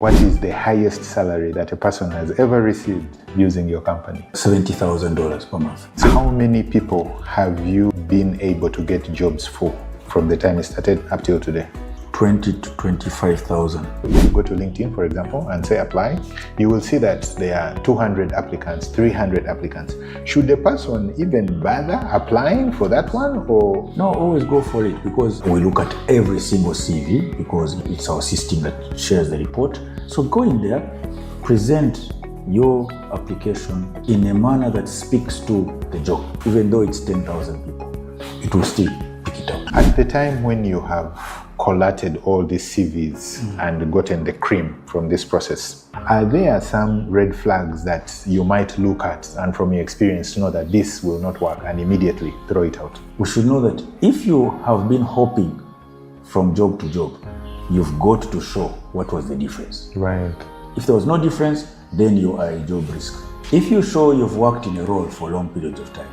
What is the highest salary that a person has ever received using your company? $70,000 per month. So how many people have you been able to get jobs for from the time you started up till today? 20 to 25,000. You go to LinkedIn, for example, and say apply, you will see that there are 200 applicants, 300 applicants. Should the person even bother applying for that one, or? No, always go for it, because we look at every single CV, because it's our system that shares the report. So go in there, present your application in a manner that speaks to the job. Even though it's 10,000 people, it will still pick it up. At the time when you have collated all these CVs and gotten the cream from this process, are there some red flags that you might look at and from your experience to know that this will not work and immediately throw it out? We should know that if you have been hopping from job to job, you've got to show what was the difference. Right. If there was no difference, then you are a job risk. If you show you've worked in a role for long periods of time,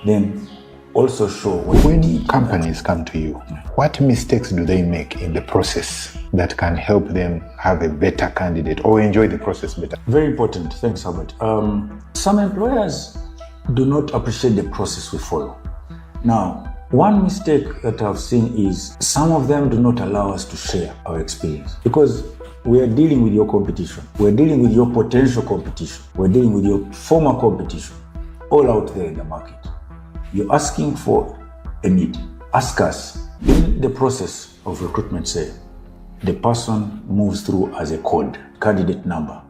then also show what when companies come to you, what mistakes do they make in the process that can help them have a better candidate or enjoy the process better? Very important. Thanks, Albert. Some employers do not appreciate the process we follow. Now, one mistake that I've seen is some of them do not allow us to share our experience, because we are dealing with your competition. We're dealing with your potential competition. We're dealing with your former competition, all out there in the market. You're asking for a need. Ask us. In the process of recruitment, say, the person moves through as a code, candidate number.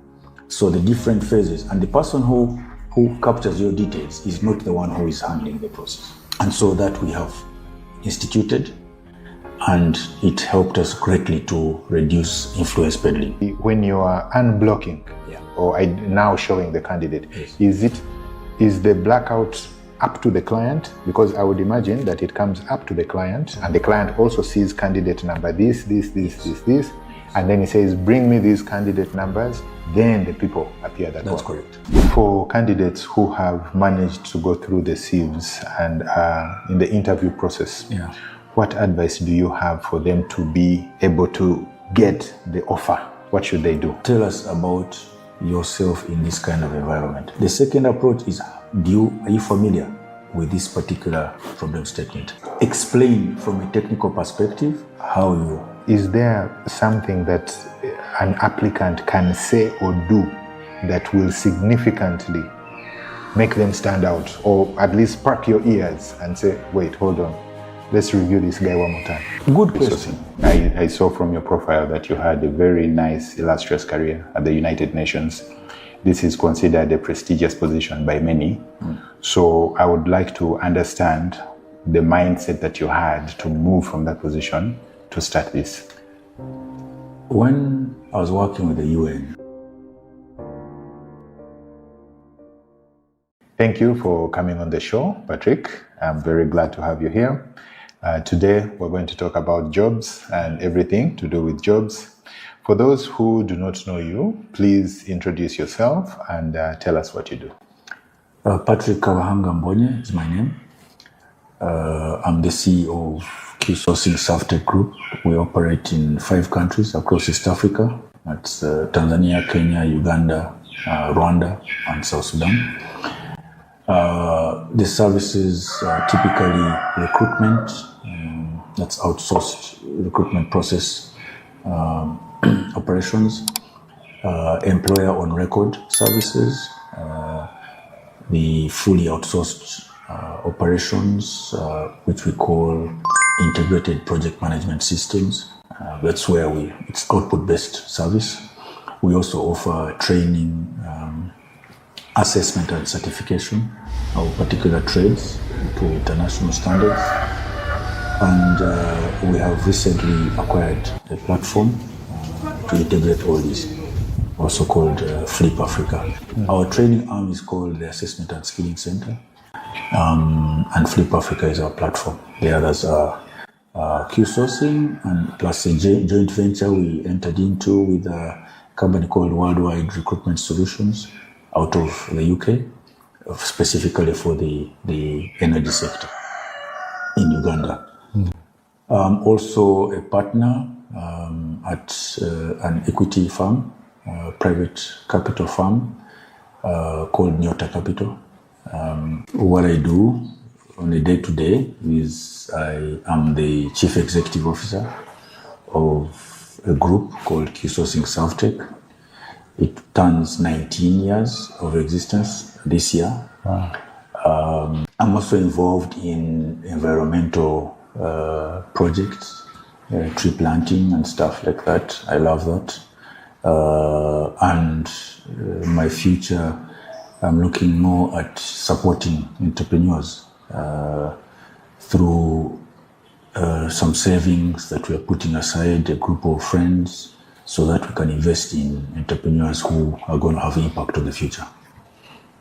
So the different phases, and the person who captures your details is not the one who is handling the process. And so that we have instituted, and it helped us greatly to reduce influence peddling. When you are unblocking, or now showing the candidate, yes, is the blackout up to the client? Because I would imagine that it comes up to the client, and the client also sees candidate number this, and then he says, bring me these candidate numbers, then the people appear that That's way. correct. For candidates who have managed to go through the sieves and in the interview process, what advice do you have for them to be able to get the offer? What should they do? Tell us about yourself in this kind of environment. The second approach is, are you familiar with this particular problem statement? Explain from a technical perspective how you... Is there something that an applicant can say or do that will significantly make them stand out, or at least spark your ears and say, wait, hold on, let's review this guy one more time? Good question. I saw from your profile that you had a very nice, illustrious career at the United Nations. This is considered a prestigious position by many. So I would like to understand the mindset that you had to move from that position to start this. When I was working with the UN. Thank you for coming on the show, Patrick. I'm very glad to have you here. Today, we're going to talk about jobs and everything to do with jobs. For those who do not know you, please introduce yourself and tell us what you do. Patrick Kabahanga Mbonye is my name. I'm the CEO of outsourcing Servtec Group. We operate in 5 countries across East Africa. That's Tanzania, Kenya, Uganda, Rwanda, and South Sudan. The services are typically recruitment, that's outsourced recruitment process, operations, employer on record services, the fully outsourced operations, which we call integrated project management systems. That's where it's output-based service. We also offer training, assessment and certification of particular trades to international standards. And we have recently acquired a platform to integrate all these, also called Flip Africa. Our training arm is called the Assessment and Skilling Center, and Flip Africa is our platform. The others are Q-sourcing, and plus a joint venture we entered into with a company called Worldwide Recruitment Solutions out of the UK, specifically for the energy sector in Uganda. Also a partner at an equity firm, private capital firm called Nyota Capital. What I do on a day-to-day is I am the chief executive officer of a group called Servtec. It turns 19 years of existence this year. Wow. I'm also involved in environmental projects, tree planting and stuff like that. I love that. And my future, I'm looking more at supporting entrepreneurs through some savings that we're putting aside, a group of friends, so that we can invest in entrepreneurs who are going to have impact on the future.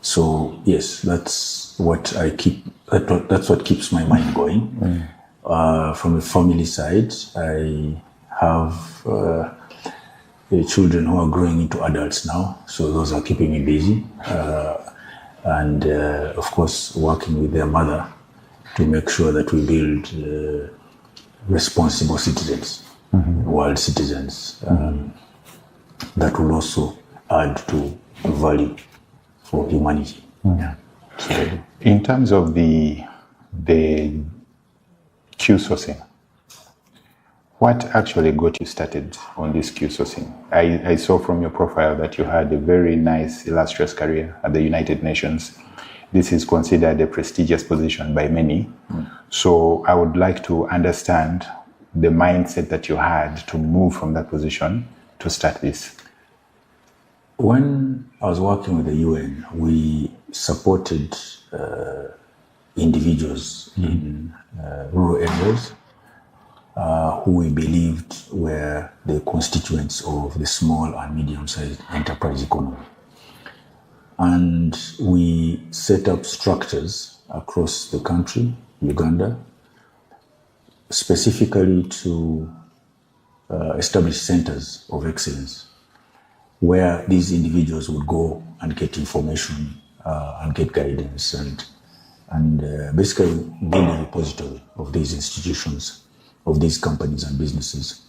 So yes, that's what I keep. That's what keeps my mind going. From a family side, I have children who are growing into adults now, so those are keeping me busy. And of course, working with their mother to make sure that we build responsible citizens, world citizens, that will also add to value for humanity. Yeah. So, in terms of the Q sourcing, what actually got you started on this Q sourcing? I saw from your profile that you had a very nice, illustrious career at the United Nations. This is considered a prestigious position by many. So I would like to understand the mindset that you had to move from that position to start this. When I was working with the UN, we supported individuals in rural areas who we believed were the constituents of the small and medium-sized enterprise economy. And we set up structures across the country, Uganda, specifically to establish centers of excellence where these individuals would go and get information and get guidance and basically build a repository of these institutions, of these companies and businesses.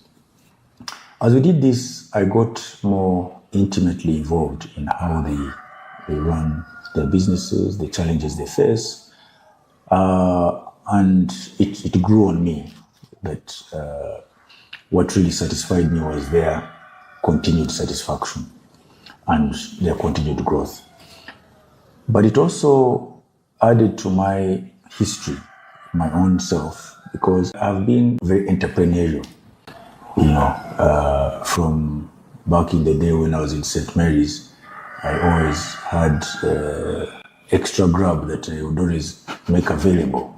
As we did this, I got more intimately involved in how they run their businesses, the challenges they face, and it grew on me that what really satisfied me was their continued satisfaction and their continued growth. But it also added to my history, my own self, because I've been very entrepreneurial, from back in the day when I was in St. Mary's. I always had extra grub that I would always make available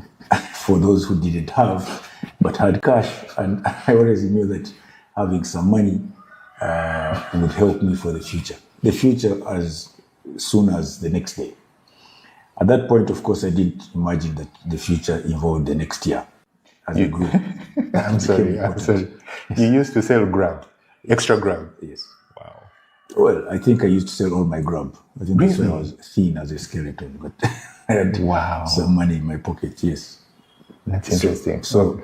for those who didn't have, but had cash. And I always knew that having some money would help me for the future. The future as soon as the next day. At that point, of course, I didn't imagine that the future involved the next year as I grew. I'm sorry. You used to sell grub, extra grub. Yes. Wow. Well, I think I used to sell all my grub. I think that's why I was thin as a skeleton, but I had some money in my pocket, yes. That's interesting. So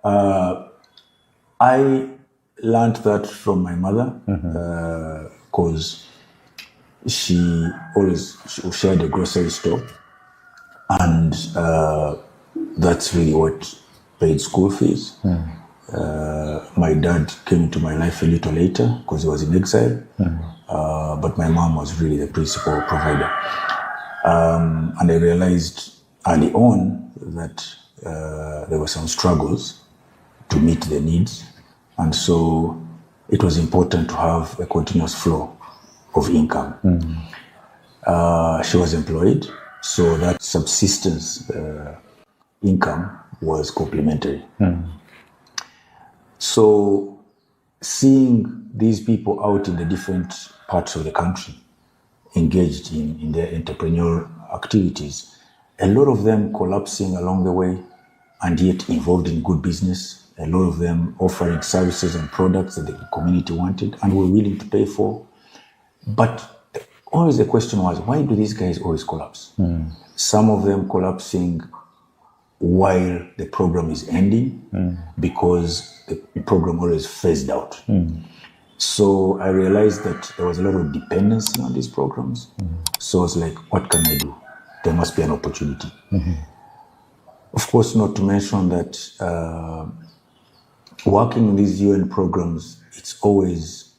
I learned that from my mother because she had a grocery store, and that's really what paid school fees. My dad came into my life a little later because he was in exile, but my mom was really the principal provider. And I realized early on that there were some struggles to meet the needs, and so it was important to have a continuous flow of income. She was employed, so that subsistence income was complementary. So seeing these people out in the different parts of the country engaged in their entrepreneurial activities, a lot of them collapsing along the way and yet involved in good business, a lot of them offering services and products that the community wanted and were willing to pay for. But always the question was, why do these guys always collapse? Some of them collapsing while the program is ending because the program always phased out. So I realized that there was a lot of dependency on these programs. So I was like, what can I do? There must be an opportunity. Of course, not to mention that working in these UN programs, it's always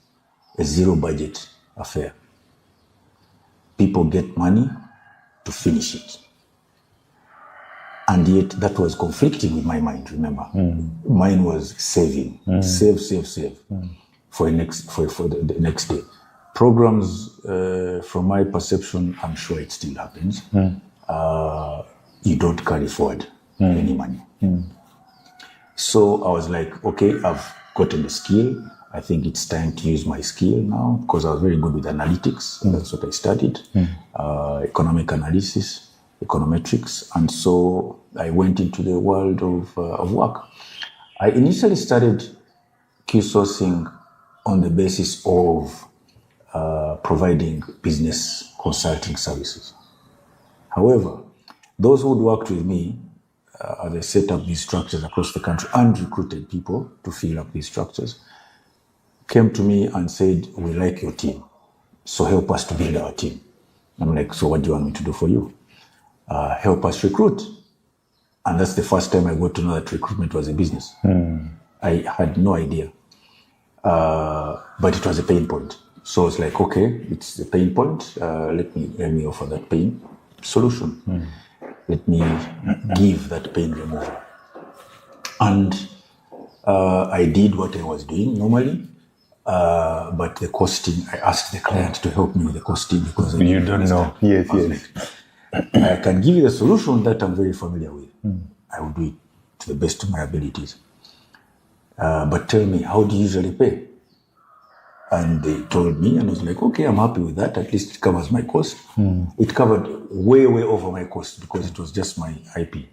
a zero budget affair. People get money to finish it. And yet that was conflicting with my mind, remember. Mine was saving, save for the next day. Programs, from my perception, I'm sure it still happens. You don't carry forward any money. So I was like, okay, I've gotten the skill. I think it's time to use my skill now because I was very good with analytics. That's what I studied, economic analysis, econometrics. And so I went into the world of work. I initially started Q-sourcing on the basis of providing business consulting services. However, those who worked with me, as I set up these structures across the country and recruited people to fill up these structures, came to me and said, we like your team, so help us to build our team. I'm like, so what do you want me to do for you? Help us recruit. And that's the first time I got to know that recruitment was a business. I had no idea. But it was a pain point. So it's like, okay, it's a pain point. Let me offer that pain solution. Let me give that pain removal. And I did what I was doing normally. But the costing, I asked the client to help me with the costing because you don't know. Yes. Like, I can give you the solution that I'm very familiar with. I will do it to the best of my abilities. But tell me, how do you usually pay? And they told me, and I was like, okay, I'm happy with that. At least it covers my cost. It covered way over my cost because it was just my IP.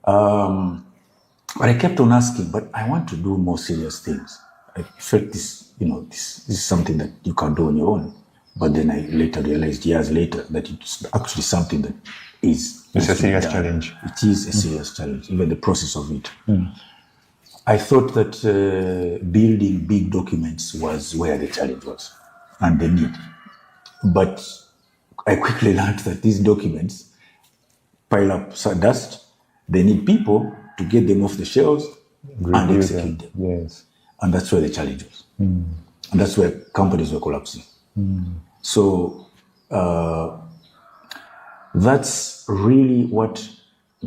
But I kept on asking, but I want to do more serious things. I felt this is something that you can do on your own. But then I later realized, years later, that it's actually something that is... It's a serious challenge. It is a serious challenge, even the process of it. I thought that building big documents was where the challenge was and the need. But I quickly learned that these documents pile up dust. They need people to get them off the shelves and execute them. Yes. And that's where the challenge was. And that's where companies were collapsing. So that's really what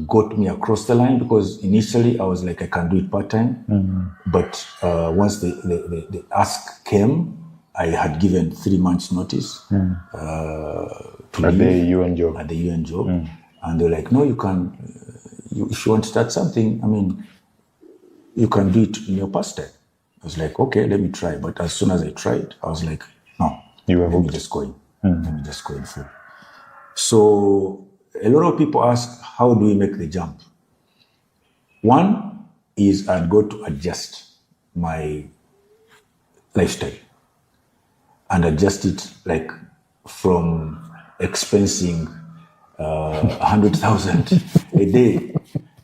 got me across the line, because initially I was like, I can do it part-time. But once the ask came, I had given 3 months notice to at the UN job. At the UN job. And they're like, no, you can, if you want to start something, I mean, you can do it in your pastime. I was like, okay, let me try. But as soon as I tried, I was like, no, let me just go in. Let me just go in full. So a lot of people ask, how do we make the jump? One is I've got to adjust my lifestyle and adjust it like from expensing 100,000 a day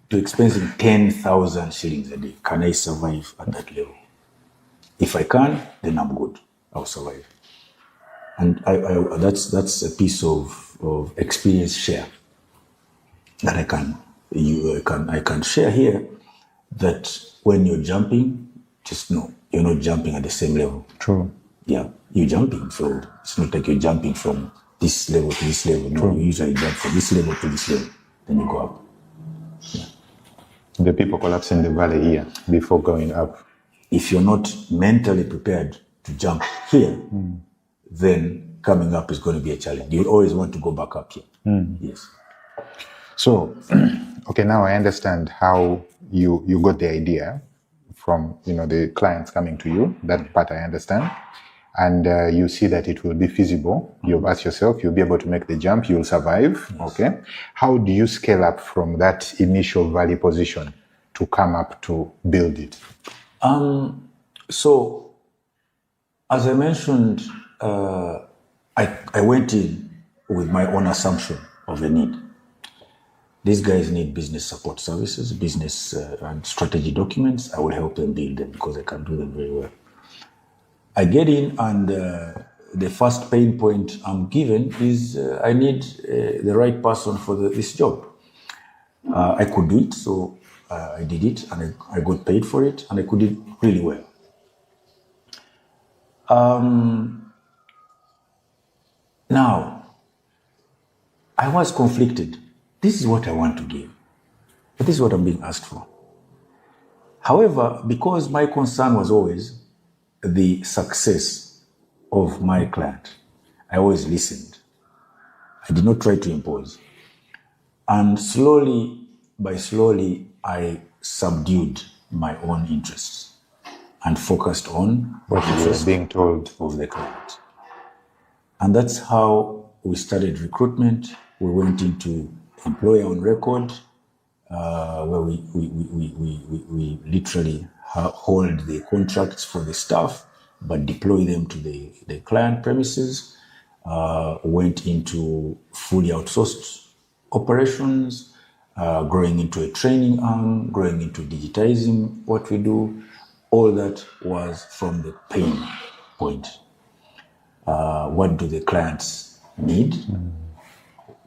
to expensing 10,000 shillings a day. Can I survive at that level? If I can, then I'm good. I'll survive. And that's a piece of experience share that I can share here, that when you're jumping, just know you're not jumping at the same level. True. Yeah, you're jumping. So it's not like you're jumping from this level to this level. No, you usually jump from this level to this level, then you go up. Yeah. The people collapse in the valley here before going up. If you're not mentally prepared to jump here, then coming up is going to be a challenge. You'll always want to go back up here. Yes. So, okay, now I understand how you got the idea from, the clients coming to you. That part I understand. And you see that it will be feasible. You've asked yourself, you'll be able to make the jump, you'll survive. Yes. Okay. How do you scale up from that initial valley position to come up to build it? So, as I mentioned, I went in with my own assumption of the need. these guys need business support services, business and strategy documents. I will help them build them because I can do them very well. I get in, and the first pain point I'm given is I need the right person for this job. I could do it, so I did it, and I got paid for it, and I could do it really well. Now, I was conflicted. This is what I want to give, but this is what I'm being asked for. However, because my concern was always the success of my client, I always listened. I did not try to impose. And slowly, I subdued my own interests and focused on what you were being told of the client. And that's how we started recruitment. We went into employer on record, where we literally hold the contracts for the staff, but deploy them to the client premises. Went into fully outsourced operations, growing into a training arm, growing into digitizing what we do. All that was from the pain point. What do the clients need?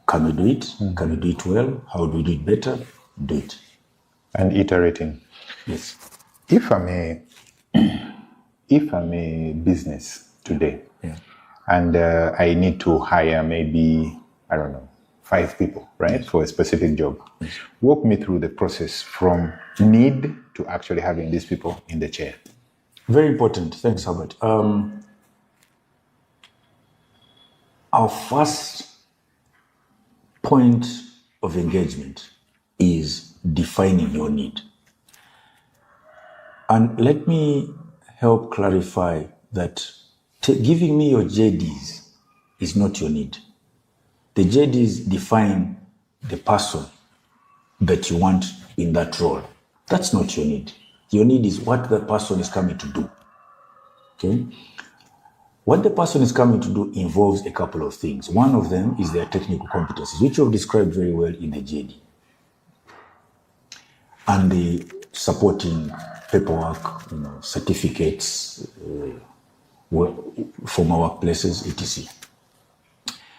Can we do it? Can we do it well? How do we do it better? Do it. And iterating. Yes. If I'm a business today, and I need to hire maybe, 5 people, right, for a specific job. Walk me through the process from need to actually having these people in the chair. Very important. Thanks, Herbert. Our first point of engagement is defining your need. And let me help clarify that giving me your JDs is not your need. The JDs define the person that you want in that role. That's not your need. Your need is what the person is coming to do. Okay? What the person is coming to do involves a couple of things. One of them is their technical competencies, which you've described very well in the JD. And the supporting paperwork, certificates, from our workplaces, etc.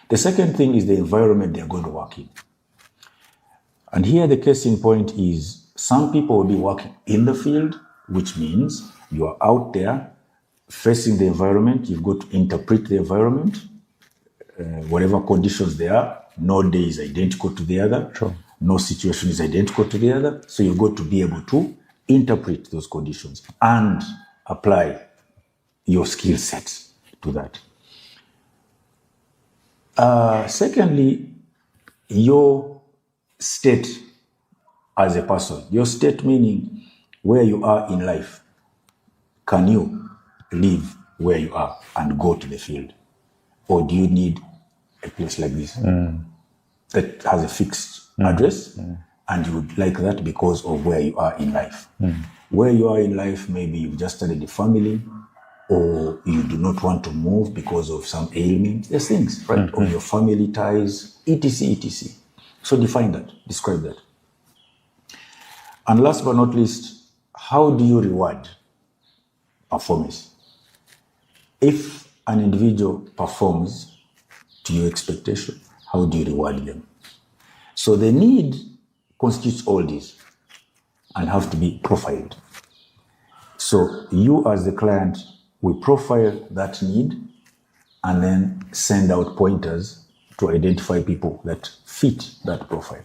The second thing is the environment they're going to work in. And here the case in point is some people will be working in the field, which means you are out there facing the environment. You've got to interpret the environment, whatever conditions there are. No day is identical to the other. True. No situation is identical to the other. So you've got to be able to interpret those conditions and apply your skill sets to that. Secondly, your state as a person. Your state meaning where you are in life. Can you live where you are and go to the field? Or do you need a place like this that has a fixed address and you would like that because of where you are in life? Where you are in life, maybe you've just started a family, or you do not want to move because of some ailment. There's things, right? Or your family ties, etc., etc. So define that, describe that. And last but not least, how do you reward performance? If an individual performs to your expectation, how do you reward them? So the need constitutes all these and have to be profiled. So you as the client will profile that need and then send out pointers to identify people that fit that profile,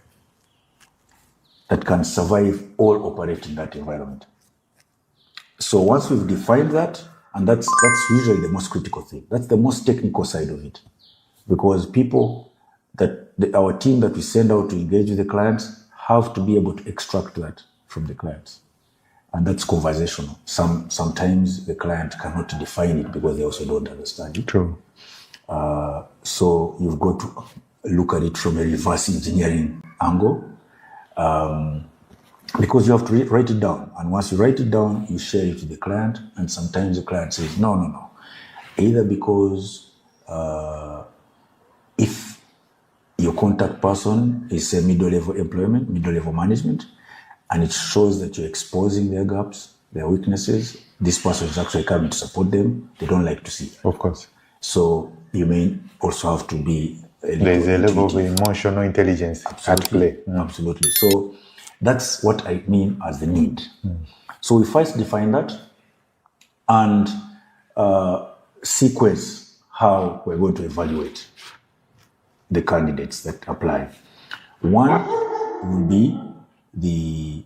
that can survive or operate in that environment. So once we've defined that, and that's usually the most critical thing. That's the most technical side of it. Because people our team that we send out to engage with the clients have to be able to extract that from the clients. And that's conversational. Sometimes the client cannot define it because they also don't understand it. True. So you've got to look at it from a reverse engineering angle. Because you have to write it down. And once you write it down, you share it with the client. And sometimes the client says, no. Either because if your Your contact person is a middle-level employment, middle-level management, and it shows that you're exposing their gaps, their weaknesses. This person is actually coming to support them. They don't like to see that. Of course. So you may also have to be there's a level of emotional intelligence at play. Absolutely. So that's what I mean as the need. So we first define that and sequence how we're going to evaluate the candidates that apply. One will be the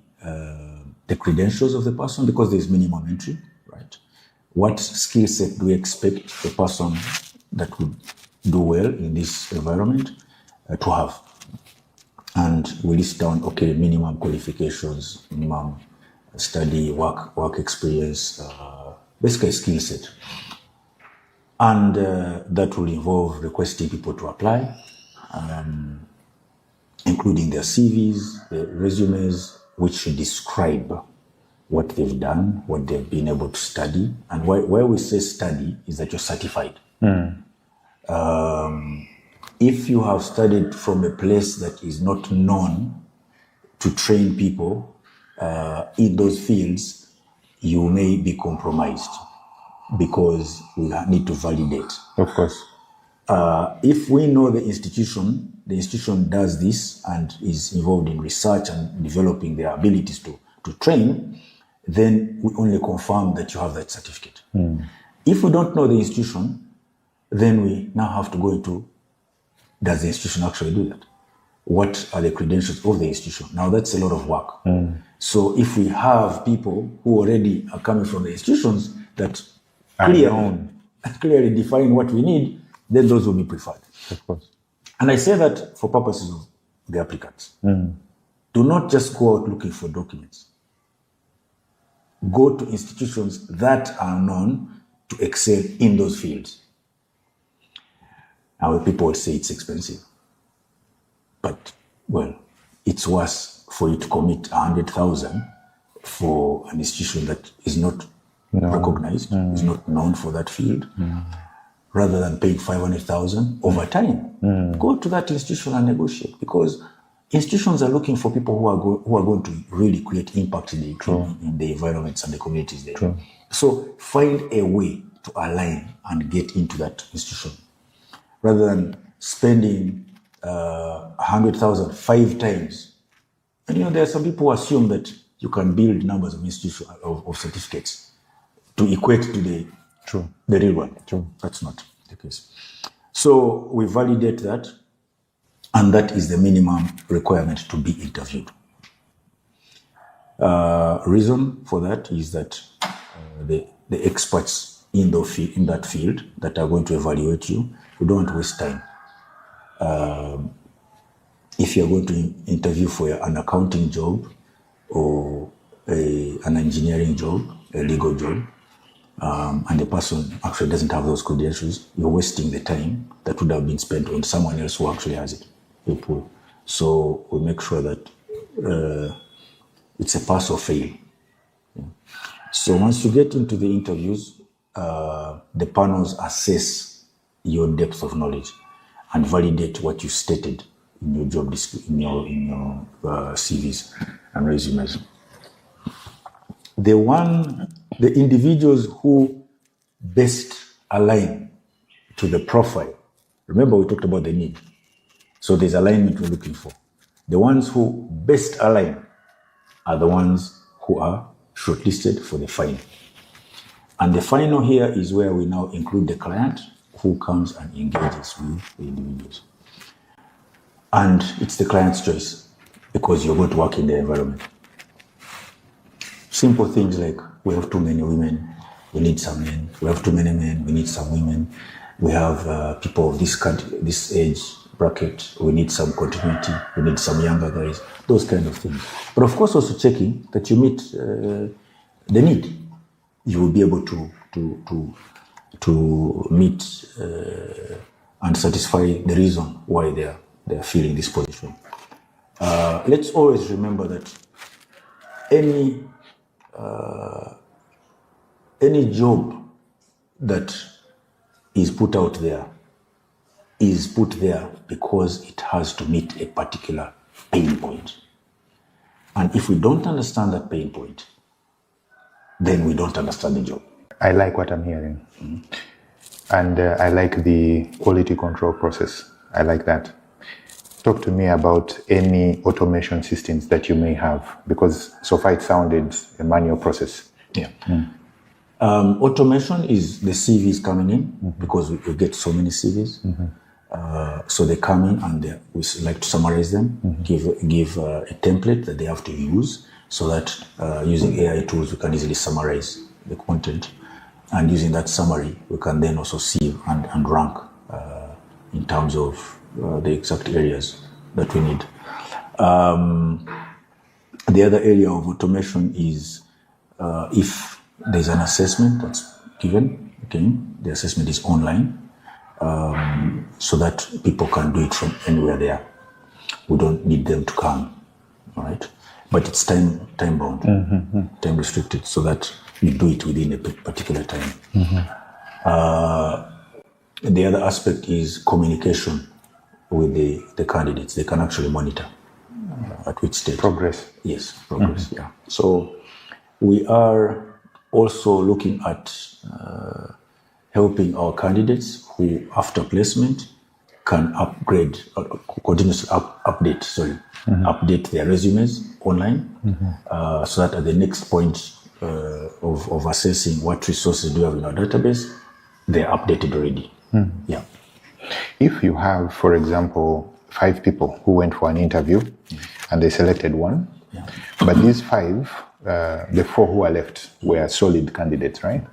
credentials of the person, because there's minimum entry, right? What skill set do we expect the person that would do well in this environment to have? And we list down, okay, minimum qualifications, minimum study, work experience, basically skill set. And that will involve requesting people to apply, including their CVs, their resumes, which should describe what they've done, what they've been able to study. And why we say study is that you're certified. If you have studied from a place that is not known to train people in those fields, you may be compromised because we need to validate. Of course. If we know the institution does this and is involved in research and developing their abilities to train, then we only confirm that you have that certificate. If we don't know the institution, then we now have to go into, does the institution actually do that? What are the credentials of the institution? Now that's a lot of work. So if we have people who already are coming from the institutions that clearly define what we need, then those will be preferred. Of course. And I say that for purposes of the applicants. Do not just go out looking for documents. Go to institutions that are known to excel in those fields. Now, people will say it's expensive. But, well, it's worse for you to commit 100,000 for an institution that is not recognized, is not known for that field, rather than paying 500,000 over time. Go to that institution and negotiate, because institutions are looking for people who are going to really create impact in the environments and the communities there. So find a way to align and get into that institution, rather than spending 100,000 5 times. And there are some people who assume that you can build numbers of institutions of certificates to equate to the real one. That's not the case. So we validate that, and that is the minimum requirement to be interviewed. Reason for that is that the experts in that field that are going to evaluate you, we don't want to waste time. If you're going to interview for an accounting job or an engineering job, a legal job, and the person actually doesn't have those credentials, you're wasting the time that would have been spent on someone else who actually has it. So we make sure that it's a pass or fail. So once you get into the interviews, the panels assess your depth of knowledge and validate what you stated in your job description, in your CVs and resumes. The individuals who best align to the profile. Remember, we talked about the need. So there's alignment we're looking for. The ones who best align are the ones who are shortlisted for the final. And the final here is where we now include the client who comes and engages with the individuals. And it's the client's choice, because you're going to work in the environment. Simple things like, we have too many women, we need some men. We have too many men, we need some women. We have people of this age bracket, we need some continuity, we need some younger guys, those kind of things. But of course also checking that you meet the need. You will be able to meet and satisfy the reason why they are filling this position. Let's always remember that any job that is put out there is put there because it has to meet a particular pain point. And if we don't understand that pain point, then we don't understand the job. I like what I'm hearing. And I like the quality control process. I like that. Talk to me about any automation systems that you may have, because so far it sounded a manual process. Yeah. Automation is the CVs coming in, because we get so many CVs. So they come in and we like to summarize them, give a template that they have to use, so that using AI tools we can easily summarize the content, and using that summary we can then also sieve and rank in terms of the exact areas that we need. The other area of automation is if there's an assessment that's given, okay, the assessment is online, so that people can do it from anywhere they are. We don't need them to come, all right? But it's time bound, time restricted, so that you do it within a particular time. The other aspect is communication with the candidates. They can actually monitor at which stage. Progress. Yes, progress, yeah. So we are also looking at helping our candidates who, after placement, can upgrade, continuously update their resumes online, so that at the next point of assessing what resources do we have in our database, they're updated already. Yeah. If you have, for example, 5 people who went for an interview and they selected one, but these 5, the 4 who are left were solid candidates, right?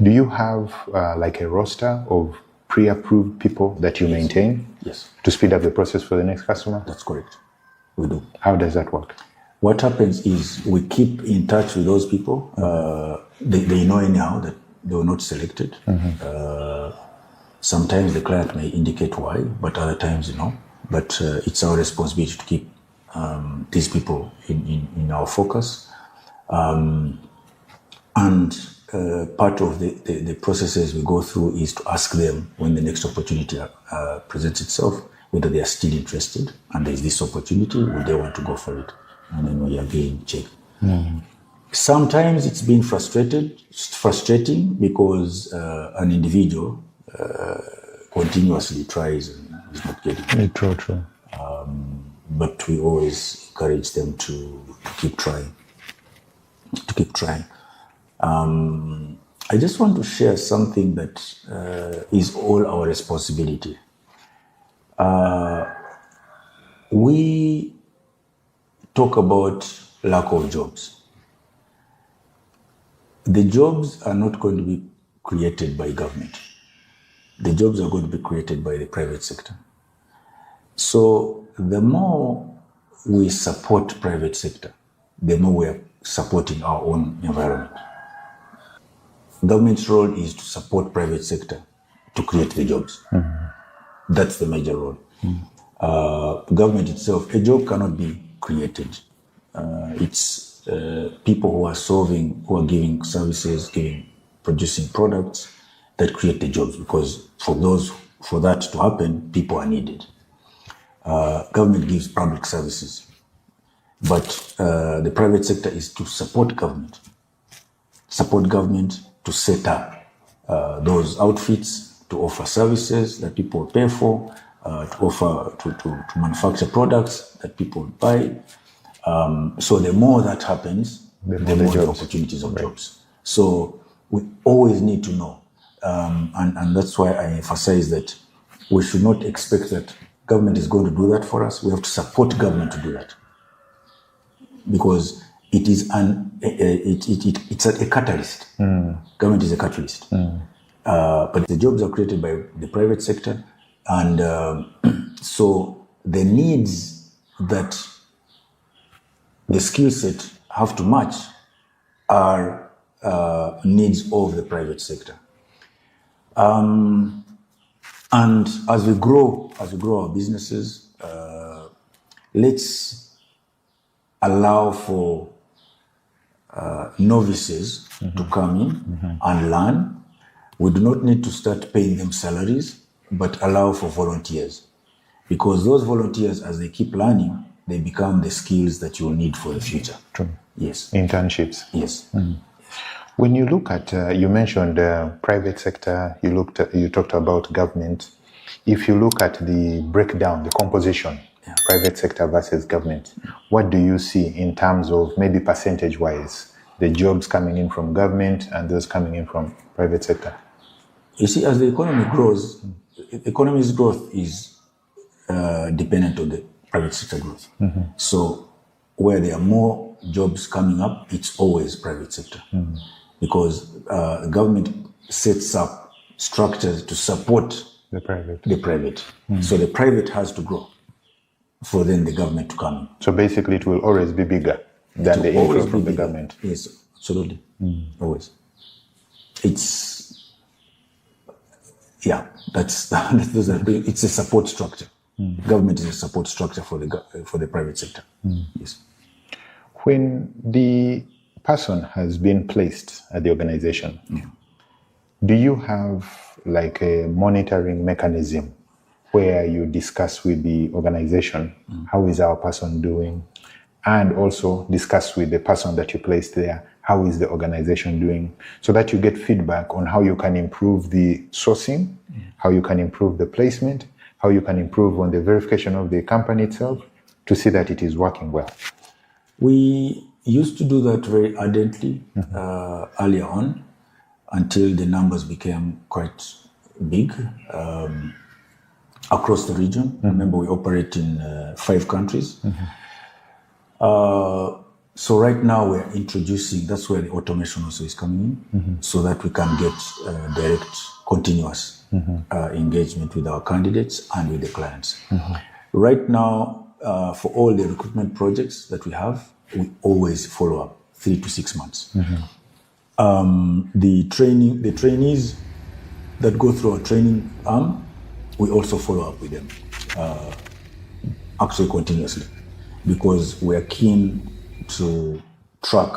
Do you have like a roster of pre-approved people that you maintain? Yes. To speed up the process for the next customer? That's correct. We do. How does that work? What happens is we keep in touch with those people. They know anyhow that they were not selected. Sometimes the client may indicate why, but other times, But it's our responsibility to keep these people in our focus. Part of the processes we go through is to ask them, when the next opportunity presents itself, whether they are still interested, and there's this opportunity, would they want to go for it? And then we again check. Sometimes it's been frustrating because an individual continuously tries and is not getting it. True. But we always encourage them to keep trying. I just want to share something that is all our responsibility. We talk about lack of jobs. The jobs are not going to be created by government. The jobs are going to be created by the private sector. So the more we support private sector, the more we are supporting our own environment. Government's role is to support private sector to create the jobs. That's the major role. Government itself, a job cannot be created. It's people who are who are giving services, producing products that create the jobs, because for that to happen, people are needed. Government gives public services, but the private sector is to support government to set up those outfits, to offer services that people pay for, to manufacture products that people buy. So the more that happens, the more the opportunities of jobs. So we always need to know, and that's why I emphasize that we should not expect that government is going to do that for us. We have to support government to do that, because it is it's a catalyst. Government is a catalyst, but the jobs are created by the private sector, and so the needs that the skill set have to match are needs of the private sector. And as we grow our businesses, let's allow for novices to come in and learn. We do not need to start paying them salaries. but allow for volunteers. Because those volunteers, as they keep learning, they become the skills that you will need for the future. True. Yes. Internships. Yes. When you look at, you mentioned private sector, you talked about government. If you look at the breakdown, the composition, private sector versus government, what do you see in terms of maybe percentage-wise, the jobs coming in from government and those coming in from private sector? You see, as the economy grows, the economy's growth is dependent on the private sector growth. So where there are more jobs coming up, it's always private sector. Because the government sets up structures to support The private. the private. So the private has to grow for then the government to come in. So basically it will always be bigger than the inflow from the government. Yes, absolutely. Always. It's, yeah, it's a support structure. Government is a support structure for the private sector. Yes. When the person has been placed at the organization, do you have like a monitoring mechanism where you discuss with the organization, how is our person doing? And also discuss with the person that you placed there, how is the organization doing? So that you get feedback on how you can improve the sourcing, how you can improve the placement, how you can improve on the verification of the company itself to see that it is working well. We used to do that very ardently earlier on until the numbers became quite big across the region. Remember, we operate in 5 countries. So right now we're introducing, that's where the automation also is coming in, so that we can get direct, continuous engagement with our candidates and with the clients. Right now, for all the recruitment projects that we have, we always follow up 3 to 6 months. The trainees that go through our training arm, we also follow up with them, actually continuously, because we are keen to track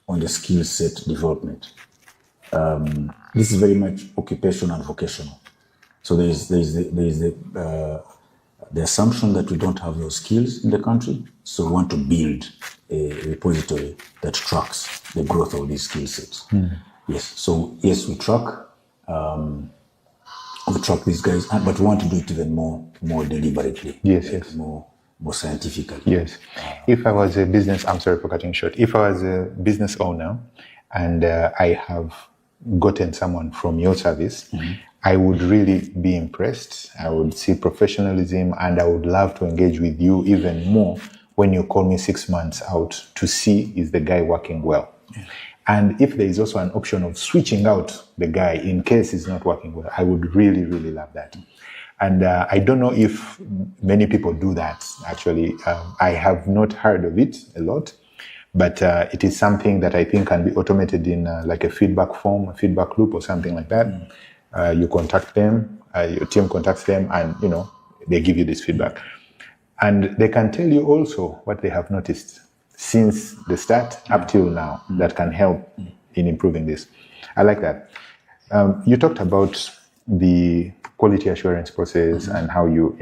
on the skill set development. This is very much occupational and vocational. So there is the assumption that we don't have those skills in the country. So we want to build a repository that tracks the growth of these skill sets. Yes. So yes, we track these guys, but we want to do it even more deliberately. Yes. More scientifically. Yes. If I was a business, I'm sorry for cutting short. If I was a business owner and I have gotten someone from your service, I would really be impressed. I would see professionalism and I would love to engage with you even more when you call me 6 months out to see is the guy working well. And if there is also an option of switching out the guy in case he's not working well, I would really, really love that. And I don't know if many people do that, actually. I have not heard of it a lot, but it is something that I think can be automated in like a feedback form, a feedback loop or something like that. You contact them, your team contacts them, and, they give you this feedback. And they can tell you also what they have noticed since the start up till now that can help in improving this. I like that. You talked about the quality assurance process and how you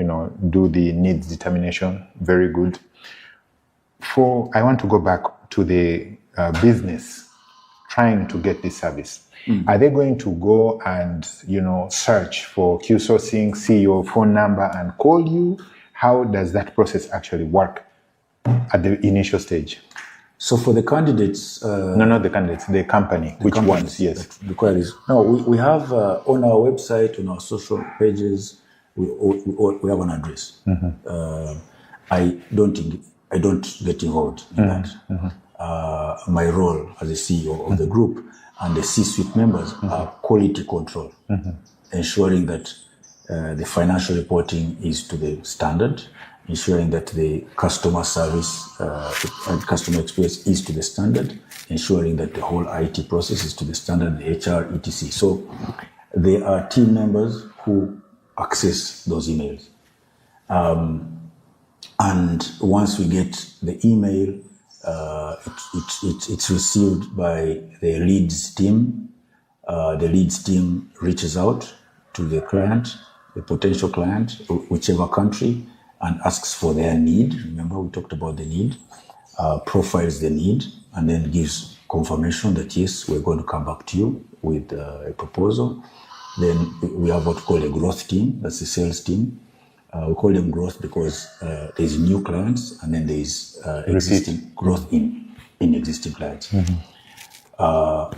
do the needs determination. Very good. I want to go back to the business trying to get this service. Are they going to go and search for Q sourcing, see your phone number and call you? How does that process actually work at the initial stage? So for the candidates... no, not the candidates, the company. Which ones? Yes. The queries. No, we have on our website, on our social pages, we have an address. I don't get involved in that. My role as a CEO of the group and the C-suite members are quality control, ensuring that the financial reporting is to the standard, ensuring that the customer service and customer experience is to the standard, ensuring that the whole IT process is to the standard, the HR, etc. So there are team members who access those emails. And once we get the email, it's received by the leads team. The leads team reaches out to the client. a potential client, whichever country, and asks for their need. Remember, we talked about the need, profiles the need, and then gives confirmation that yes, we're going to come back to you with a proposal. Then we have what we call a growth team. That's the sales team. We call them growth because there's new clients and then there's existing growth in existing clients.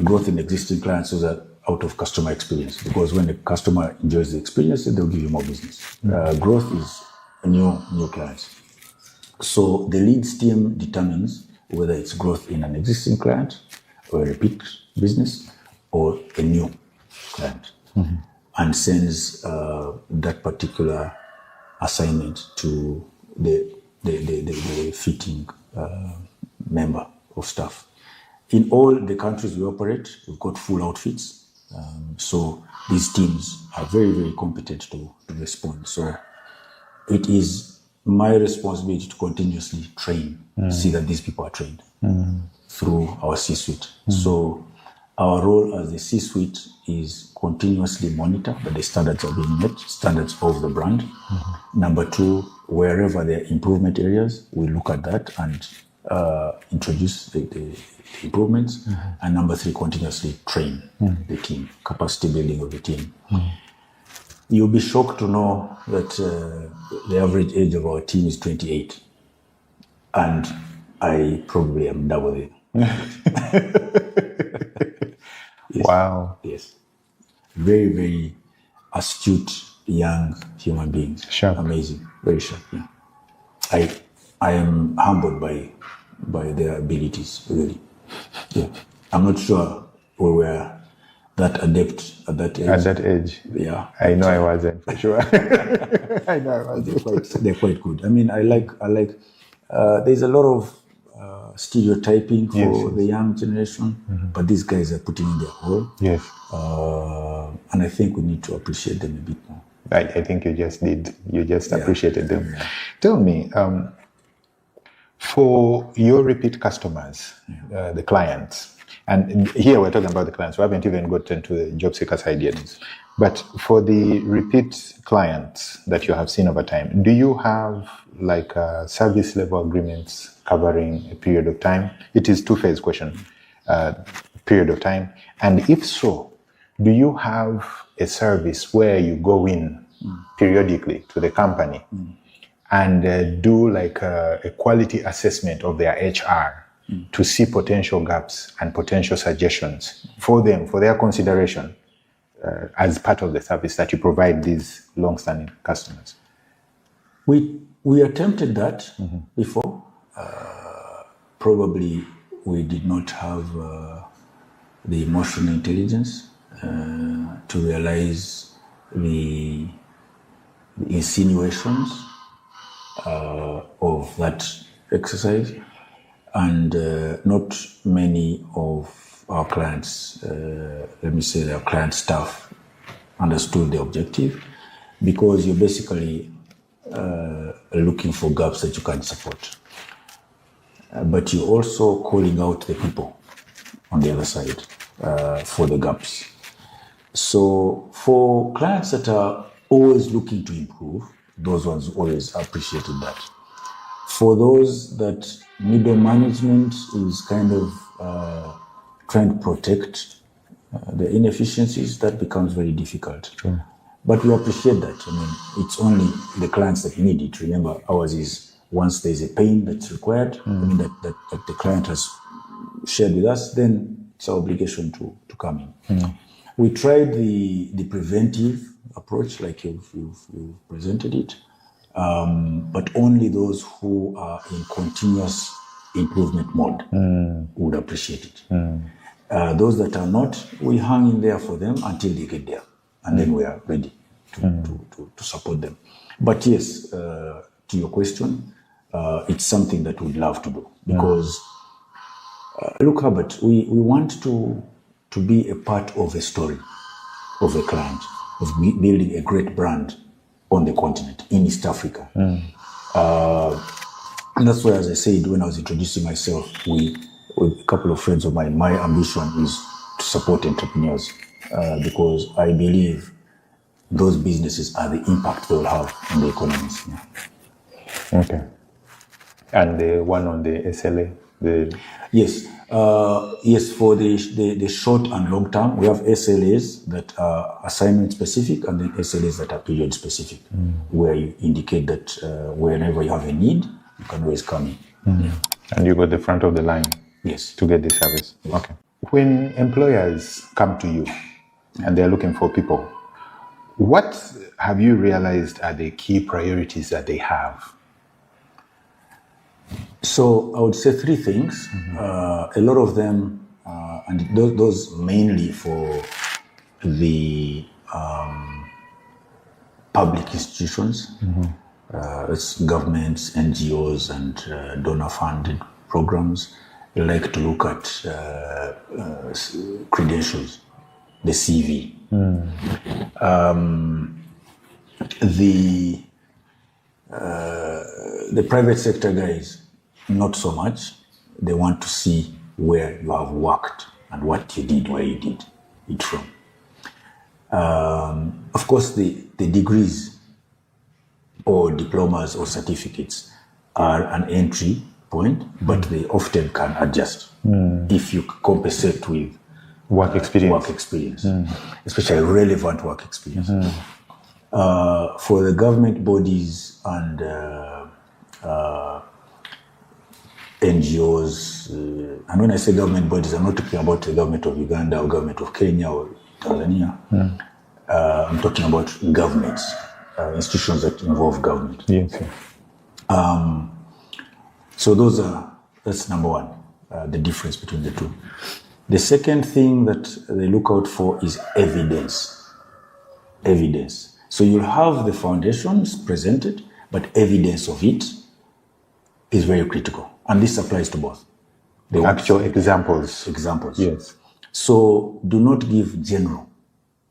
Growth in existing clients is out of customer experience, because when the customer enjoys the experience, they'll give you more business. Growth is new clients. So the leads team determines whether it's growth in an existing client or a repeat business or a new client, and sends that particular assignment to the fitting member of staff. In all the countries we operate, we've got full outfits. So these teams are very, very competent to respond. So it is my responsibility to continuously train, see that these people are trained through our C-suite. So our role as the C-suite is continuously monitor that the standards are being met, standards of the brand. Number two, wherever there are improvement areas, we look at that and introduce the improvements. And number three, continuously train the team, capacity building of the team. You'll be shocked to know that the average age of our team is 28. And I probably am double it. Yes. Wow. Yes. Very, very astute young human beings. Sharp. Amazing. Very sharp. Yeah. I am humbled by their abilities, really. Yeah. I'm not sure we were that adept at that age. At that age? Yeah. I know I wasn't, for sure. I know I wasn't. They're quite good. I mean, I like. There's a lot of stereotyping for the young generation, but these guys are putting in their all. Yes. And I think we need to appreciate them a bit more. I think you just did. You just appreciated them. Yeah. Tell me, for your repeat customers, the clients, and here we're talking about the clients, we haven't even gotten to the job seeker side yet, but for the repeat clients that you have seen over time, do you have like service level agreements covering a period of time? It is two-phase question, period of time. And if so, do you have a service where you go in periodically to the company and do like a quality assessment of their HR to see potential gaps and potential suggestions for them, for their consideration as part of the service that you provide these long-standing customers? We attempted that before. Probably we did not have the emotional intelligence to realize the insinuations of that exercise, and not many of our clients, let me say our client staff, understood the objective, because you're basically looking for gaps that you can support. But you're also calling out the people on the other side for the gaps. So for clients that are always looking to improve, those ones always appreciated that. For those that middle management is kind of trying to protect the inefficiencies, that becomes very difficult. Sure. But we appreciate that. I mean, it's only the clients that need it. Remember, ours is once there's a pain that's required, I mean, that the client has shared with us, then it's our obligation to come in. We tried the preventive approach, like you've presented it, but only those who are in continuous improvement mode would appreciate it. Those that are not, we hang in there for them until they get there, and then we are ready to support them. But yes, to your question, it's something that we'd love to do, because look, Herbert, we want to be a part of a story of a client, of building a great brand on the continent, in East Africa. And that's why, as I said, when I was introducing myself, with a couple of friends of mine, my ambition is to support entrepreneurs, because I believe those businesses are the impact they will have on the economies. Yeah. Okay. And the one on the SLA? Yes. Yes, for the short and long term, we have SLAs that are assignment specific and then SLAs that are period specific, where you indicate that whenever you have a need, you can always come in. Yeah. And you go the front of the line. Yes. To get the service. Yes. Okay. When employers come to you and they're looking for people, what have you realized are the key priorities that they have? So I would say three things. A lot of them, and those mainly for the public institutions, it's governments, NGOs, and donor-funded programs. They like to look at credentials, the CV. The private sector guys, not so much. They want to see where you have worked and what you did, where you did it from. Of course, the degrees or diplomas or certificates are an entry point, but they often can adjust if you compensate with work experience, especially relevant work experience. For the government bodies and NGOs, and when I say government bodies, I'm not talking about the government of Uganda or government of Kenya or Tanzania. I'm talking about governments, institutions that involve government. Yes. So that's number one, the difference between the two. The second thing that they look out for is evidence. Evidence. So you'll have the foundations presented, but evidence of it is very critical. And this applies to both. The actual examples. Examples. Yes. So do not give general.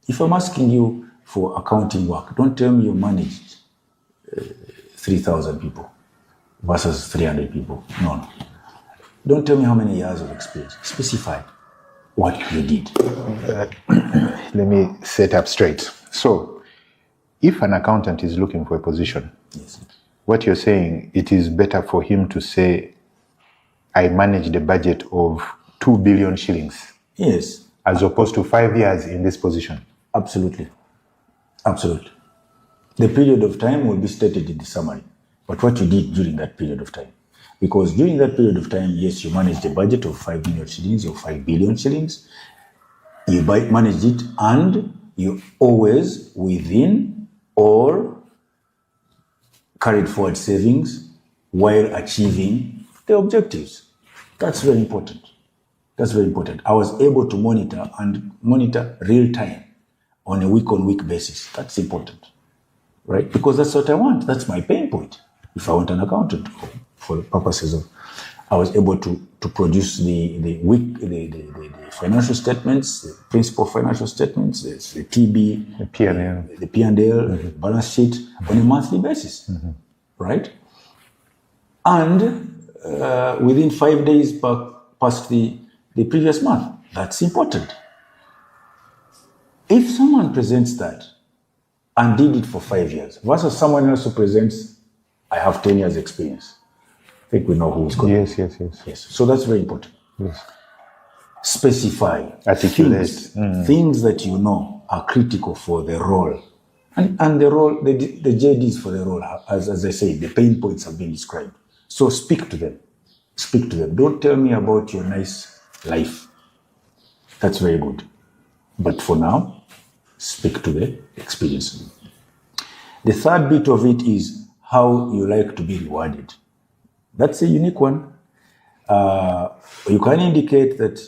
If I'm asking you for accounting work, don't tell me you managed 3,000 people versus 300 people. No. Don't tell me how many years of experience. Specify what you did. Let me set up straight. So, if an accountant is looking for a position, Yes. What you're saying, it is better for him to say, I managed a budget of 2 billion shillings. Yes. As opposed to 5 years in this position. Absolutely. Absolutely. The period of time will be stated in the summary, but what you did during that period of time. Because during that period of time, yes, you managed a budget of 5 million shillings or 5 billion shillings. You managed it and you always within or carried forward savings while achieving the objectives. That's very important. That's very important. I was able to monitor real time on a week-on-week basis. That's important, right? Because that's what I want. That's my pain point. If I want an accountant, for the purposes of, I was able to produce the financial statements, the principal financial statements, the TB, the P&L, the P&L, balance sheet on a monthly basis, right? And within 5 days past the previous month. That's important. If someone presents that and did it for 5 years versus someone else who presents, I have 10 years experience, I think we know who is going. Yes. So that's very important. Yes. Specify. Articulate. Things that you know are critical for the role. And the role, the JDs for the role, as I say, the pain points have been described. So speak to them. Speak to them. Don't tell me about your nice life. That's very good. But for now, speak to the experience. The third bit of it is how you like to be rewarded. That's a unique one. You can indicate that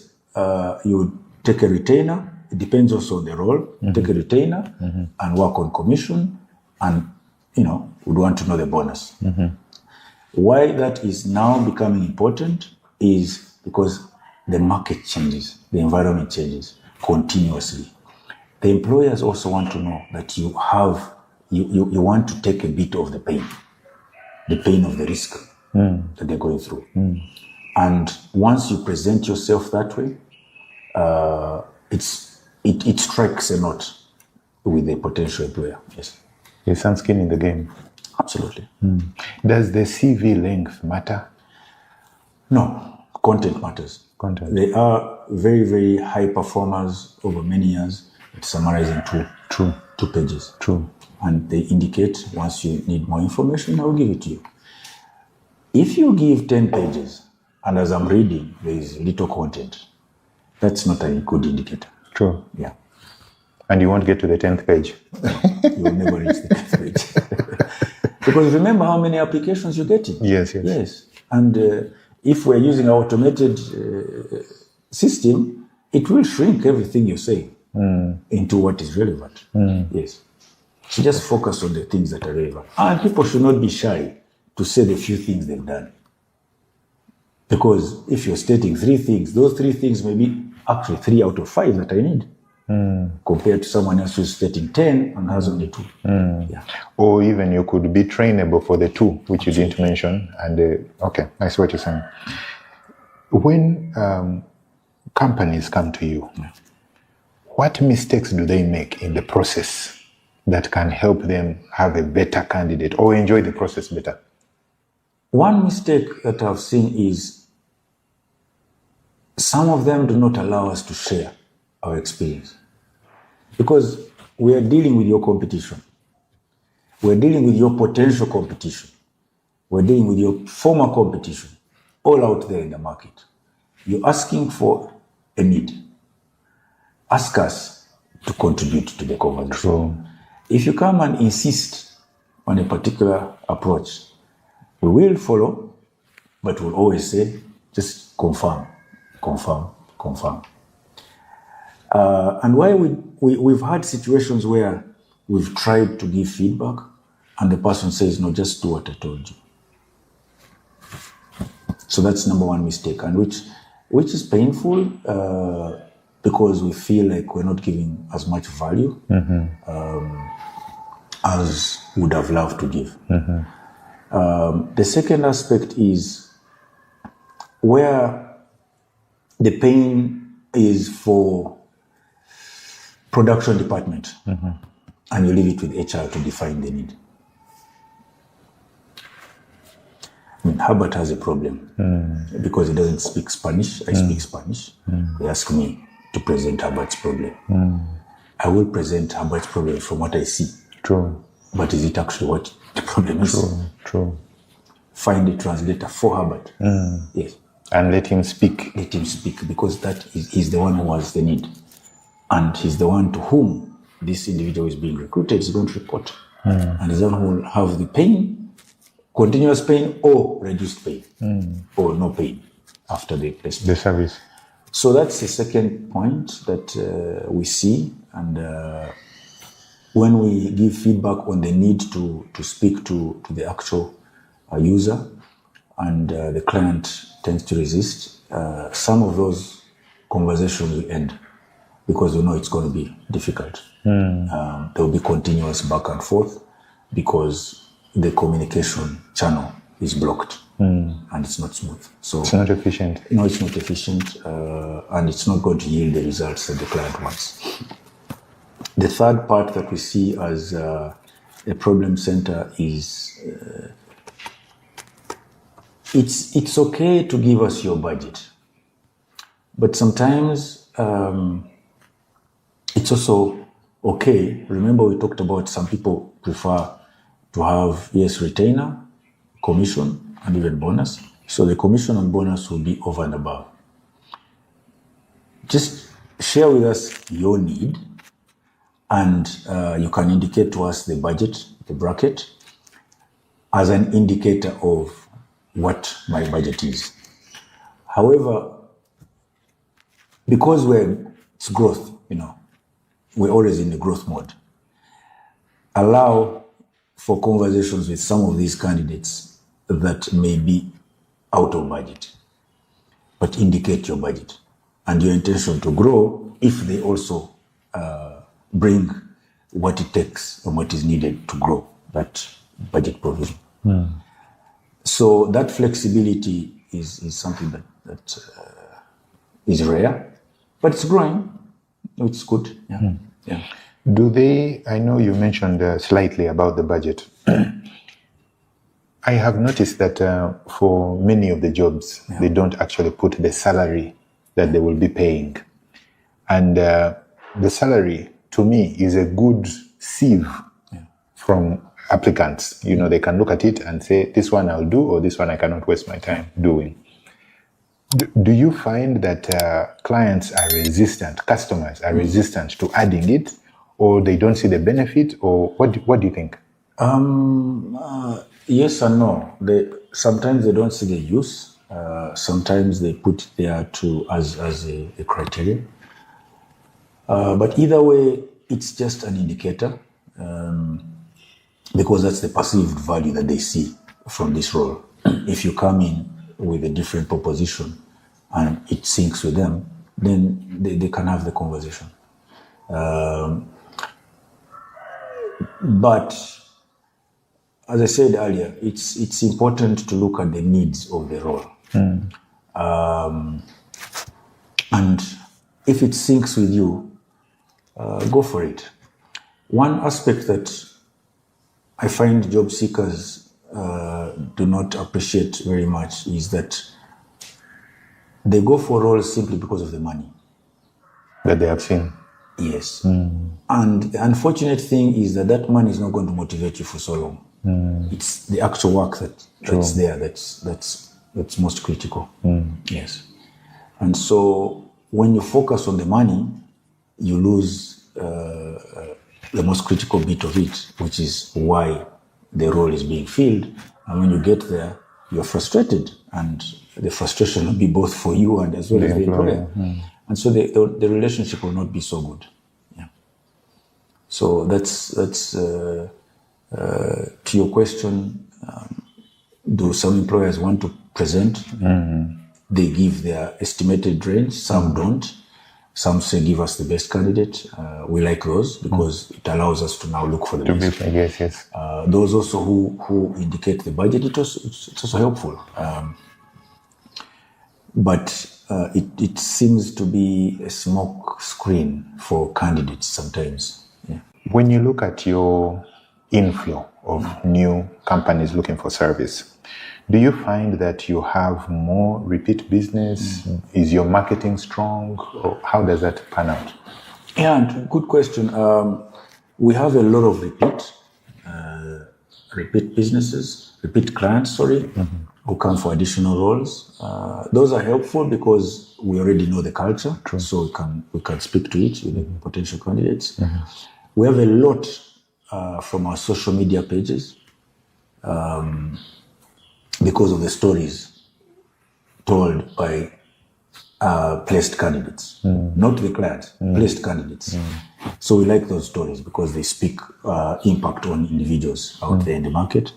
you take a retainer. It depends also on the role. Take a retainer and work on commission, and would want to know the bonus. Why that is now becoming important is because the market changes, the environment changes continuously. The employers also want to know that you want to take a bit of the pain of the risk that they're going through. And once you present yourself that way, it strikes a note with the potential employer. Yes. There's some skin in the game. Absolutely. Does the CV length matter? No, content matters. Content. They are very, very high performers over many years at summarizing two pages. True. And they indicate once you need more information, I will give it to you. If you give 10 pages and as I'm reading, there is little content, that's not a good indicator. True. Yeah. And you won't get to the 10th page. You will never reach the 10th page. Because remember how many applications you're getting. Yes. And if we're using an automated system, it will shrink everything you say into what is relevant. Yes. So just focus on the things that are relevant. And people should not be shy to say the few things they've done. Because if you're stating 3 things, those 3 things may be actually 3 out of 5 that I need. Compared to someone else who's stating 10 and has only 2. Yeah. Or even you could be trainable for the 2, which you didn't mention. And okay, I see what you're saying. When companies come to you, what mistakes do they make in the process that can help them have a better candidate or enjoy the process better? One mistake that I've seen is some of them do not allow us to share our experience. Because we are dealing with your competition. We're dealing with your potential competition. We're dealing with your former competition, all out there in the market. You're asking for a need. Ask us to contribute to the conversation. True. If you come and insist on a particular approach, we will follow, but we'll always say, just confirm. And why we've had situations where we've tried to give feedback and the person says, no, just do what I told you. So that's number one mistake, and which is painful because we feel like we're not giving as much value as would have loved to give. The second aspect is where the pain is for production department, and you leave it with HR to define the need. I mean, Herbert has a problem because he doesn't speak Spanish. I speak Spanish. They ask me to present Herbert's problem. I will present Herbert's problem from what I see. True. But is it actually what the problem is? True. Find a translator for Herbert. Yes. And let him speak. Let him speak, because that is the one who has the need. And he's the one to whom this individual is being recruited is going to report. And he's the one who will have the pain, continuous pain or reduced pain, or no pain after the placement. The service. So that's the second point that we see. And when we give feedback on the need to speak to the actual user, and the client tends to resist, some of those conversations will end because we know it's going to be difficult. There will be continuous back and forth because the communication channel is blocked and it's not smooth. So it's not efficient. No, it's not efficient, and it's not going to yield the results that the client wants. The third part that we see as a problem center is it's okay to give us your budget, but sometimes it's also okay. Remember, we talked about some people prefer to have, retainer, commission, and even bonus. So the commission and bonus will be over and above. Just share with us your need, and you can indicate to us the budget, the bracket, as an indicator of what my budget is. However, because it's growth, we're always in the growth mode. Allow for conversations with some of these candidates that may be out of budget, but indicate your budget and your intention to grow if they also bring what it takes and what is needed to grow that budget provision. So that flexibility is something that is rare, but it's growing. It's good. Yeah. I know you mentioned slightly about the budget. I have noticed that for many of the jobs, they don't actually put the salary that they will be paying. And the salary, to me, is a good sieve from applicants. You know, they can look at it and say, this one I'll do, or this one I cannot waste my time doing. Do you find that clients are resistant, customers are resistant to adding it, or they don't see the benefit, or what do you think? Yes and no. Sometimes they don't see the use. Sometimes they put it there as a criteria. But either way, it's just an indicator because that's the perceived value that they see from this role. If you come in with a different proposition and it syncs with them, then they can have the conversation. But as I said earlier, it's important to look at the needs of the role. And if it syncs with you, go for it. One aspect that I find job seekers do not appreciate very much is that they go for roles simply because of the money that they have seen. Yes. And the unfortunate thing is that money is not going to motivate you for so long. It's the actual work that's there that's most critical. Yes. And so when you focus on the money, you lose the most critical bit of it, which is why the role is being filled. And when you get there, you're frustrated, and the frustration will be both for you and as well as the employer. And so the relationship will not be so good. Yeah. So that's to your question. Do some employers want to present? They give their estimated range. Some don't. Some say, give us the best candidate. We like those because it allows us to now look for the best. Yes. Those also who indicate the budget, it's also helpful. But it seems to be a smoke screen for candidates sometimes. Yeah. When you look at your inflow of new companies looking for service, do you find that you have more repeat business? Is your marketing strong? Or how does that pan out? Yeah, good question. We have a lot of repeat businesses, repeat clients, who come for additional roles. Those are helpful because we already know the culture, so we can speak to it with the potential candidates. We have a lot from our social media pages because of the stories told by placed candidates, not the clients, placed candidates. So we like those stories because they speak impact on individuals out there in the market.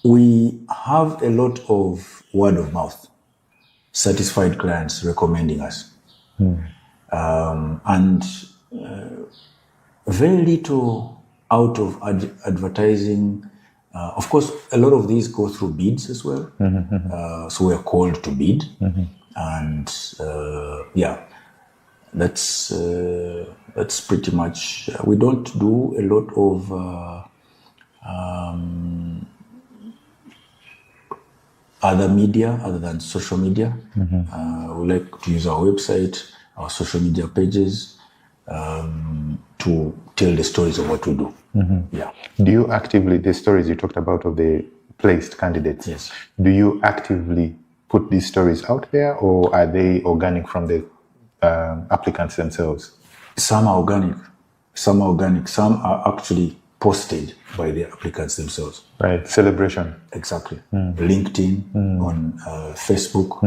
We have a lot of word of mouth, satisfied clients recommending us. And very little out of advertising. Of course, a lot of these go through bids as well. So we are called to bid. And that's pretty much, we don't do a lot of other media other than social media. We like to use our website, our social media pages to tell the stories of what we do. Yeah. Do you actively, the stories you talked about of the placed candidates, yes, do you actively put these stories out there, or are they organic from the applicants themselves? Some are organic, some are actually posted by the applicants themselves. Right, celebration. Exactly. LinkedIn, on Facebook,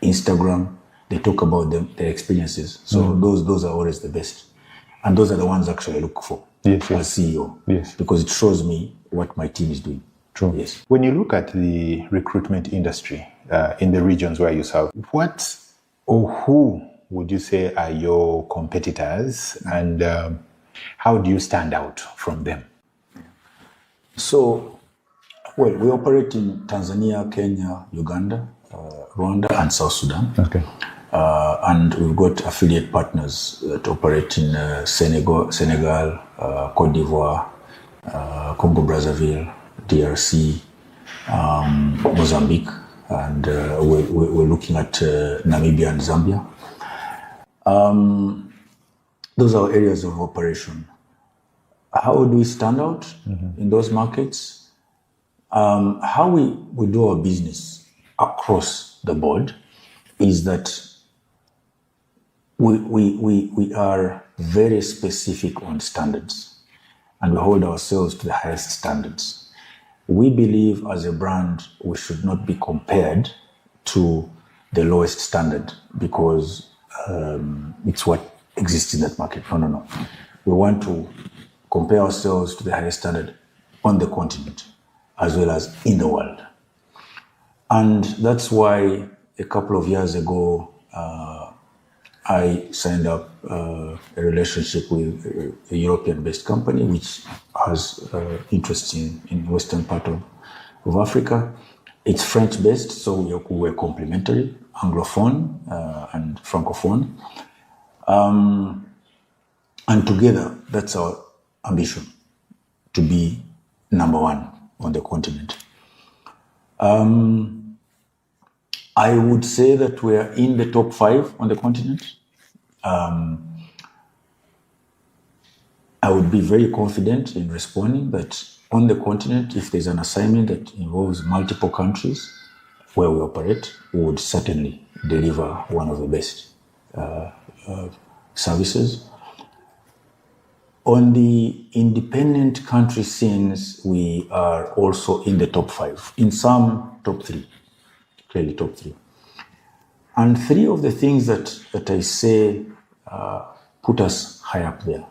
Instagram, they talk about their experiences. So those are always the best. And those are the ones actually I look for as CEO. Yes. Because it shows me what my team is doing. True. Yes. When you look at the recruitment industry in the regions where you serve, what or who would you say are your competitors, and how do you stand out from them? So, well, we operate in Tanzania, Kenya, Uganda, Rwanda, and South Sudan. Okay. And we've got affiliate partners that operate in Senegal, Cote d'Ivoire, Congo Brazzaville, DRC, Mozambique, and we're looking at Namibia and Zambia. Those are areas of operation. How do we stand out in those markets? How we do our business across the board is that we are very specific on standards, and we hold ourselves to the highest standards. We believe as a brand we should not be compared to the lowest standard because it's what exists in that market. No. We want to compare ourselves to the highest standard on the continent as well as in the world. And that's why a couple of years ago, I signed up a relationship with a European-based company which has interest in western part of Africa. It's French-based, so we're complementary, Anglophone and Francophone. And together, that's our ambition, to be number one on the continent. I would say that we're in the top 5 on the continent. I would be very confident in responding that on the continent, if there's an assignment that involves multiple countries where we operate, we would certainly deliver one of the best services. On the independent country scenes, we are also in the top 5, in some top 3, clearly top 3. And 3 of the things that I say put us high up there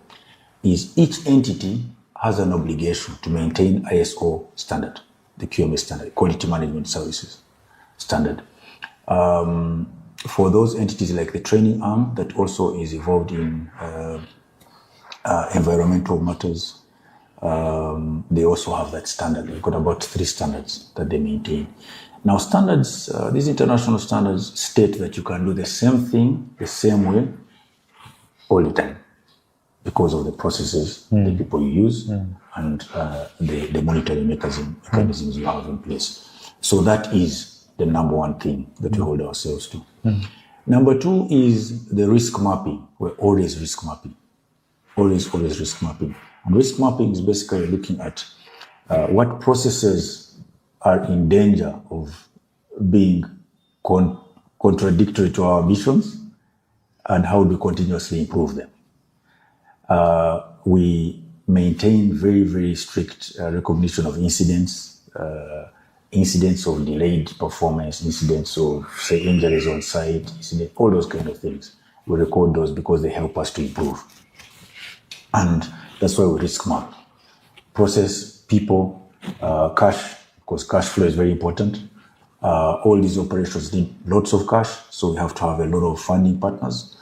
is each entity has an obligation to maintain ISO standard, the QMS standard, quality management services standard. For those entities like the training arm that also is involved in environmental matters, they also have that standard. They've got about 3 standards that they maintain. Now standards, these international standards state that you can do the same thing, the same way, all the time because of the processes, the people you use, and the monitoring mechanisms you have in place. So that is the number 1 thing that we hold ourselves to. Number 2 is the risk mapping. We're always risk mapping. Always risk mapping. And risk mapping is basically looking at what processes are in danger of being contradictory to our ambitions and how do we continuously improve them. We maintain very, very strict recognition of incidents, incidents of delayed performance, incidents of, say, injuries on site, all those kind of things. We record those because they help us to improve. And that's why we risk map. Process, people, cash, because cash flow is very important. All these operations need lots of cash, so we have to have a lot of funding partners,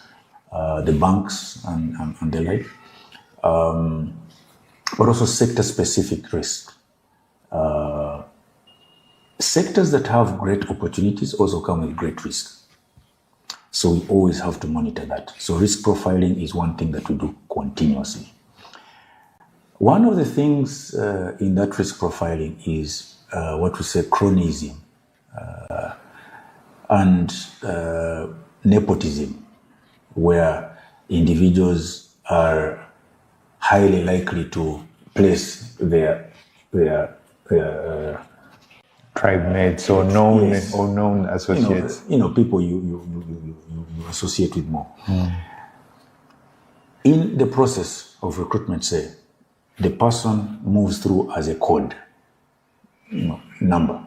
the banks and the like. But also sector-specific risk. Sectors that have great opportunities also come with great risk. So we always have to monitor that. So risk profiling is one thing that we do continuously. One of the things in that risk profiling is what we say cronyism and nepotism, where individuals are highly likely to place their tribe mates or known associates. People you associate with more. In the process of recruitment, say, the person moves through as a code, number,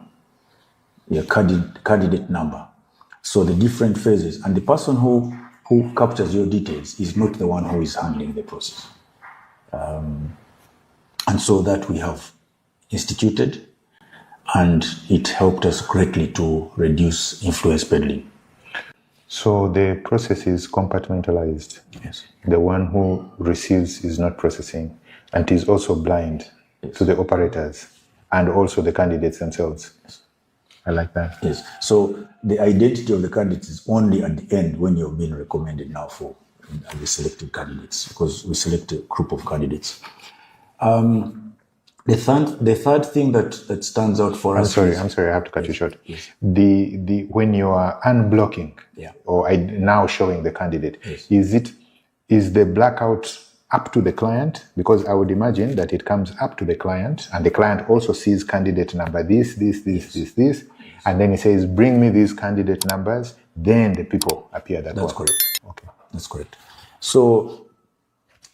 your candidate number. So the different phases, and the person who captures your details is not the one who is handling the process. And so that we have instituted, and it helped us greatly to reduce influence peddling. So the process is compartmentalized. Yes. The one who receives is not processing, and is also blind to the operators and also the candidates themselves. Yes. I like that. Yes. So the identity of the candidates is only at the end when you've been recommended now for the selected candidates, because we select a group of candidates. The third thing that stands out for us. I'm sorry, I have to cut you short. Yes. The when you are unblocking, or now showing the candidate, is the blackout up to the client? Because I would imagine that it comes up to the client, and the client also sees candidate number this, and then he says, "Bring me these candidate numbers." Then the people appear that way. That's correct. Okay, that's correct. So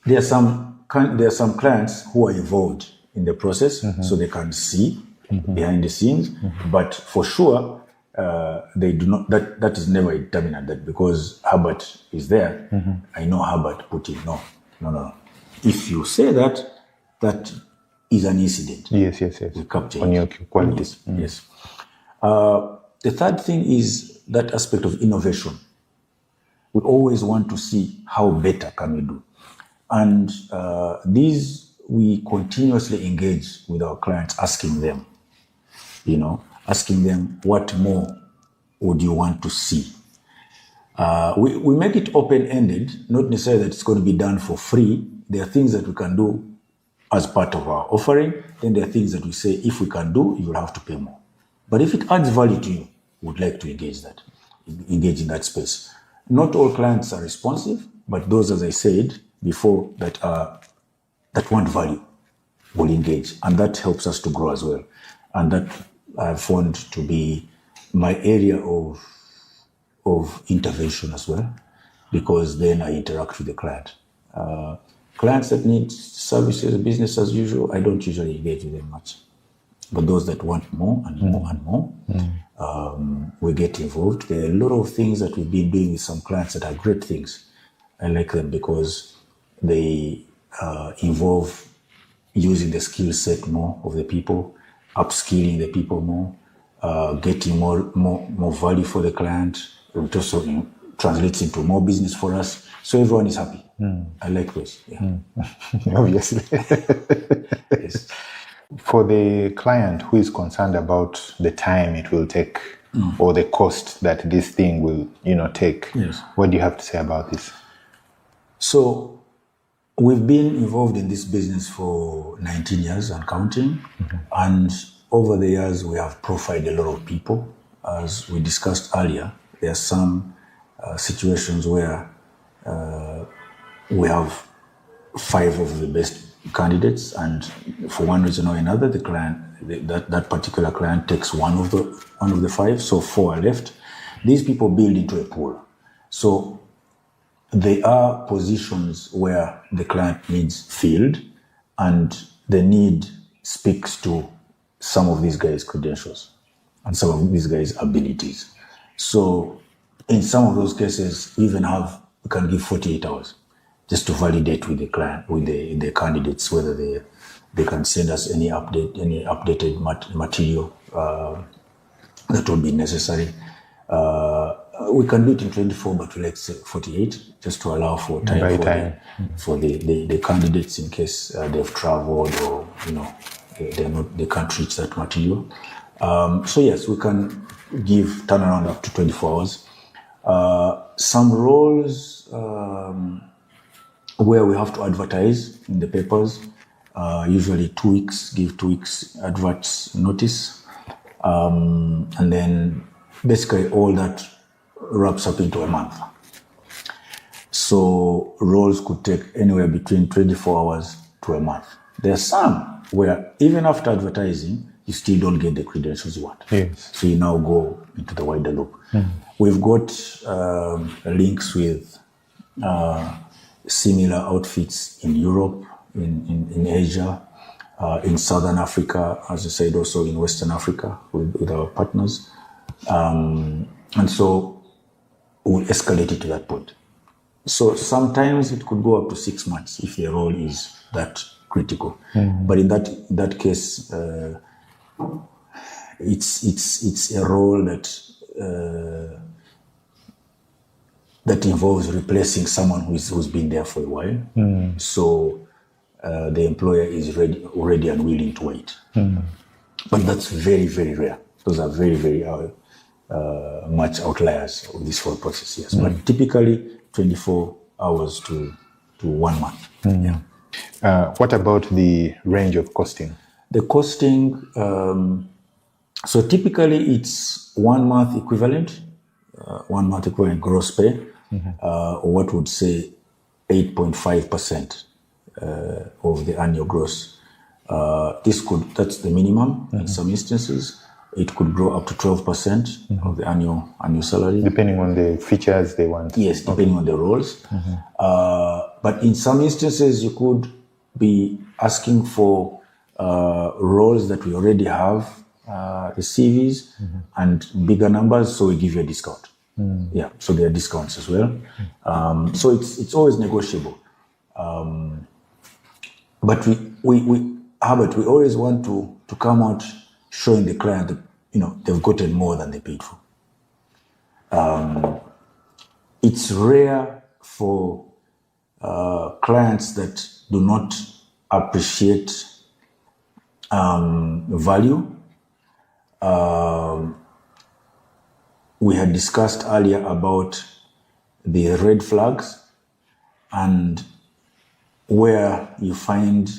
there are some clients who are involved in the process, so they can see behind the scenes, but for sure they do not. That is never a determinant. That because Herbert is there, I know Herbert put in. No. If you say that is an incident. Yes. We capture on your qualities. Yes. The third thing is that aspect of innovation. We always want to see how better can we do, and these we continuously engage with our clients, asking them, what more would you want to see. We make it open-ended, not necessarily that it's going to be done for free. There are things that we can do as part of our offering. Then there are things that we say, if we can do, you will have to pay more. But if it adds value to you, we would like to engage in that space. Not all clients are responsive, but those, as I said before, that want value will engage. And that helps us to grow as well. And that I've found to be my area of intervention as well, because then I interact with the client. Clients that need services, business as usual, I don't usually engage with them much. But those that want more and more and more, we get involved. There are a lot of things that we've been doing with some clients that are great things. I like them because they involve using the skill set more of the people, upskilling the people more, getting more value for the client. It also translates into more business for us. So everyone is happy. I like those. Yeah. Obviously. Yes. For the client who is concerned about the time it will take or the cost that this thing will, take, what do you have to say about this? So we've been involved in this business for 19 years and counting. And over the years, we have profiled a lot of people. As we discussed earlier, there are some situations where we have 5 of the best candidates, and for one reason or another, the client, that particular client takes one of the 5, so 4 are left. These people build into a pool. So there are positions where the client needs filled, and the need speaks to some of these guys' credentials and some of these guys' abilities. So in some of those cases, we can give 48 hours just to validate with the client, with the candidates, whether they can send us any updated material that will be necessary. We can do it in 24, but we like 48, just to allow for time for the candidates in case they've traveled or they can't reach that material. So yes, we can give turnaround up to 24 hours. Some roles where we have to advertise in the papers, usually 2 weeks, give 2 weeks adverts notice. And then basically all that wraps up into a month. So roles could take anywhere between 24 hours to a month. There are some where even after advertising, you still don't get the credentials you want. Yes. So you now go into the wider loop. We've got links with similar outfits in Europe, in Asia, in Southern Africa, as I said, also in Western Africa with our partners. And so we'll escalate it to that point. So sometimes it could go up to 6 months if the role is that critical. But in that case, it's a role that involves replacing someone who's been there for a while. So the employer is ready and willing to wait. But that's very, very rare. Those are very, very much outliers of this whole process, yes. But typically 24 hours to 1 month. Yeah. What about the range of costing? The costing, so typically it's 1 month equivalent, 1 month equivalent gross pay, or what would say 8.5% of the annual gross. That's the minimum in some instances. It could grow up to 12% of the annual salary. Depending on the features they want. Yes, depending on the roles. But in some instances, you could be asking for roles that we already have, the CVs, and bigger numbers, so we give you a discount. Yeah, so there are discounts as well. So it's always negotiable. But we always want to come out showing the client that, they've gotten more than they paid for. It's rare for clients that do not appreciate value. We had discussed earlier about the red flags and where you find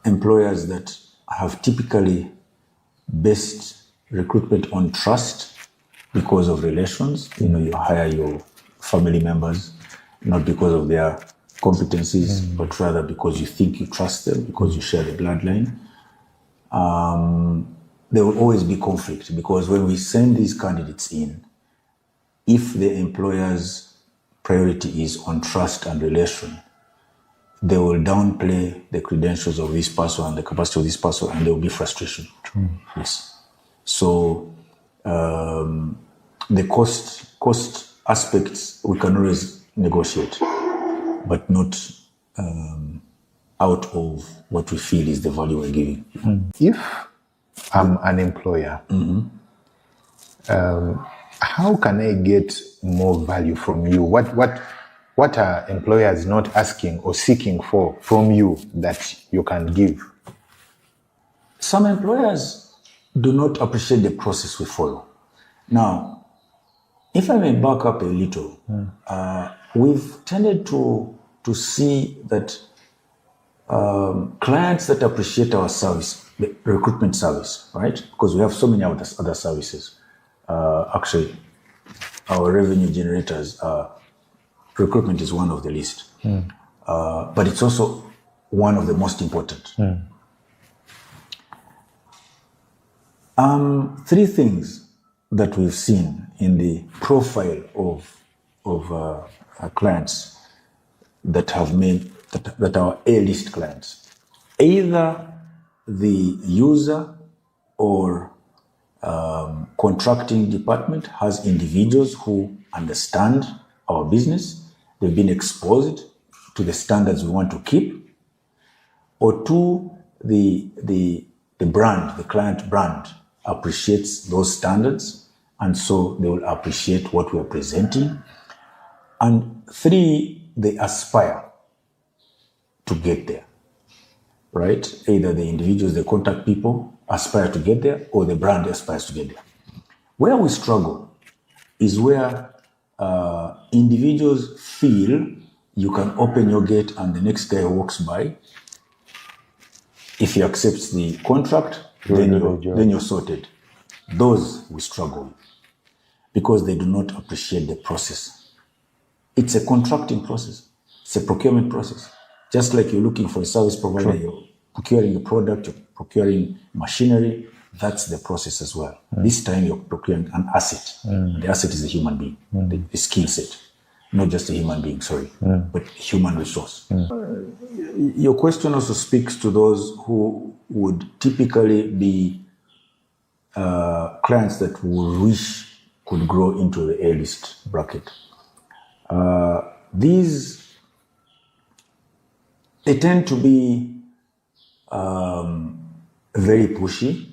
employers that have typically based recruitment on trust because of relations. You hire your family members, not because of their competencies, but rather because you think you trust them, because you share the bloodline. There will always be conflict, because when we send these candidates in, if the employer's priority is on trust and relation, they will downplay the credentials of this person and the capacity of this person, and there will be frustration. Yes. So the cost aspects we can always negotiate, but not out of what we feel is the value we're giving. If I'm an employer, how can I get more value from you? What are employers not asking or seeking for from you that you can give? Some employers do not appreciate the process we follow. Now, if I may back up a little, we've tended to see that clients that appreciate our service, the recruitment service, right? Because we have so many other services. Actually, our revenue generators, recruitment is one of the list. But it's also one of the most important. Three things that we've seen in the profile of our clients that have made that are A-list clients. Either the user or contracting department has individuals who understand our business. They've been exposed to the standards we want to keep. Or two, the brand, the client brand appreciates those standards, and so they will appreciate what we are presenting. And three, they aspire to get there, right? Either the individuals, the contact people aspire to get there, or the brand aspires to get there. Where we struggle is where individuals feel you can open your gate and the next guy who walks by, if he accepts the contract, then you're sorted. Those we struggle with because they do not appreciate the process. It's a contracting process. It's a procurement process. Just like you're looking for a service provider, you're procuring a product, you're procuring machinery, that's the process as well. This time you're procuring an asset. The asset is a human being, the skill set. Not just a human being, but human resource. Your question also speaks to those who would typically be clients that we wish could grow into the A-list bracket. These, they tend to be very pushy.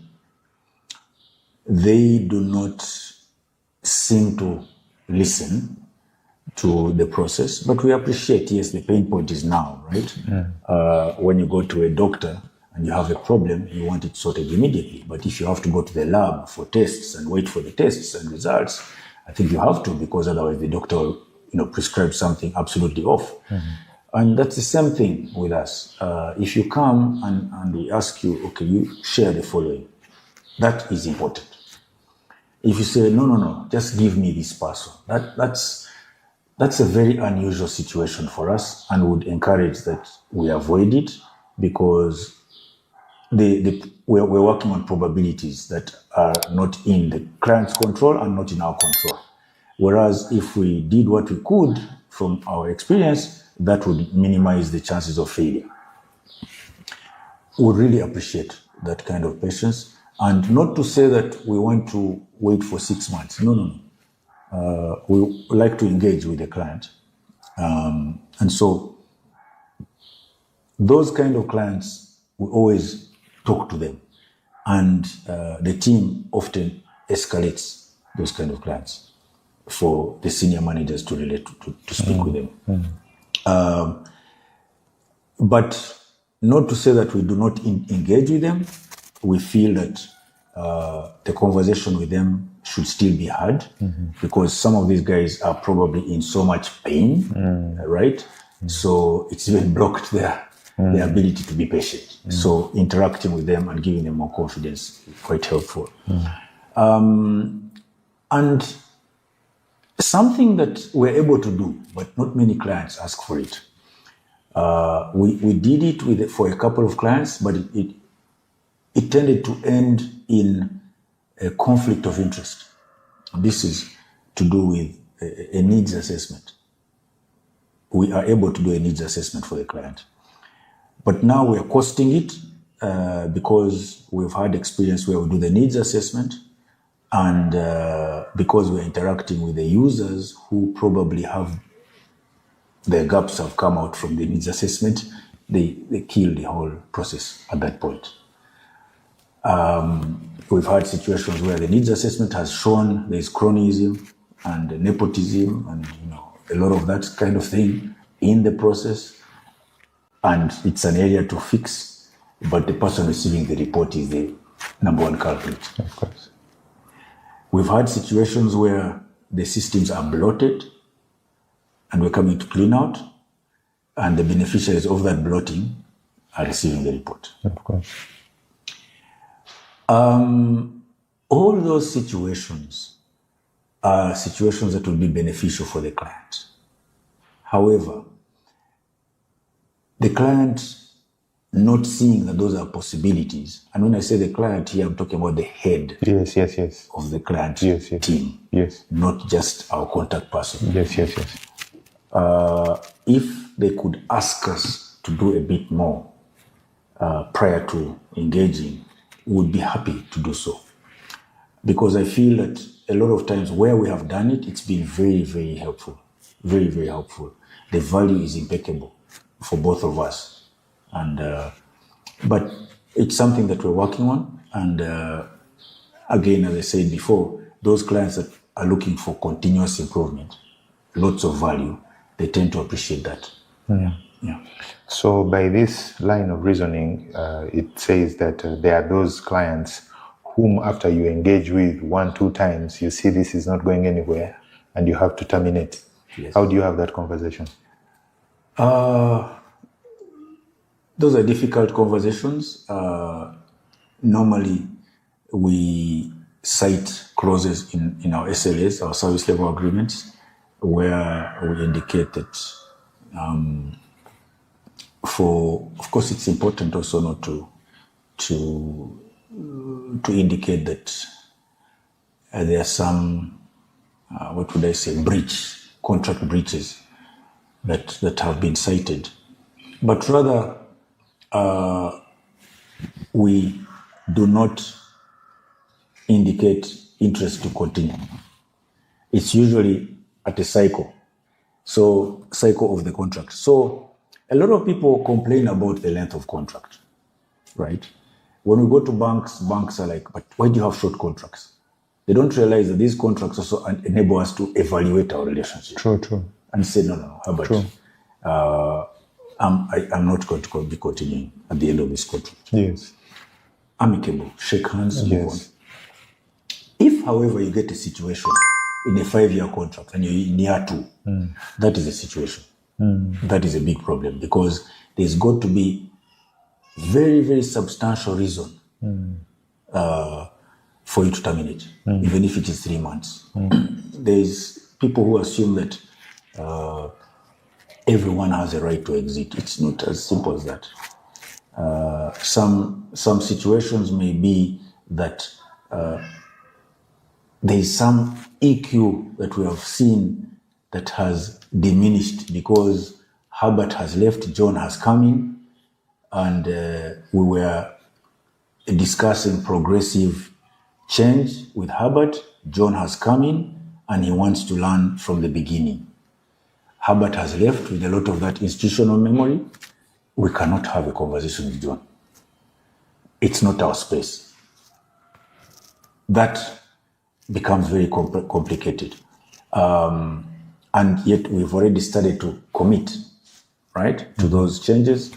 They do not seem to listen to the process, but we appreciate, yes, the pain point is now, right? When you go to a doctor and you have a problem, you want it sorted immediately. But if you have to go to the lab for tests and wait for the tests and results, I think you have to, because otherwise the doctor will, prescribe something absolutely off. And that's the same thing with us. If you come and they ask you, okay, you share the following, that is important. If you say, no, just give me this person, that's a very unusual situation for us, and would encourage that we avoid it, because we're working on probabilities that are not in the client's control and not in our control. Whereas if we did what we could from our experience, that would minimize the chances of failure. We would really appreciate that kind of patience, and not to say that we want to wait for 6 months. No. We like to engage with the client. And so those kind of clients, we always talk to them. And the team often escalates those kind of clients for the senior managers to relate to speak with them. But not to say that we do not engage with them. We feel that the conversation with them should still be had, because some of these guys are probably in so much pain, right? So it's even blocked their ability to be patient. So interacting with them and giving them more confidence is quite helpful. And something that we're able to do, but not many clients ask for it. We did it for a couple of clients, but it tended to end in a conflict of interest. This is to do with a needs assessment. We are able to do a needs assessment for the client. But now we're costing it because we've had experience where we do the needs assessment, and because we're interacting with the users who probably have their gaps have come out from the needs assessment, they kill the whole process at that point. We've had situations where the needs assessment has shown there's cronyism and nepotism and a lot of that kind of thing in the process, and it's an area to fix, but the person receiving the report is the number one culprit. Of course. We've had situations where the systems are bloated and we're coming to clean out, and the beneficiaries of that bloating are receiving the report. Of course. All those situations are situations that will be beneficial for the client. However, the client not seeing that those are possibilities, and when I say the client here, I'm talking about the head Yes. of the client team, not just our contact person. Yes. If they could ask us to do a bit more prior to engaging, we would be happy to do so. Because I feel that a lot of times where we have done it, it's been very, very helpful. Very, very helpful. The value is impeccable for both of us. But it's something that we're working on. And again, as I said before, those clients that are looking for continuous improvement, lots of value, they tend to appreciate that. Yeah. So by this line of reasoning, it says that there are those clients whom after you engage with 1-2 times, you see this is not going anywhere and you have to terminate. Yes. How do you have that conversation? Those are difficult conversations. Normally, we cite clauses in our SLAs, our service level agreements, where we indicate that of course, it's important also not to indicate that there are some, contract breaches that have been cited. But rather, we do not indicate interest to continue. It's usually at a cycle of the contract. So a lot of people complain about the length of contract, right? When we go to banks are like, but why do you have short contracts? They don't realize that these contracts also enable us to evaluate our relationship. True. And say, no, how about I'm not going to be continuing at the end of this contract. Yes. Amicable, shake hands, move on. Yes. If, however, you get a situation in a 5-year contract and you're in year 2, that is a situation. That is a big problem, because there's got to be very, very substantial reason for you to terminate, even if it is 3 months. There's people who assume that everyone has a right to exit. It's not as simple as that. Some situations may be that there is some EQ that we have seen that has diminished because Herbert has left, John has come in, and we were discussing progressive change with Herbert. John has come in and he wants to learn from the beginning. Herbert has left with a lot of that institutional memory. We cannot have a conversation with John. It's not our space. That becomes very complicated. And yet we've already started to commit, right, to those changes.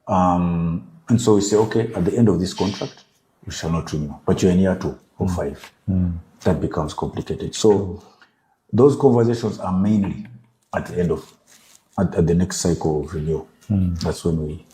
And so we say, okay, at the end of this contract, we shall not renew. But you're in year 2 or 5. That becomes complicated. So those conversations are mainly at the end of, at the next cycle of renewal. That's when we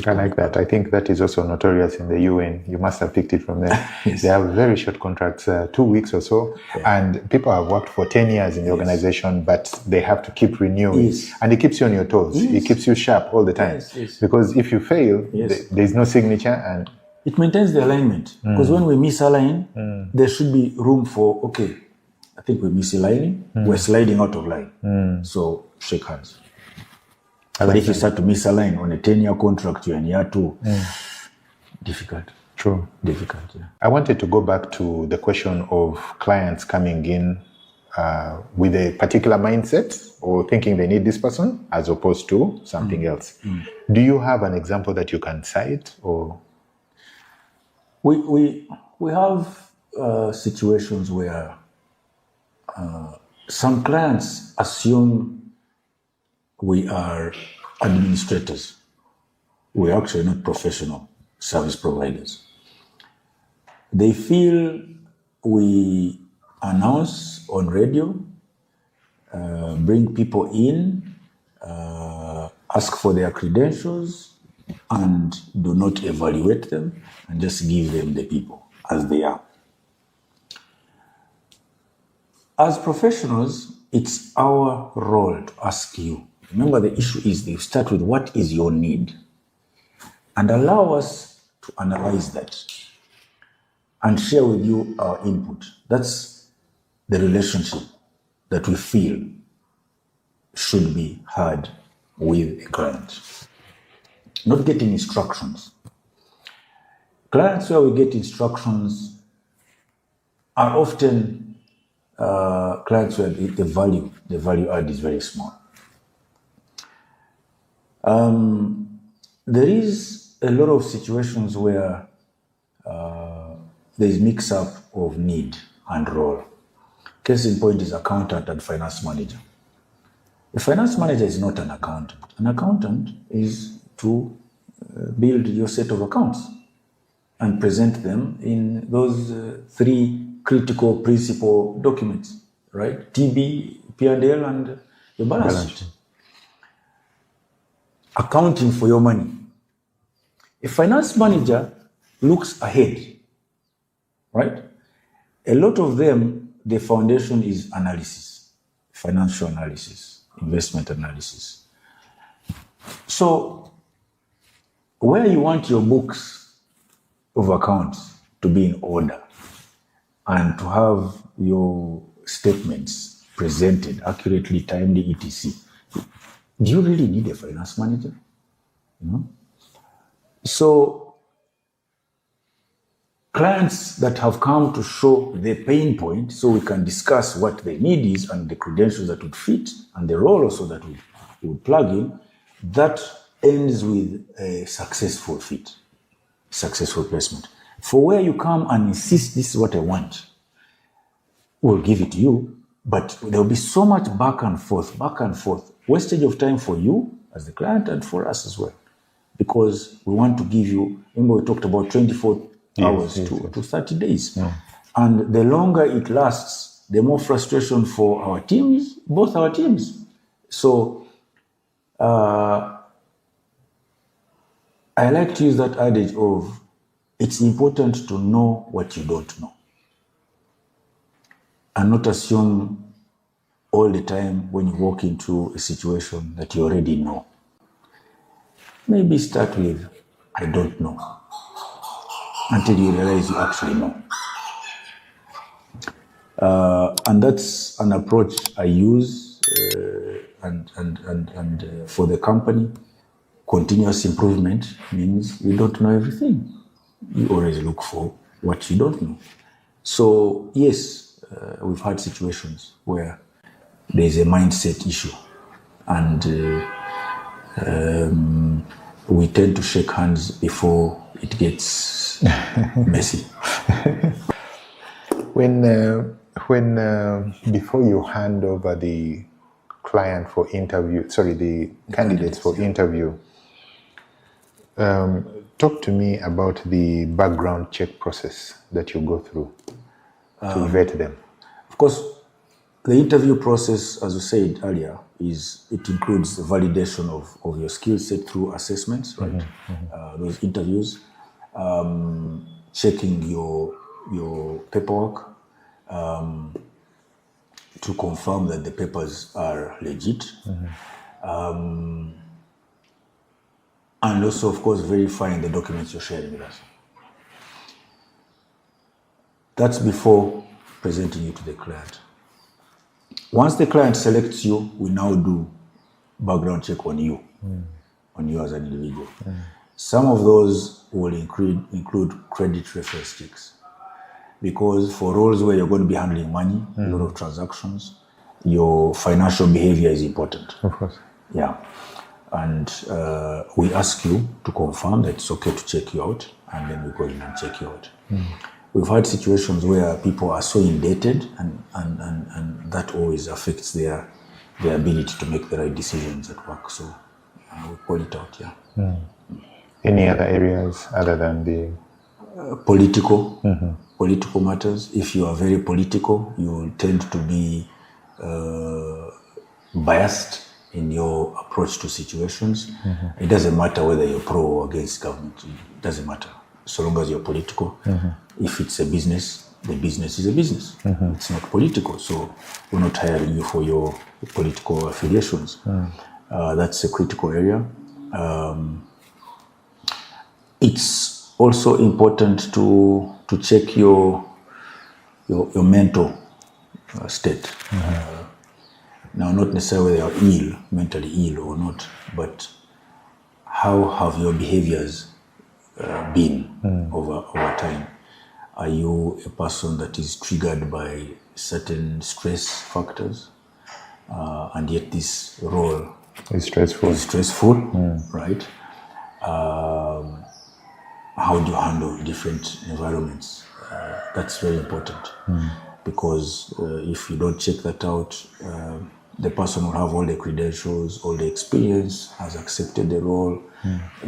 I like that. I think that is also notorious in the UN. You must have picked it from there. Yes. They have very short contracts, 2 weeks or so, and people have worked for 10 years in the organization, but they have to keep renewing. And it keeps you on your toes. It keeps you sharp all the time. Because if you fail, there's no signature, and it maintains the alignment. Because when we misalign, there should be room for, okay, I think we're misaligning, we're sliding out of line. So shake hands. But if you start to misalign on a 10-year contract, you're in year 2, difficult. True. Difficult, yeah. I wanted to go back to the question of clients coming in with a particular mindset or thinking they need this person as opposed to something else. Do you have an example that you can cite? Or we have situations where some clients assume we are administrators. We're actually not professional service providers. They feel we announce on radio, bring people in, ask for their credentials, and do not evaluate them, and just give them the people as they are. As professionals, it's our role to ask you. Remember, the issue is they start with what is your need, and allow us to analyze that and share with you our input. That's the relationship that we feel should be had with a client. Not getting instructions. Clients where we get instructions are often clients where the value add is very small. There is a lot of situations where there is mix-up of need and role. Case in point is accountant and finance manager. A finance manager is not an accountant. An accountant is to build your set of accounts and present them in those 3 critical principal documents, right? TB, P&L, and your balance sheet. Accounting for your money. A finance manager looks ahead, right? A lot of them, the foundation is analysis, financial analysis, investment analysis. So, where you want your books of accounts to be in order and to have your statements presented accurately, timely, etc., do you really need a finance manager? So, clients that have come to show the pain point so we can discuss what their need is and the credentials that would fit and the role also that we would plug in, that ends with a successful fit, successful placement. For where you come and insist, this is what I want, we'll give it to you, but there'll be so much back and forth, wastage of time for you as the client and for us as well. Because we want to give you, remember we talked about 24 hours to 30 days. And the longer it lasts, the more frustration for our teams, both our teams. So I like to use that adage of, it's important to know what you don't know. And not assume all the time when you walk into a situation that you already know. Maybe start with, I don't know, until you realize you actually know. And that's an approach I use and for the company. Continuous improvement means you don't know everything. You always look for what you don't know. So yes, we've had situations where there's a mindset issue, and we tend to shake hands before it gets messy. When before you hand over the client for interview, the candidates for interview, talk to me about the background check process that you go through to vet them. Of course, the interview process, as you said earlier, it includes the validation of your skill set through assessments, right? Those interviews, checking your paperwork to confirm that the papers are legit, and also, of course, verifying the documents you're sharing with us. That's before presenting you to the client. Once the client selects you, we now do background check on you as an individual. Some of those will include credit reference checks, because for roles where you're going to be handling money, a lot of transactions, your financial behavior is important. Of course. Yeah. And we ask you to confirm that it's okay to check you out, and then we go in and check you out. We've had situations where people are so indebted, and that always affects their ability to make the right decisions at work. So we call it out, yeah. Any other areas other than the political matters? If you are very political, you will tend to be biased in your approach to situations. It doesn't matter whether you're pro or against government. It doesn't matter, so long as you're political. If it's a business, the business is a business. It's not political, so we're not hiring you for your political affiliations. That's a critical area. It's also important to check your mental state. Now, not necessarily whether you're mentally ill or not, but how have your behaviors been over time? Are you a person that is triggered by certain stress factors, and yet this role is stressful, right? How do you handle different environments? That's very important, because if you don't check that out, the person will have all the credentials, all the experience, has accepted the role,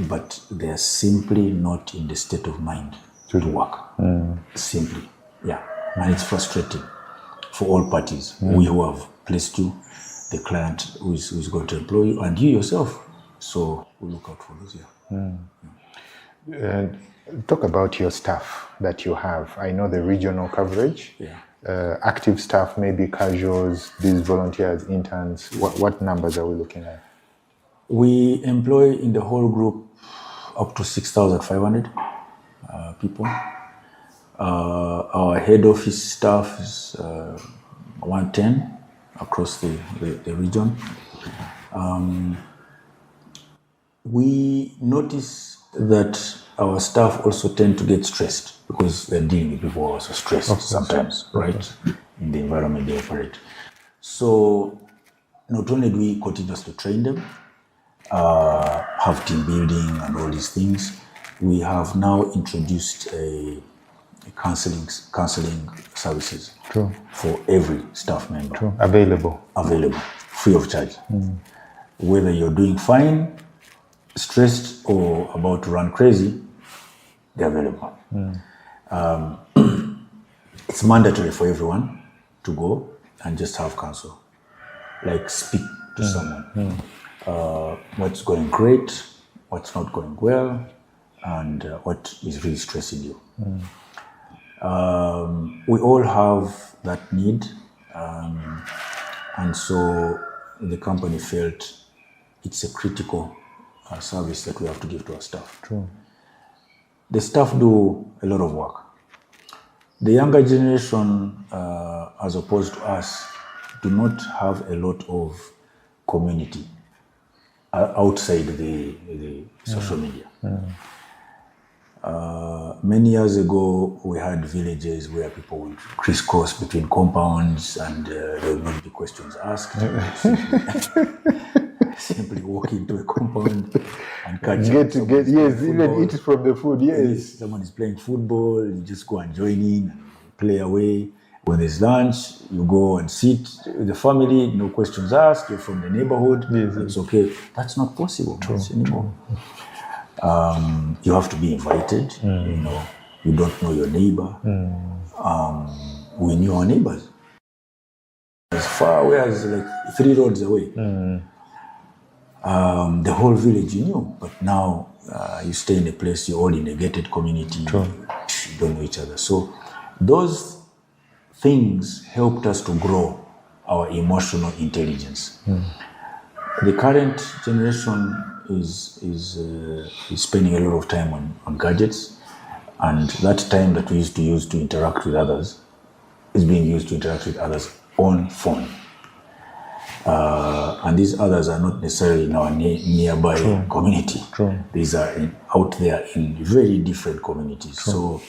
but they are simply not in the state of mind to work. Simply, yeah. And it's frustrating for all parties. We who have placed you, the client who's going to employ you, and you yourself. So we look out for those, talk about your staff that you have. I know the regional coverage. Active staff, maybe casuals, these volunteers, interns. What numbers are we looking at? We employ in the whole group up to 6,500 people. Our head office staff is 110 across the region. We notice that our staff also tend to get stressed because they're dealing with people who are also stressed sometimes, right? In the environment they operate. So not only do we continuously train them, have team building and all these things, we have now introduced a counseling services for every staff member. Available, free of charge. whether you're doing fine, stressed, or about to run crazy, they're available. It's mandatory for everyone to go and just have counsel, like speak to someone. What's going great, what's not going well, and what is really stressing you. We all have that need, and so the company felt it's a critical service that we have to give to our staff. True. The staff do a lot of work. The younger generation, as opposed to us, do not have a lot of community outside the social media. Many years ago, we had villages where people would crisscross between compounds and there would not be questions asked. Simply walk into a compound and catch up. Even eat from the food, yes. Someone is playing football, you just go and join in, and play away. When there's lunch, you go and sit with the family, no questions asked, you're from the neighborhood, it's okay. That's not possible anymore. You have to be invited, you don't know your neighbor. We knew our neighbors. As far away as like 3 roads away. The whole village you knew, but now you stay in a place, you're all in a gated community, you don't know each other. So those things helped us to grow our emotional intelligence. The current generation is spending a lot of time on gadgets, and that time that we used to use to interact with others is being used to interact with others on phone. And these others are not necessarily in our nearby community. These are out there in very different communities. So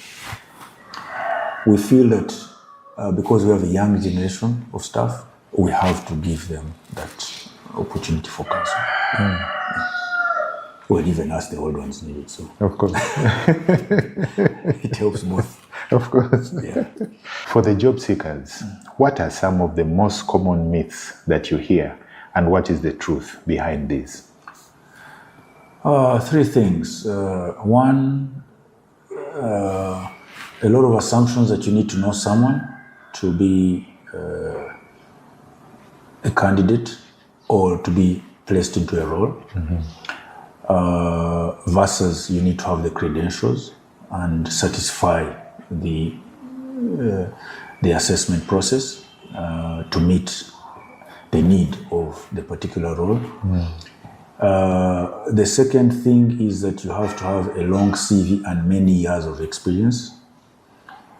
we feel that because we have a young generation of staff, we have to give them that opportunity for counsel. Well, even us, the old ones need it. So of course, it helps both. Of course. Yeah. For the job seekers, what are some of the most common myths that you hear, and what is the truth behind these? 3 things. One, a lot of assumptions that you need to know someone to be a candidate or to be placed into a role, versus you need to have the credentials and satisfy the assessment process to meet the need of the particular role. The second thing is that you have to have a long CV and many years of experience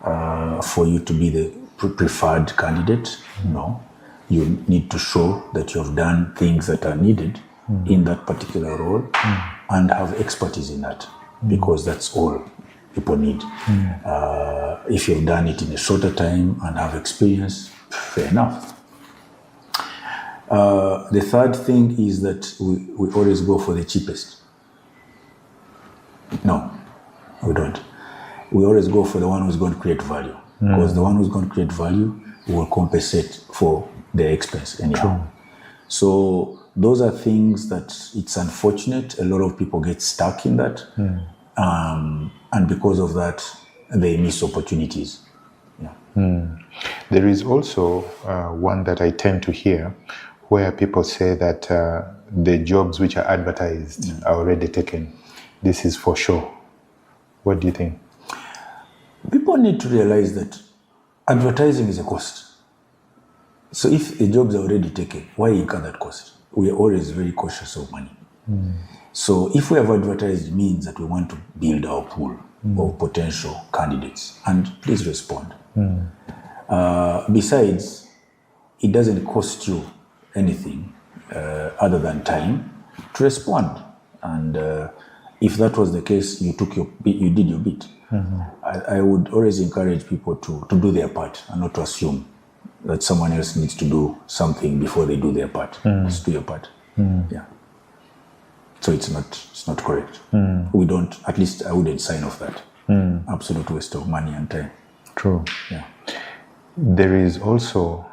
for you to be the preferred candidate. No, you need to show that you have done things that are needed in that particular role and have expertise in that, because that's all people need. If you've done it in a shorter time and have experience, fair enough. The third thing is that we always go for the cheapest. No, we don't. We always go for the one who's going to create value, because the one who's going to create value will compensate for their expense anyhow. So those are things that it's unfortunate. A lot of people get stuck in that. And because of that, they miss opportunities. There is also one that I tend to hear where people say that the jobs which are advertised are already taken. This is for sure. What do you think? People need to realize that advertising is a cost. So if a job is already taken, why incur that cost? We are always very cautious of money. So if we have advertised, it means that we want to build our pool of potential candidates. And please respond. Besides, it doesn't cost you anything other than time to respond. And if that was the case, you did your bit. I would always encourage people to do their part and not to assume that someone else needs to do something before they do their part. Just do your part. Yeah. So it's not correct. We don't, at least I wouldn't sign off that. Absolute waste of money and time. True. Yeah. There is also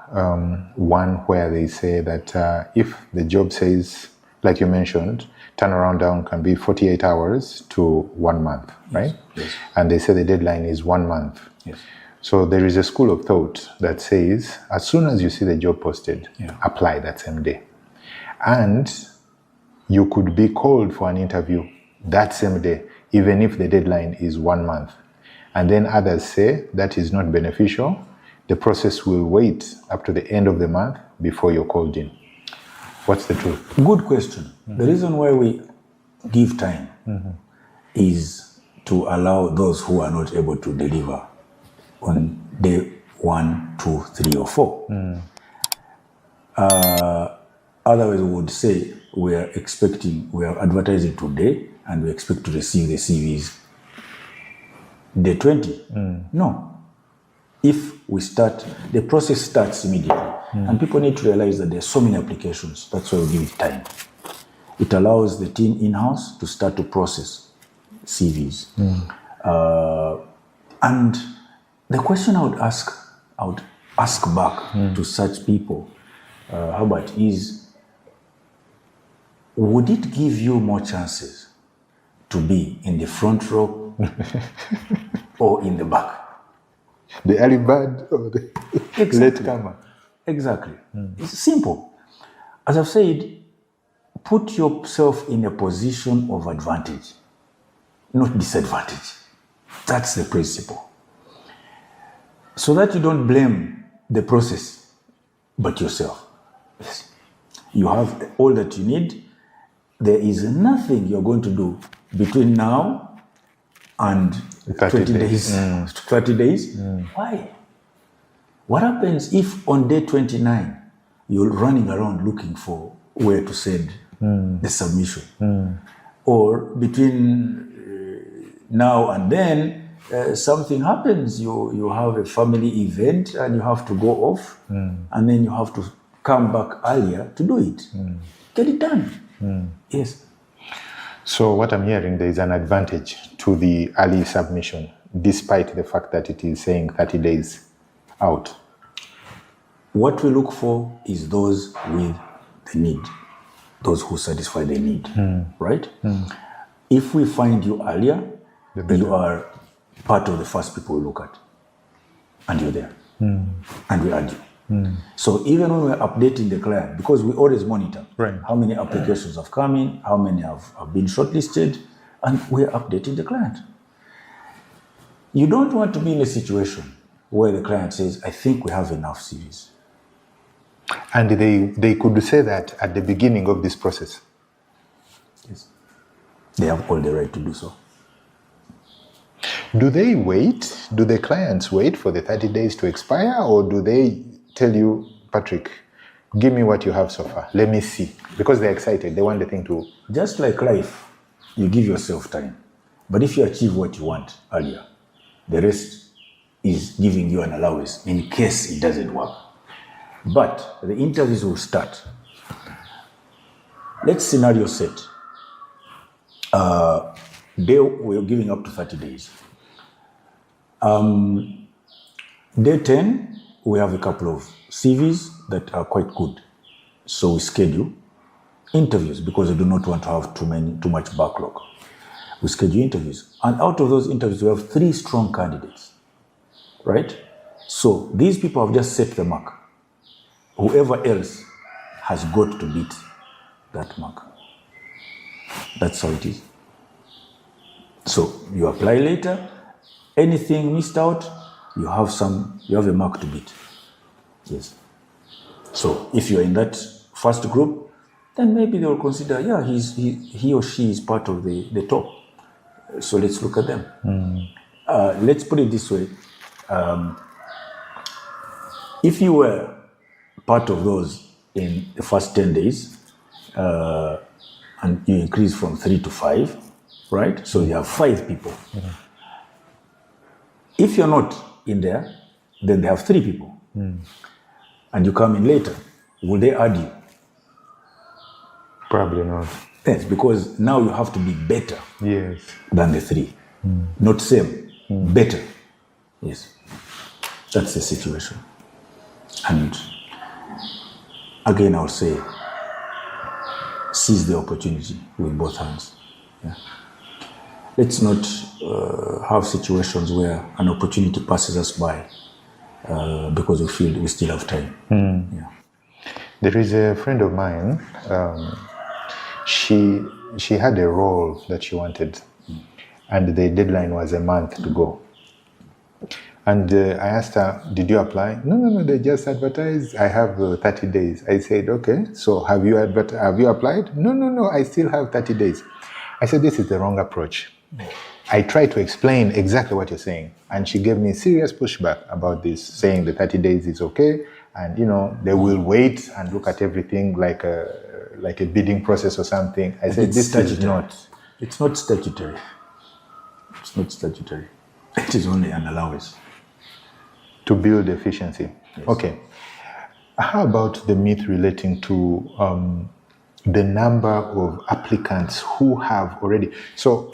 one where they say that if the job says like you mentioned, turnaround down can be 48 hours to 1 month, right? Yes. And they say the deadline is 1 month. Yes. So there is a school of thought that says, as soon as you see the job posted, apply that same day. And you could be called for an interview that same day, even if the deadline is 1 month. And then others say that is not beneficial. The process will wait up to the end of the month before you're called in. What's the truth? Good question. The reason why we give time is to allow those who are not able to deliver on day 1, 2, 3, or 4. Otherwise, we would say we are advertising today and we expect to receive the CVs day 20. No. If we start, the process starts immediately. And people need to realize that there are so many applications. That's why we give it time. It allows the team in-house to start to process CVs. And the question I would ask back to such people, Herbert, is, would it give you more chances to be in the front row or in the back? The early bird or the late comer? Exactly. It's simple. As I've said, put yourself in a position of advantage, not disadvantage. That's the principle. So that you don't blame the process, but yourself. Yes. You have all that you need. There is nothing you're going to do between now and 20 days. 30 days. Why? What happens if on day 29 you're running around looking for where to send the submission? Or between now and then something happens, you have a family event and you have to go off, and then you have to come back earlier to do it. Get it done. Yes. So what I'm hearing, there is an advantage to the early submission, despite the fact that it is saying 30 days out. What we look for is those with the need, those who satisfy the need, right? If we find you earlier, you are part of the first people we look at, and you're there, and we add you. So even when we're updating the client, because we always monitor how many applications have come in, how many have been shortlisted, and we're updating the client. You don't want to be in a situation where the client says, I think we have enough CVs. And they could say that at the beginning of this process. Yes. They have all the right to do so. Do they wait? Do the clients wait for the 30 days to expire, or do they tell you, Patrick, give me what you have so far, let me see? Because they're excited, they want the thing to... Just like life, you give yourself time. But if you achieve what you want earlier, the rest is giving you an allowance in case it doesn't work. But the interviews will start. Let's scenario set. We're giving up to 30 days. Day 10, we have a couple of CVs that are quite good. So we schedule interviews because we do not want to have too much backlog. We schedule interviews. And out of those interviews, we have 3 strong candidates, right? So these people have just set the mark. Whoever else has got to beat that mark. That's how it is. So you apply later, anything missed out, you have a mark to beat. Yes. So if you're in that first group, then maybe they will consider, he or she is part of the top. So let's look at them. Let's put it this way. If you were part of those in the first 10 days, and you increase from 3 to 5, right? So you have 5 people. If you're not in there, then they have 3 people. And you come in later, will they add you? Probably not. Yes, because now you have to be better than the 3. Not same, better. Yes, that's the situation. And again, I'll say, seize the opportunity with both hands. Yeah. Let's not have situations where an opportunity passes us by because we feel we still have time. Yeah. There is a friend of mine. She had a role that she wanted, and the deadline was a month to go. And I asked her, "Did you apply?" No, they just advertised. I have 30 days. I said, "Okay, so have you applied?" No, I still have 30 days. I said, "This is the wrong approach." I tried to explain exactly what you're saying, and she gave me serious pushback about this, saying the 30 days is okay, and they will wait and look at everything like a bidding process or something. I said, "This is not." It's not statutory. It's not statutory. It is only an allowance. To build efficiency. Yes. Okay. How about the myth relating to the number of applicants who have already... So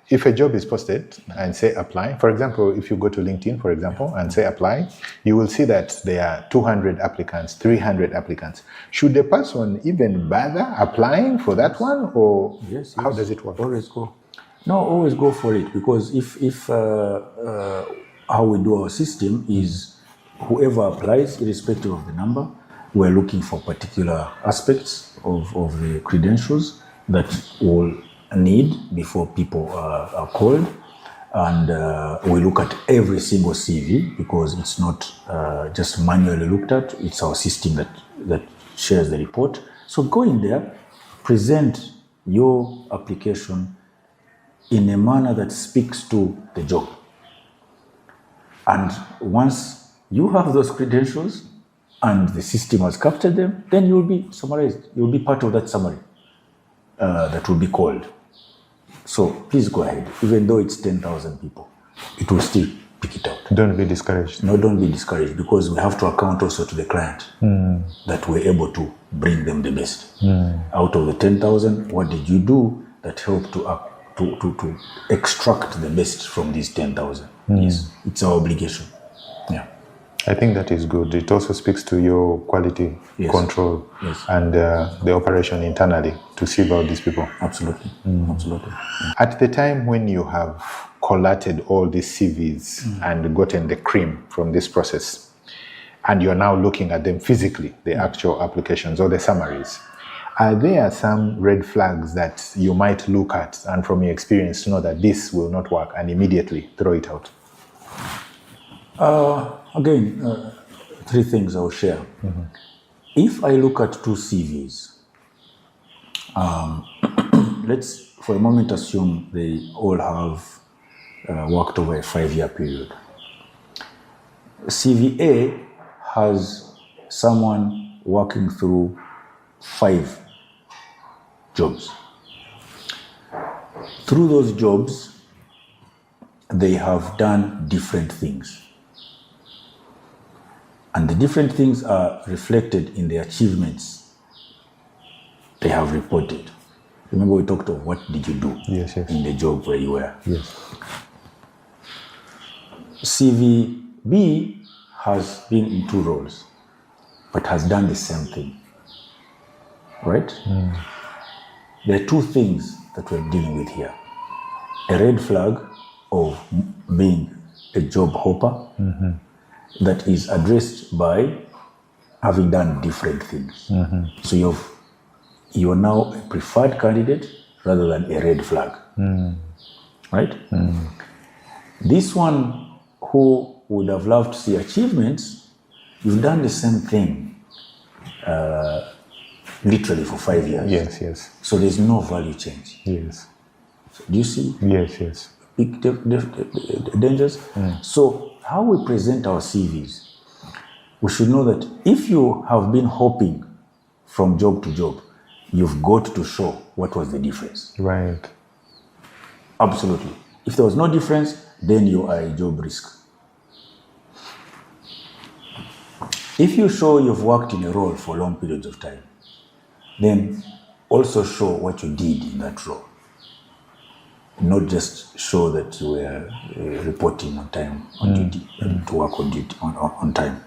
if a job is posted and say apply, for example, if you go to LinkedIn, for example, and say apply, you will see that there are 200 applicants, 300 applicants. Should the person even bother applying for that one, or how does it work? Always go. No, always go for it, because if how we do our system is whoever applies, irrespective of the number, we're looking for particular aspects of the credentials that we'll need before people are called. And we look at every single CV, because it's not just manually looked at, it's our system that shares the report. So go in there, present your application in a manner that speaks to the job. And once you have those credentials and the system has captured them, then you will be summarized. You will be part of that summary that will be called. So please go ahead. Even though it's 10,000 people, it will still pick it out. Don't be discouraged. No, don't be discouraged, because we have to account also to the client that we're able to bring them the best. Out of the 10,000, what did you do that helped to extract the best from these 10,000? Yes, it's our obligation. Yeah, I think that is good. It also speaks to your quality control and the operation internally to sieve out these people. Absolutely, absolutely. At the time when you have collated all these CVs and gotten the cream from this process, and you're now looking at them physically, the actual applications or the summaries, are there some red flags that you might look at and from your experience know that this will not work and immediately throw it out? Again, three things I'll share. If I look at two CVs, let's for a moment assume they all have worked over a 5-year period. CV A has someone working through 5 jobs. Through those jobs, they have done different things. And the different things are reflected in the achievements they have reported. Remember, we talked of what did you do in the job where you were. CV B has been in 2 roles, but has done the same thing. Right? There are 2 things that we're dealing with here. A red flag of being a job hopper that is addressed by having done different things. So you're now a preferred candidate rather than a red flag. Right? This one who would have loved to see achievements, you've done the same thing literally for 5 years. So there's no value change. So do you see? Big dangers. So how we present our CVs, we should know that if you have been hopping from job to job, you've got to show what was the difference. Right. Absolutely. If there was no difference, then you are a job risk. If you show you've worked in a role for long periods of time, then also show what you did in that role. Not just show that you were reporting on time, on duty, to work on duty on time.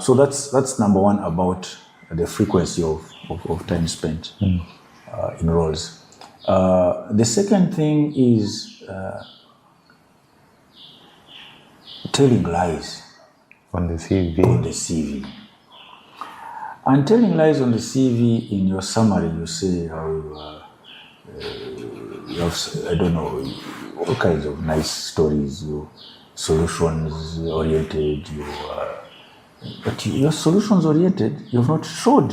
So that's number one about the frequency of time spent in roles. The second thing is telling lies On the CV. on the CV. And telling lies on the CV, in your summary, you say how you have, I don't know, all kinds of nice stories, you solutions oriented, but you're solutions oriented, you've not showed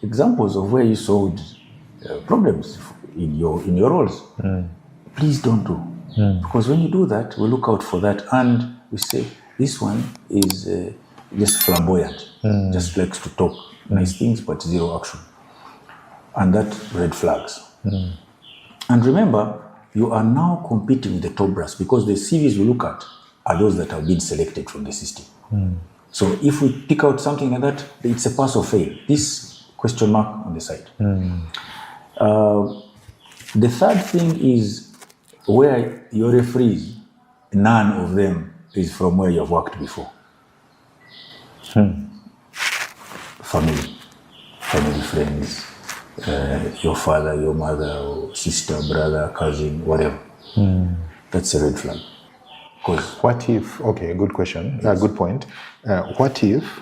examples of where you solved problems in your roles. Please don't do. Because when you do that, we look out for that and we say, this one is just flamboyant, just likes to talk nice things, but zero action. And that red flags. And remember, you are now competing with the top brass because the CVs we look at are those that have been selected from the system. So if we pick out something like that, it's a pass or fail. This question mark on the side. The third thing is where your referees, none of them is from where you have worked before. Family, friends, your father, your mother, or sister, brother, cousin, whatever. That's a red flag. What if, okay, good question, good point. What if,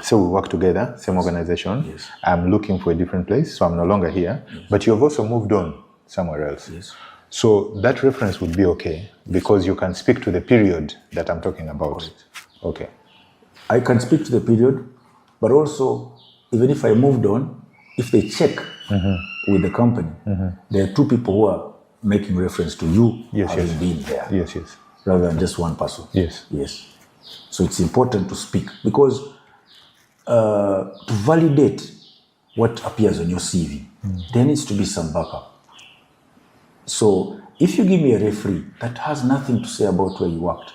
so we work together, same organization, Yes. I'm looking for a different place, so I'm no longer here, but you've also moved on somewhere else. Yes. So that reference would be okay because you can speak to the period that I'm talking about. Correct. Okay. I can speak to the period, but also, even if I moved on, if they check with the company, there are two people who are making reference to you having been there, Yes. rather than just one person. Yes. So it's important to speak because to validate what appears on your CV, there needs to be some backup. So if you give me a referee that has nothing to say about where you worked,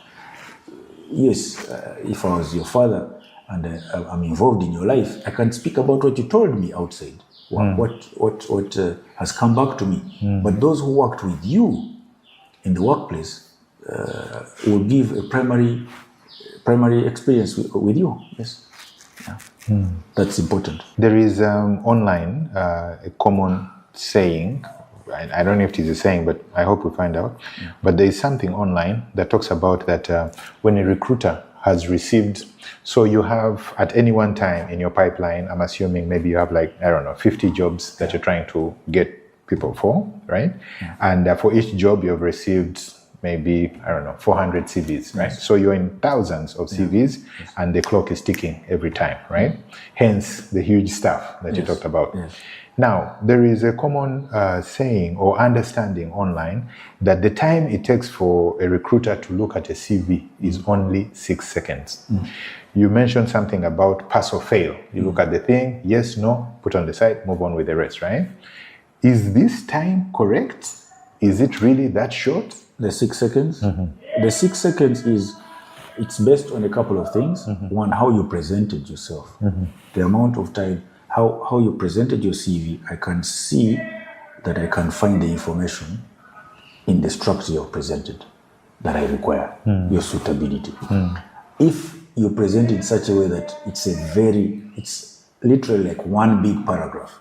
yes, if I was your father and I'm involved in your life, I can speak about what you told me outside, what has come back to me. But those who worked with you in the workplace will give a primary experience with you. Yes, that's important. There is online a common saying, I don't know if it is a saying, but I hope we find out. But there is something online that talks about that when a recruiter has received, so you have at any one time in your pipeline, I'm assuming maybe you have 50 jobs that you're trying to get people for, right? And for each job you have received maybe, 400 CVs, right? So you're in thousands of CVs and the clock is ticking every time, right? Hence the huge stuff that you talked about. Now, there is a common saying or understanding online that the time it takes for a recruiter to look at a CV is only 6 seconds. You mentioned something about pass or fail. You look at the thing, yes, no, put on the side, move on with the rest, right? Is this time correct? Is it really that short? The 6 seconds? The 6 seconds it's based on a couple of things. One, how you presented yourself. The amount of time, how you presented your CV, I can see that I can find the information in the structure you have presented that I require, your suitability. If you present in such a way that it's literally like one big paragraph,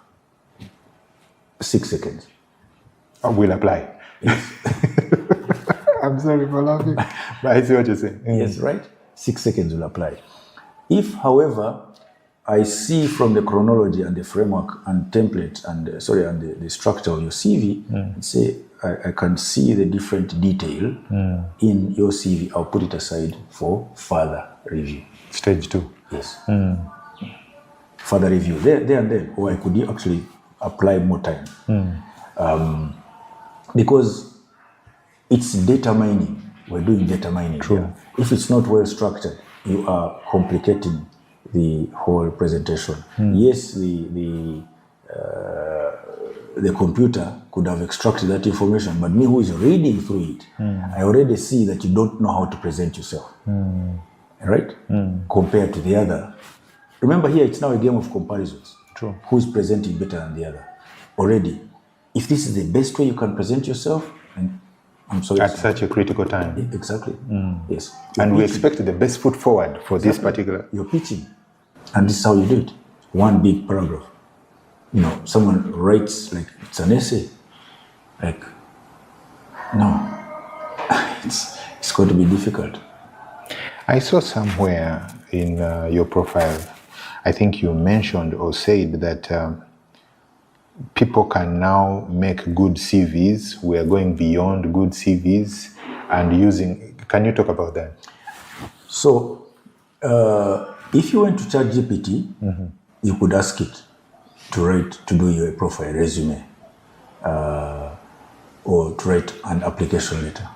6 seconds. Will apply. I'm sorry for laughing, but I see what you're saying. Yes, right? 6 seconds will apply. If, however, I see from the chronology and the framework and template and the structure of your CV, and say I can see the different detail in your CV, I'll put it aside for further review. Stage 2. Yes. Further review there and then, or I could actually apply more time. Because it's data mining. We're doing data mining. True. Here. If it's not well structured, you are complicating the whole presentation. Yes, the computer could have extracted that information, but me who is reading through it, I already see that you don't know how to present yourself. Right? Compared to the other. Remember here, it's now a game of comparisons. True. Who is presenting better than the other? Already. If this is the best way you can present yourself, and I'm sorry. At such a critical time. Exactly. Yes. And we expect the best foot forward for this particular. You're pitching. And this is how you do it. one big paragraph. Someone writes like it's an essay. Like, no, it's going to be difficult. I saw somewhere in your profile, I think you mentioned or said that people can now make good CVs. We are going beyond good CVs and using. Can you talk about that? So, if you went to Chat GPT, you could ask it to do your profile resume, or to write an application letter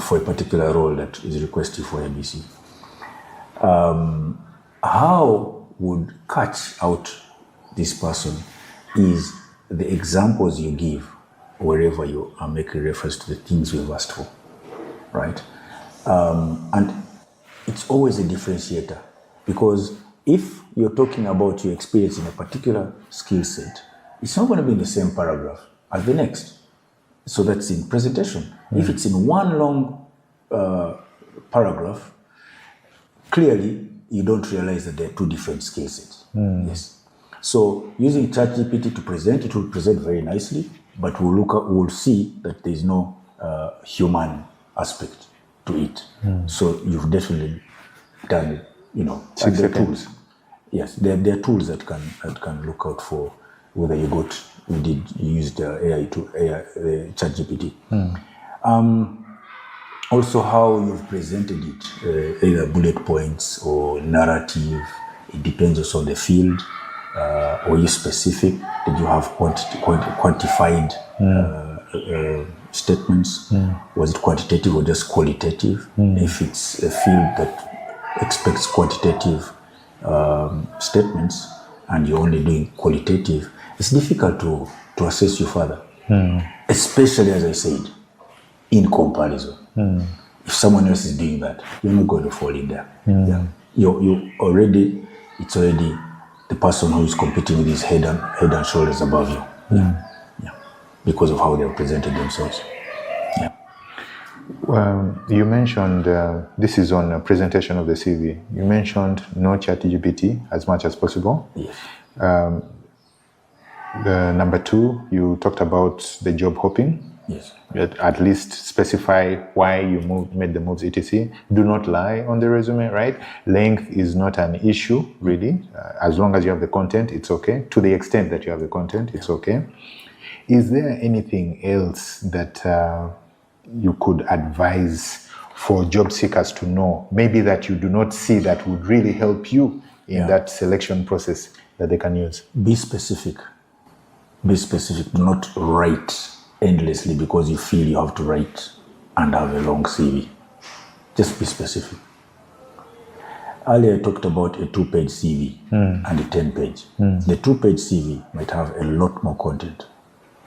for a particular role that is requested for ABC. How would catch out this person is the examples you give wherever you are making reference to the things we've asked for, right? And it's always a differentiator, because if you're talking about your experience in a particular skill set, it's not going to be in the same paragraph as the next. So that's in presentation. If it's in one long paragraph, clearly you don't realize that there are two different skill sets. Yes. So using ChatGPT to present, it will present very nicely, but we'll see that there is no human aspect to it. So you've definitely done it. And there are tools. Yes, there are tools that can look out for whether you used AI to ChatGPT. Also, how you've presented it, either bullet points or narrative. It depends also on the field. Or you specific? Did you have quantified statements? Was it quantitative or just qualitative? If it's a field that expects quantitative statements and you're only doing qualitative, it's difficult to assess you further. Especially, as I said, in comparison. If someone else is doing that, you're not going to fall in there. It's already the person who is competing with his head and shoulders above you. Because of how they have presented themselves. You mentioned, this is on a presentation of the CV, you mentioned no ChatGPT as much as possible. Yes. Number two, you talked about the job hopping. Yes. At least specify why you made the moves, etc. Do not lie on the resume, right? Length is not an issue, really. As long as you have the content, it's okay. To the extent that you have the content, it's okay. Is there anything else that you could advise for job seekers to know, maybe that you do not see that would really help you in that selection process that they can use? Be specific. Be specific. Do not write endlessly because you feel you have to write and have a long CV. Just be specific. Earlier I talked about a 2-page CV and a 10-page. The 2-page CV might have a lot more content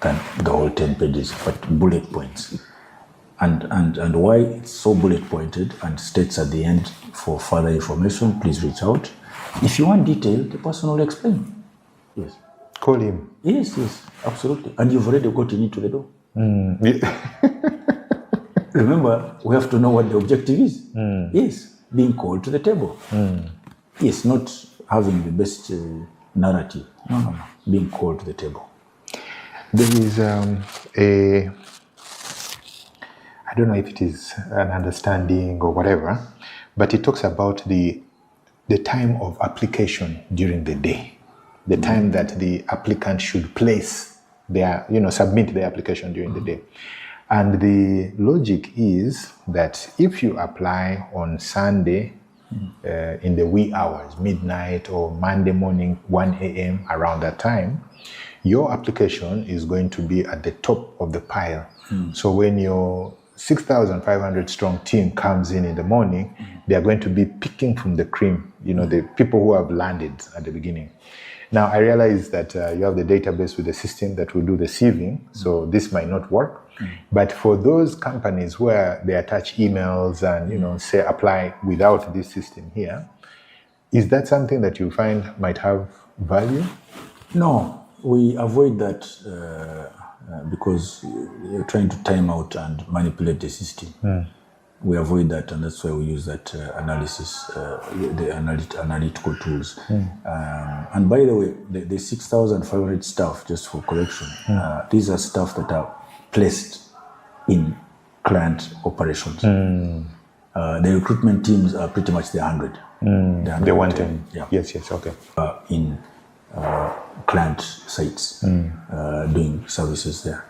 than the whole 10 pages, but bullet points. And why it's so bullet pointed and states at the end, for further information, please reach out. If you want detail, the person will explain. Yes. Call him. Yes, absolutely. And you've already gotten into the door. Remember, we have to know what the objective is. Yes, being called to the table. Yes, not having the best narrative. No. Being called to the table. There is I don't know if it is an understanding or whatever, but it talks about the time of application during the day, the time that the applicant should place their, submit their application during the day. And the logic is that if you apply on Sunday in the wee hours, midnight or Monday morning, 1 a.m., around that time, your application is going to be at the top of the pile. So when your 6,500 strong team comes in the morning, they are going to be picking from the cream, the people who have landed at the beginning. Now, I realize that you have the database with the system that will do the sieving, so this might not work. But for those companies where they attach emails and, say apply without this system here, is that something that you find might have value? No, we avoid that because you're trying to time out and manipulate the system. we avoid that, and that's why we use that analysis, the analytical tools. And by the way, the 6,500 staff, just for correction, these are staff that are placed in client operations. The recruitment teams are pretty much the 100. The 110. Yeah. Yes, okay. In client sites, doing services there.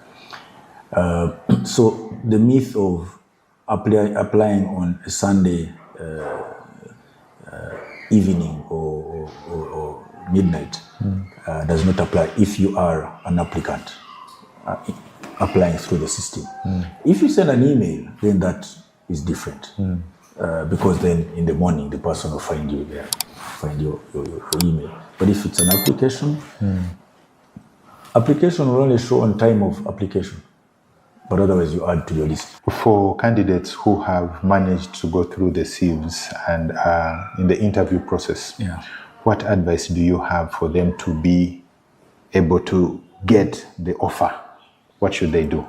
So the myth of applying on a Sunday evening or midnight does not apply if you are an applicant applying through the system. If you send an email, then that is different, because then in the morning the person will find you there, find your email. But if it's an application, application will only show on time of application, but otherwise you add to your list. For candidates who have managed to go through the sieves and in the interview process, what advice do you have for them to be able to get the offer? What should they do?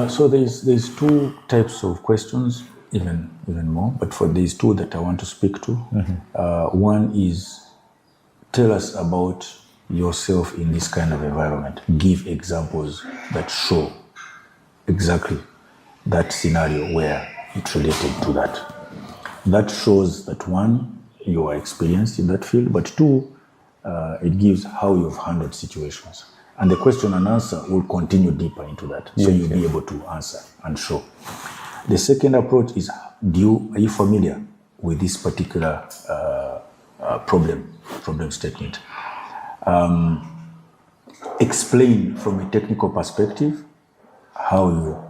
So there's two types of questions, even more, but for these two that I want to speak to. One is, tell us about yourself in this kind of environment. Give examples that show exactly that scenario where it's related to that. That shows that, one, you are experienced in that field, but two, it gives how you've handled situations. And the question and answer will continue deeper into that. So you'll be able to answer and show. The second approach is, are you familiar with this particular problem statement? Explain from a technical perspective how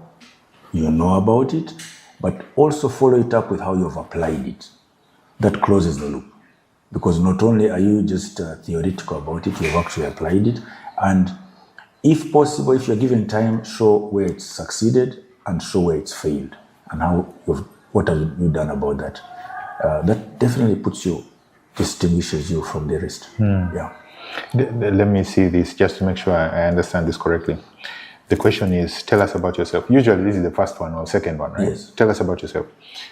you know about it, but also follow it up with how you've applied it. That closes the loop. Because not only are you just theoretical about it, you've actually applied it. And if possible, if you're given time, show where it's succeeded and show where it's failed. And what have you done about that? That definitely distinguishes you from the rest. Let me see this just to make sure I understand this correctly. The question is, tell us about yourself. Usually this is the first one or second one, right? Yes. Tell us about yourself.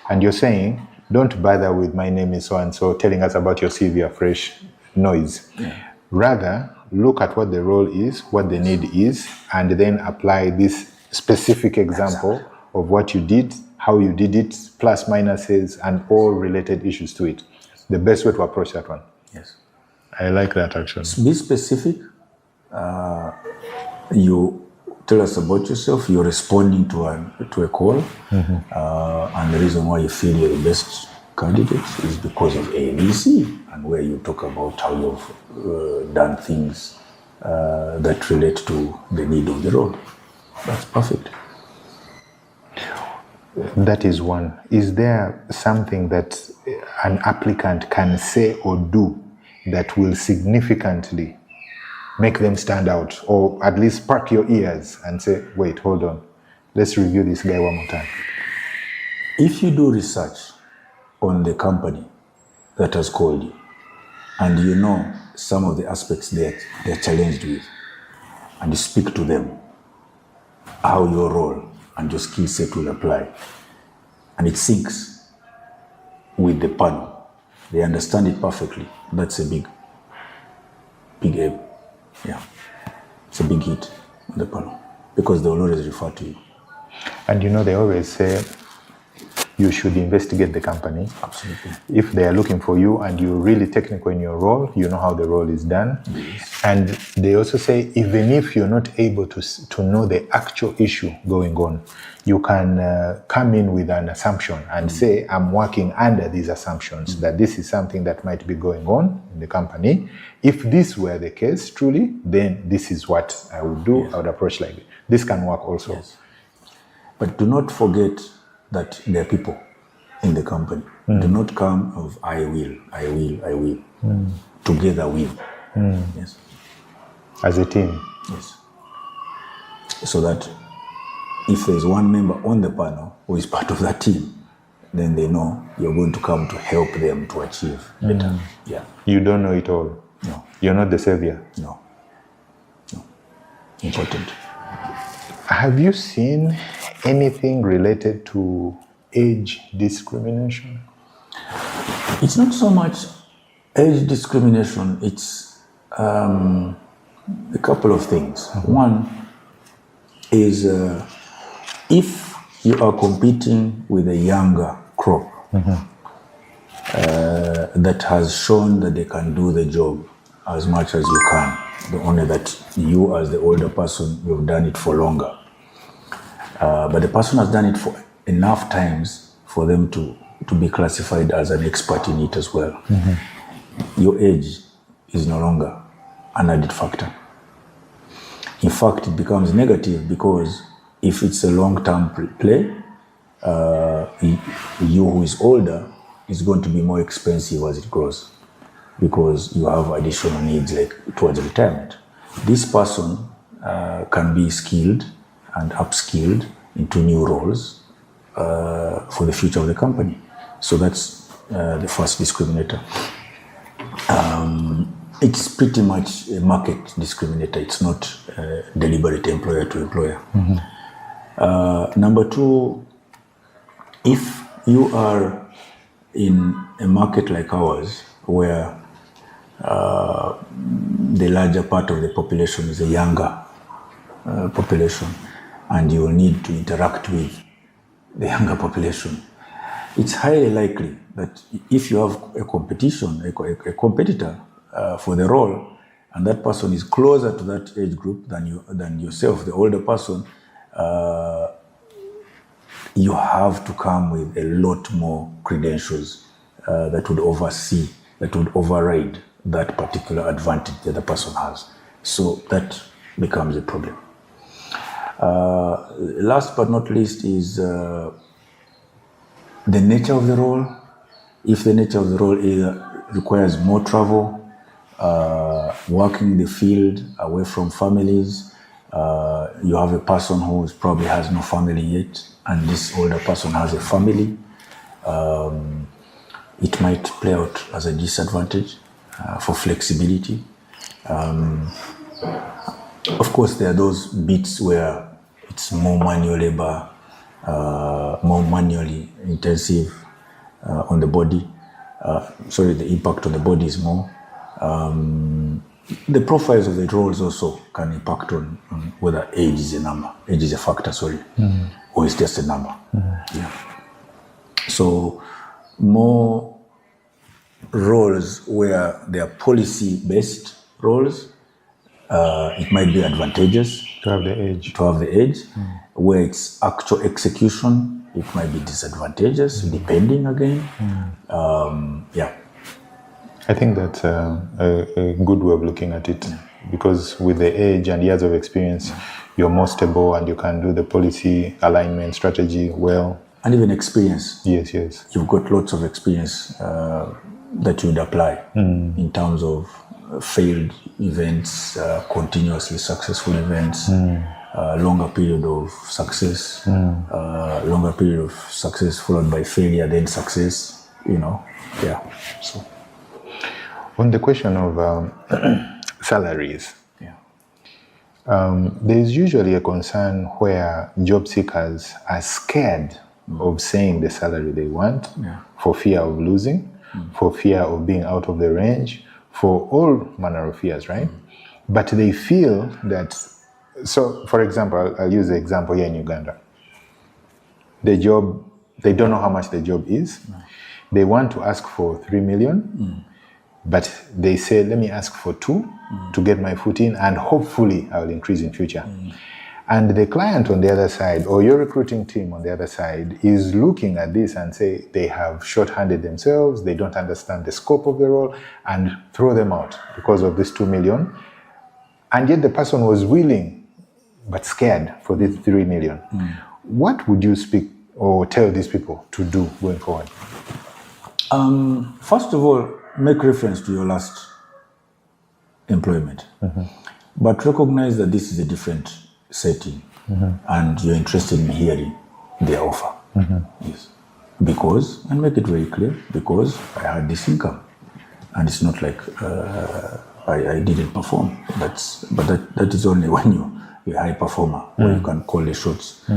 And you're saying, don't bother with my name is so-and-so, telling us about your CV, a fresh noise. Rather, look at what the role is, what the need is, and then apply this specific example of what you did, how you did it, plus, minuses, and all related issues to it. The best way to approach that one. Yes. I like that actually. Be specific. You tell us about yourself. You're responding to a call, and the reason why you feel you're the best candidate is because of A, B, C, and where you talk about how you've done things that relate to the need of the role. That's perfect. That is one. Is there something that an applicant can say or do that will significantly make them stand out, or at least spark your ears and say, wait, hold on, let's review this guy one more time? If you do research on the company that has called you, and you know some of the aspects that they're challenged with, and you speak to them, how your role and your skill set will apply, and it syncs with the panel, they understand it perfectly, that's a big aim. It's a big hit on the panel, because they will always refer to you. And they always say you should investigate the company. Absolutely. If they are looking for you and you're really technical in your role, you know how the role is done. Yes. And they also say, even if you're not able to know the actual issue going on, you can come in with an assumption and say, I'm working under these assumptions, that this is something that might be going on in the company. If this were the case, truly, then this is what I would do. I would approach like this. This can work also. Yes. But do not forget that there are people in the company. Do not come of I will. Together we. Yes. As a team. Yes. So that if there's one member on the panel who is part of that team, then they know you're going to come to help them to achieve better. Yeah. You don't know it all. No. You're not the savior. No. Important. Have you seen anything related to age discrimination? It's not so much age discrimination, it's a couple of things. One is if you are competing with a younger crop that has shown that they can do the job as much as you can, the only that you as the older person, you've done it for longer. But the person has done it for enough times for them to be classified as an expert in it as well. Your age is no longer an added factor. In fact, it becomes negative because if it's a long-term play, you who is older is going to be more expensive as it grows because you have additional needs like towards retirement. This person can be skilled and upskilled into new roles for the future of the company. So that's the first discriminator. It's pretty much a market discriminator. It's not deliberate employer to employer. Number two, if you are in a market like ours where the larger part of the population is a younger population and you will need to interact with the younger population, it's highly likely that if you have a competition, a competitor for the role, and that person is closer to that age group than yourself, the older person, you have to come with a lot more credentials that would override that particular advantage that the person has. So that becomes a problem. Last but not least is the nature of the role. If the nature of the role requires more travel, working in the field, away from families, you have a person who probably has no family yet, and this older person has a family, it might play out as a disadvantage for flexibility. Of course, there are those bits where it's more manual labor, more manually intensive on the body. The impact on the body is more. The profiles of the roles also can impact on whether age is a number, age is a factor, or it's just a number. Yeah. So more roles where they are policy-based roles, it might be advantageous to have the age. Where it's actual execution, it might be disadvantageous, depending again. I think that's a good way of looking at it, because with the age and years of experience, you're more stable and you can do the policy alignment strategy well. And even experience. Yes. You've got lots of experience that you would apply in terms of failed events, continuously successful events, longer period of success, longer period of success followed by failure, then success, So. On the question of salaries, there's usually a concern where job seekers are scared of saying the salary they want for fear of losing, for fear of being out of the range, for all manner of fears, right? But they feel that, so for example, I'll use the example here in Uganda. The job, they don't know how much the job is. They want to ask for 3 million, but they say, let me ask for 2 to get my foot in, and hopefully I will increase in future. And the client on the other side, or your recruiting team on the other side, is looking at this and say they have shorthanded themselves, they don't understand the scope of the role, and throw them out because of this 2 million. And yet the person was willing, but scared for this 3 million. What would you speak or tell these people to do going forward? First of all, make reference to your last employment, but recognize that this is a different setting, and you're interested in hearing their offer. Yes, because, and make it very clear, because I had this income, and it's not like I didn't perform. But that is only when you're a high performer, where you can call the shots.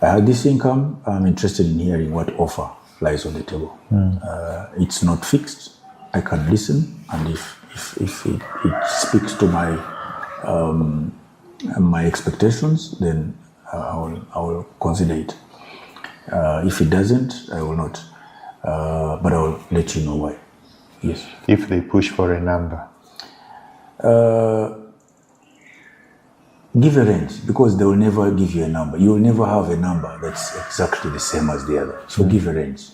I had this income. I'm interested in hearing what offer lies on the table. It's not fixed. I can listen, and if it speaks to my expectations, then I will consider it. If it doesn't, I will not. But I will let you know why. Yes. If they push for a number, give a range, because they will never give you a number. You will never have a number that's exactly the same as the other. So give a range.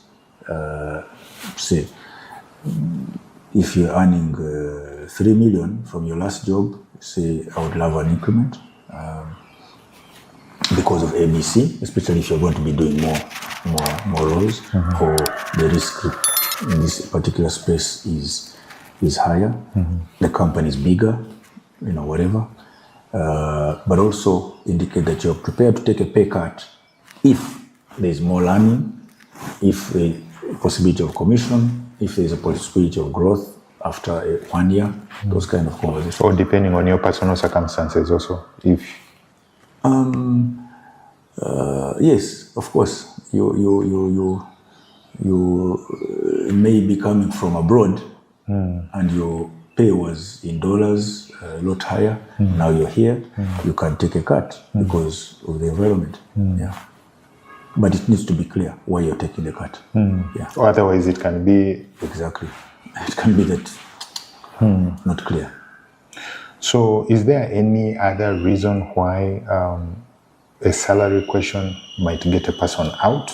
Say, if you're earning 3 million from your last job, say I would love an increment because of ABC, especially if you're going to be doing more roles, or the risk in this particular space is higher. The company is bigger, whatever. But also indicate that you're prepared to take a pay cut if there's more learning, if the possibility of commission, if there's a possibility of growth after 1 year, those kind of conversations. Or depending on your personal circumstances also. Yes, of course. You may be coming from abroad and your pay was in dollars, a lot higher. Now you're here, you can take a cut because of the environment. Yeah. But it needs to be clear why you're taking the cut. Yeah. Or otherwise it can be... Exactly. It can be that not clear. So is there any other reason why a salary question might get a person out,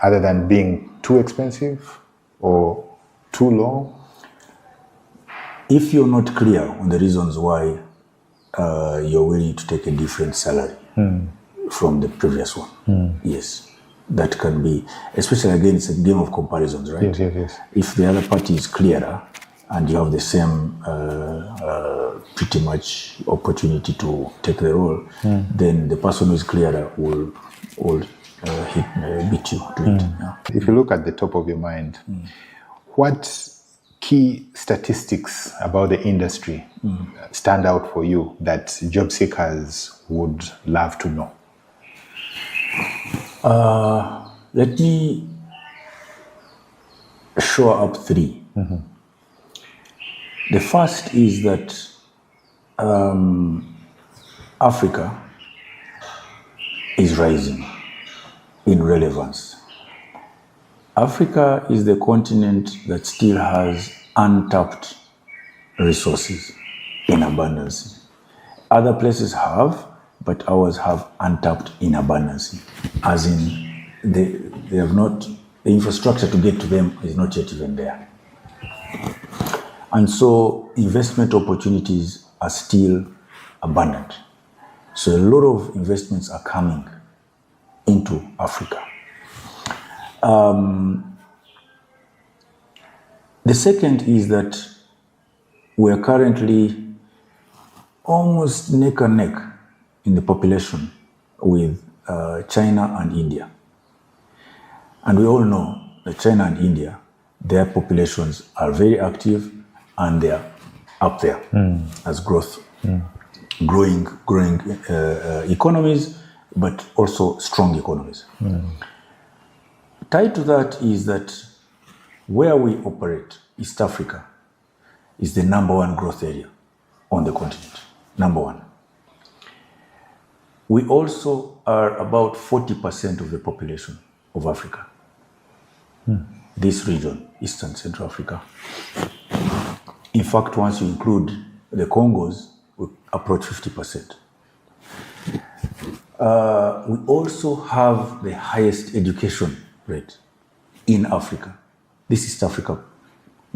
other than being too expensive or too low? If you're not clear on the reasons why you're willing to take a different salary from the previous one, yes, that can be, especially again, it's a game of comparisons, right? Yes. If the other party is clearer and you have the same pretty much opportunity to take the role, then the person who is clearer will beat you to it. Yeah. If you look at the top of your mind, what key statistics about the industry stand out for you that job seekers would love to know? Let me show up 3. The first is that Africa is rising in relevance. Africa is the continent that still has untapped resources in abundance. Other places have, but ours have untapped in abundance. As in, they have not, the infrastructure to get to them is not yet even there. And so investment opportunities are still abundant. So a lot of investments are coming into Africa. The second is that we are currently almost neck and neck in the population with China and India. And we all know that China and India, their populations are very active and they are up there as growing economies, but also strong economies. Tied to that is that where we operate, East Africa, is the #1 growth area on the continent, #1. We also are about 40% of the population of Africa. This region, Eastern Central Africa. In fact, once you include the Congos, we approach 50%. We also have the highest education rate in Africa. This is East Africa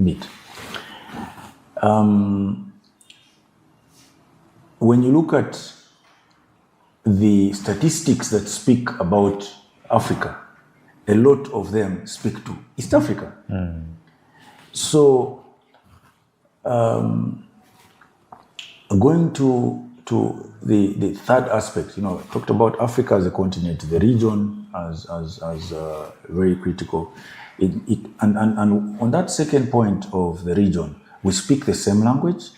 bit. When you look at the statistics that speak about Africa, a lot of them speak to East Africa. So, going to the third aspect, I talked about Africa as a continent, the region as very critical. And on that second point of the region, we speak the same language,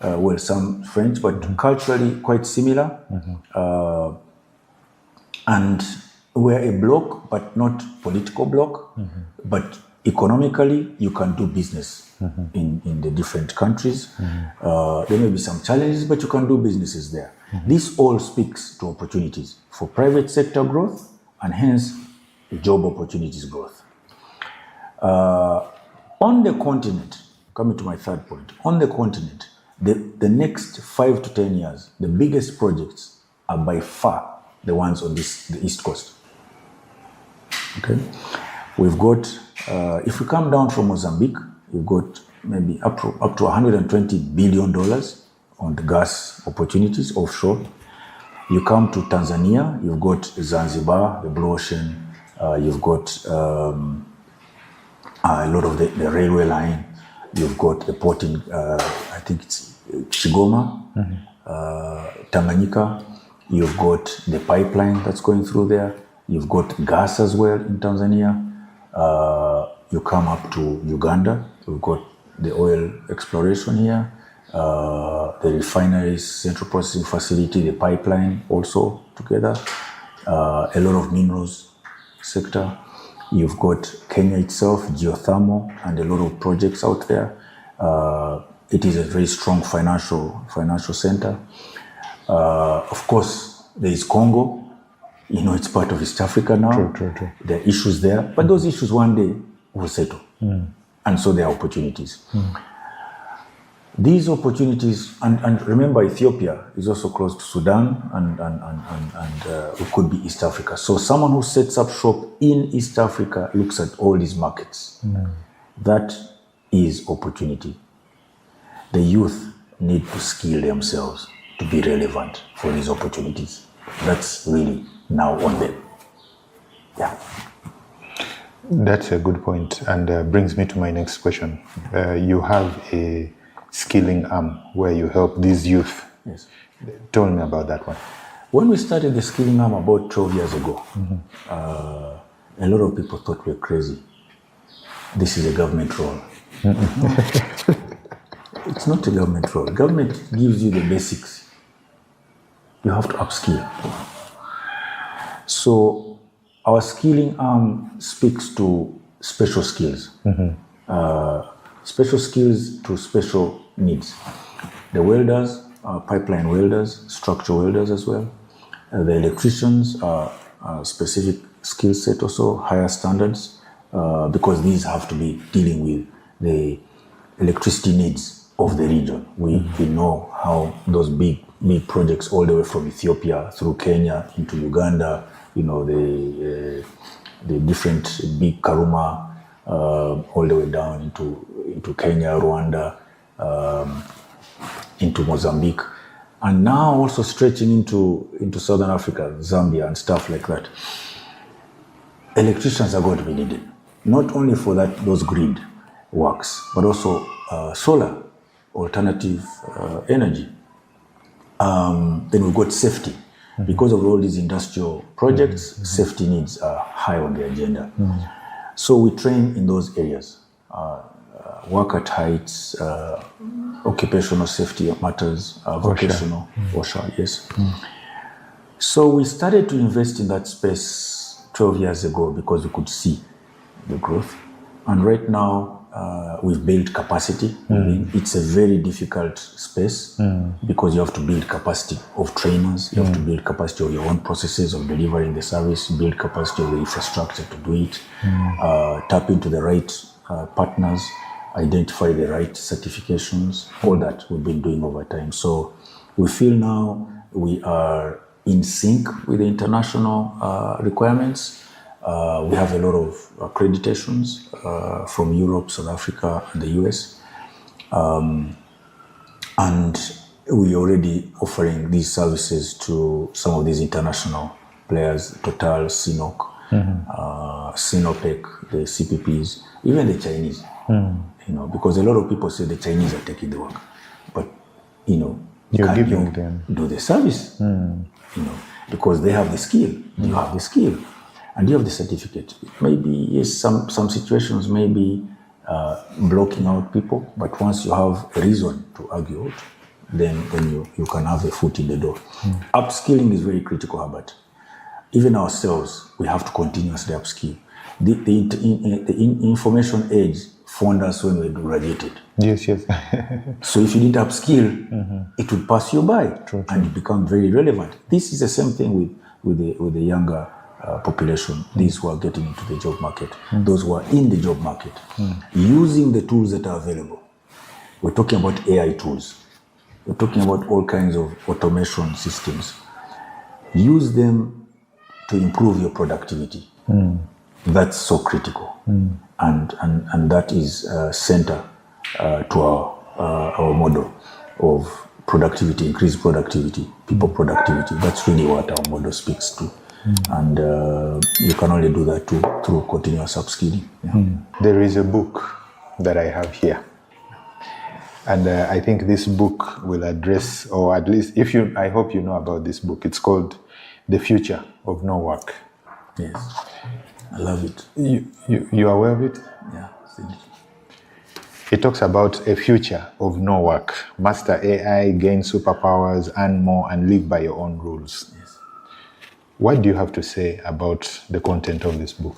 well, some French, but culturally quite similar. And we're a bloc, but not political bloc, but economically, you can do business in the different countries. There may be some challenges, but you can do businesses there. This all speaks to opportunities for private sector growth and hence job opportunities growth. On the continent, coming to my third point, on the continent, the next 5 to 10 years, the biggest projects are by far the ones on the East Coast. Okay, we've got, if we come down from Mozambique, we've got maybe up to $120 billion on the gas opportunities offshore. You come to Tanzania, you've got Zanzibar, the Blue Ocean, you've got a lot of the railway line, you've got the port in, I think it's Kigoma, Tanganyika, you've got the pipeline that's going through there, you've got gas as well in Tanzania. You come up to Uganda, you've got the oil exploration here, the refineries, central processing facility, the pipeline also together, a lot of minerals sector. You've got Kenya itself, geothermal, and a lot of projects out there. It is a very strong financial center. Of course, there is Congo. You know, it's part of East Africa now. True. There are issues there, but those issues one day will settle. And so there are opportunities. These opportunities, and remember, Ethiopia is also close to Sudan, and it could be East Africa. So someone who sets up shop in East Africa looks at all these markets. That is opportunity. The youth need to skill themselves to be relevant for these opportunities. That's really now on them. Yeah. That's a good point, and brings me to my next question. You have a skilling arm where you help these youth. Yes. Tell me about that one. When we started the skilling arm about 12 years ago, a lot of people thought we were crazy. This is a government role. It's not a government role. Government gives you the basics. You have to upskill. So our skilling arm speaks to special skills. Special skills to special needs. The welders, pipeline welders, structural welders as well. The electricians are specific skill set also, higher standards, because these have to be dealing with the electricity needs of the region. We know how those big projects all the way from Ethiopia through Kenya into Uganda, you know, the different big Karuma, all the way down into Kenya, Rwanda, into Mozambique, and now also stretching into Southern Africa, Zambia, and stuff like that. Electricians are going to be needed, not only for those grid works, but also solar, alternative energy. Then we've got safety. Because of all these industrial projects, safety needs are high on the agenda. So we train in those areas. Work at heights, occupational safety matters, vocational, OSHA, yes. So we started to invest in that space 12 years ago because we could see the growth. And right now, we've built capacity. It's a very difficult space because you have to build capacity of trainers, you have to build capacity of your own processes of delivering the service, build capacity of the infrastructure to do it, tap into the right partners, identify the right certifications, all that we've been doing over time. So we feel now we are in sync with the international requirements. We have a lot of accreditations from Europe, South Africa, and the US. And we're already offering these services to some of these international players, Total, CNOC, Sinopec, the CPPs, even the Chinese. You know, because a lot of people say the Chinese are taking the work, but you know, you're can giving you them do the service? You know, because they have the skill, you have the skill, and you have the certificate. Maybe yes, some situations may be blocking out people, but once you have a reason to argue out, then you can have a foot in the door. Upskilling is very critical, Herbert. even ourselves, we have to continuously upskill. The information age found us when we graduated. Yes. So if you didn't upskill, it would pass you by. True. And you become very relevant. This is the same thing with the younger population, these who are getting into the job market, those who are in the job market, using the tools that are available. We're talking about AI tools. We're talking about all kinds of automation systems. Use them to improve your productivity. That's so critical. And that is center to our model of productivity, increased productivity, people productivity. That's really what our model speaks to. And you can only do that through continuous upskilling. Yeah. There is a book that I have here. And I think this book will address, or at least I hope you know about this book. It's called The Future of No Work. Yes, I love it. You are aware of it? Yeah. It talks about a future of no work. Master AI, gain superpowers, earn more, and live by your own rules. Yes. What do you have to say about the content of this book?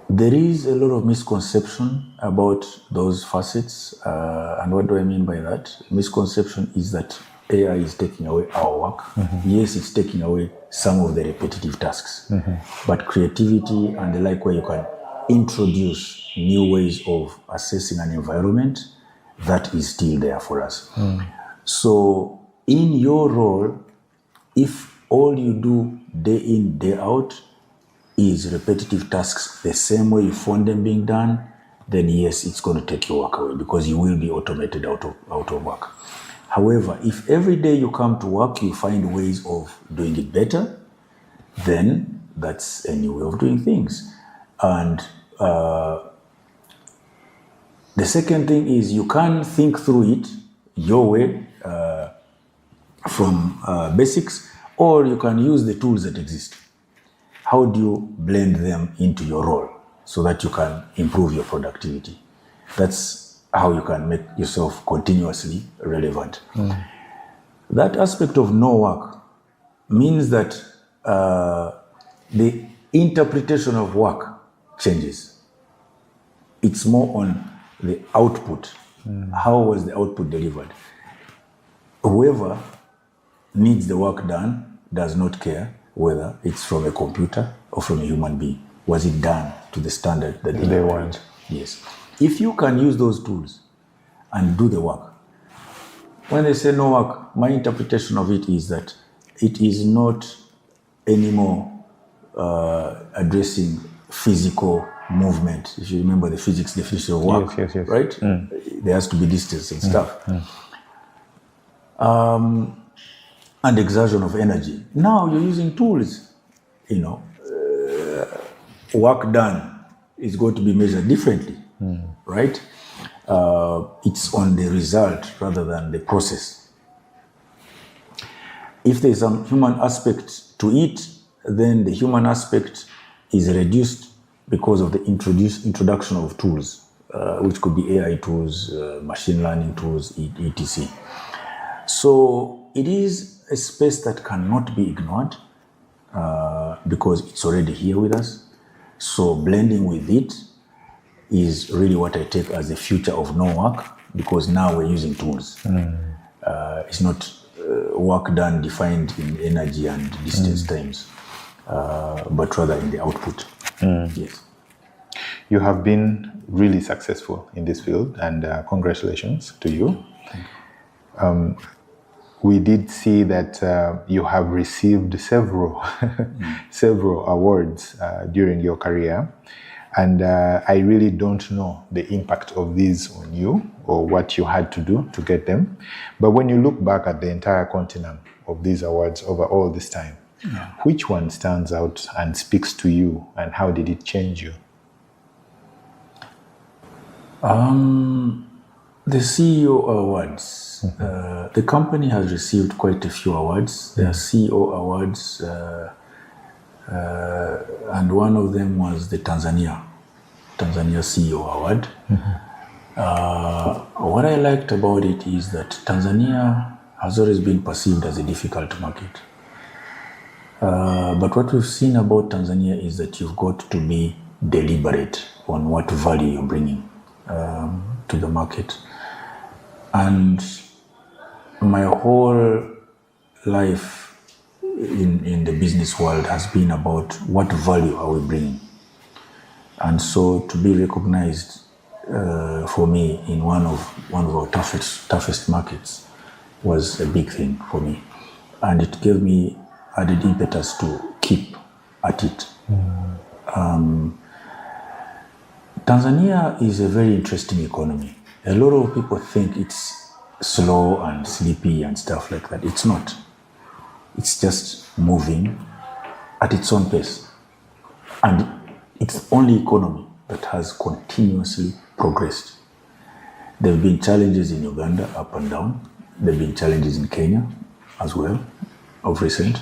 There is a lot of misconception about those facets. And what do I mean by that? Misconception is that AI is taking away our work. Yes, it's taking away some of the repetitive tasks. But creativity and the like, where you can introduce new ways of assessing an environment, that is still there for us. So in your role, if all you do day in, day out is repetitive tasks the same way you found them being done, then yes, it's going to take your work away because you will be automated out of work. However, if every day you come to work, you find ways of doing it better, then that's a new way of doing things. And the second thing is you can think through it your way from basics, or you can use the tools that exist. How do you blend them into your role so that you can improve your productivity? That's how you can make yourself continuously relevant. That aspect of no work means that the interpretation of work changes. It's more on the output. How was the output delivered? Whoever needs the work done does not care whether it's from a computer or from a human being. Was it done to the standard that they want? Yes. If you can use those tools and do the work, when they say no work, my interpretation of it is that it is not anymore addressing physical movement. If you remember the physics definition of work, yes. right? There has to be distance and stuff. And exertion of energy. Now you're using tools, work done is going to be measured differently, right? It's on the result rather than the process. If there's some human aspect to it, then the human aspect is reduced because of the introduction of tools, which could be AI tools, machine learning tools, etc. So it is a space that cannot be ignored because it's already here with us. So blending with it is really what I take as the future of no work, because now we're using tools. It's not work done defined in energy and distance times, but rather in the output. Yes. You have been really successful in this field, and congratulations to you. We did see that you have received several awards during your career, and I really don't know the impact of these on you or what you had to do to get them. But when you look back at the entire continuum of these awards over all this time, which one stands out and speaks to you, and how did it change you? The CEO Awards. The company has received quite a few awards. There are CEO Awards, and one of them was the Tanzania CEO Award. What I liked about it is that Tanzania has always been perceived as a difficult market. But what we've seen about Tanzania is that you've got to be deliberate on what value you're bringing to the market. And my whole life in the business world has been about what value are we bringing. And so to be recognized for me in one of our toughest markets was a big thing for me. And it gave me added impetus to keep at it. Tanzania is a very interesting economy. A lot of people think it's slow and sleepy and stuff like that. It's not. It's just moving at its own pace. And it's the only economy that has continuously progressed. There have been challenges in Uganda, up and down. There have been challenges in Kenya as well, of recent.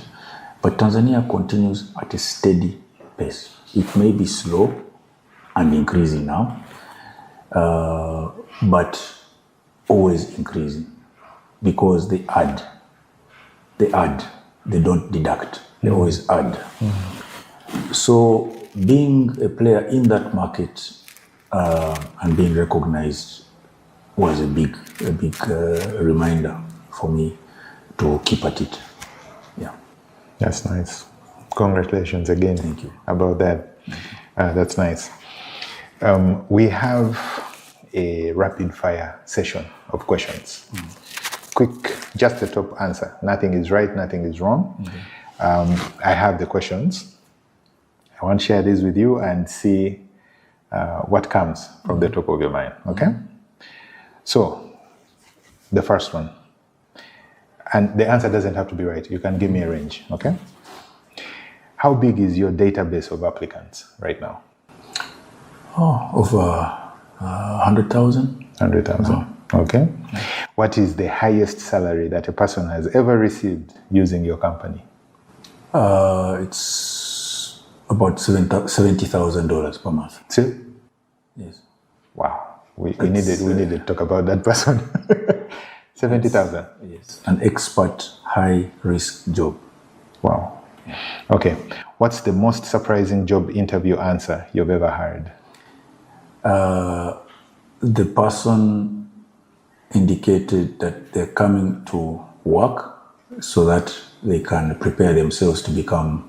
But Tanzania continues at a steady pace. It may be slow and increasing now, but always increasing because they add. They don't deduct. They always add. So being a player in that market and being recognized was a big reminder for me to keep at it. Yeah. That's nice. Congratulations again. Thank you. About that. That's nice. We have a rapid fire session of questions. Quick, just the top answer. Nothing is right, nothing is wrong. I have the questions. I want to share this with you and see what comes from the top of your mind, okay? So, the first one. And the answer doesn't have to be right. You can give me a range, okay? How big is your database of applicants right now? Over 100,000. 100,000, okay. What is the highest salary that a person has ever received using your company? It's about $70,000 per month. See? Yes. Wow. We need to talk about that person. 70,000. Yes. An expert high-risk job. Wow. Okay. What's the most surprising job interview answer you've ever heard? The person indicated that they're coming to work so that they can prepare themselves to become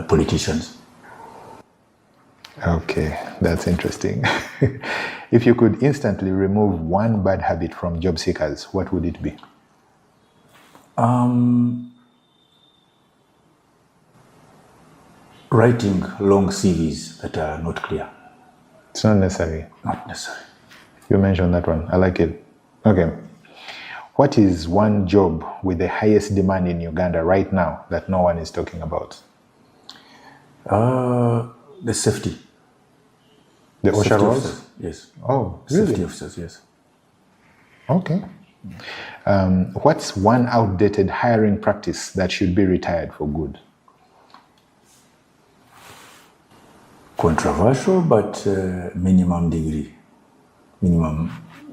politicians. Okay, that's interesting. If you could instantly remove one bad habit from job seekers, what would it be? Writing long CVs that are not clear. It's not necessary. Not necessary. You mentioned that one. I like it. Okay. What is one job with the highest demand in Uganda right now that no one is talking about? The safety. The OSHA roles? Officers. Yes. Oh, really? Safety officers, yes. Okay. What's one outdated hiring practice that should be retired for good? Controversial, but minimum degree. Minimum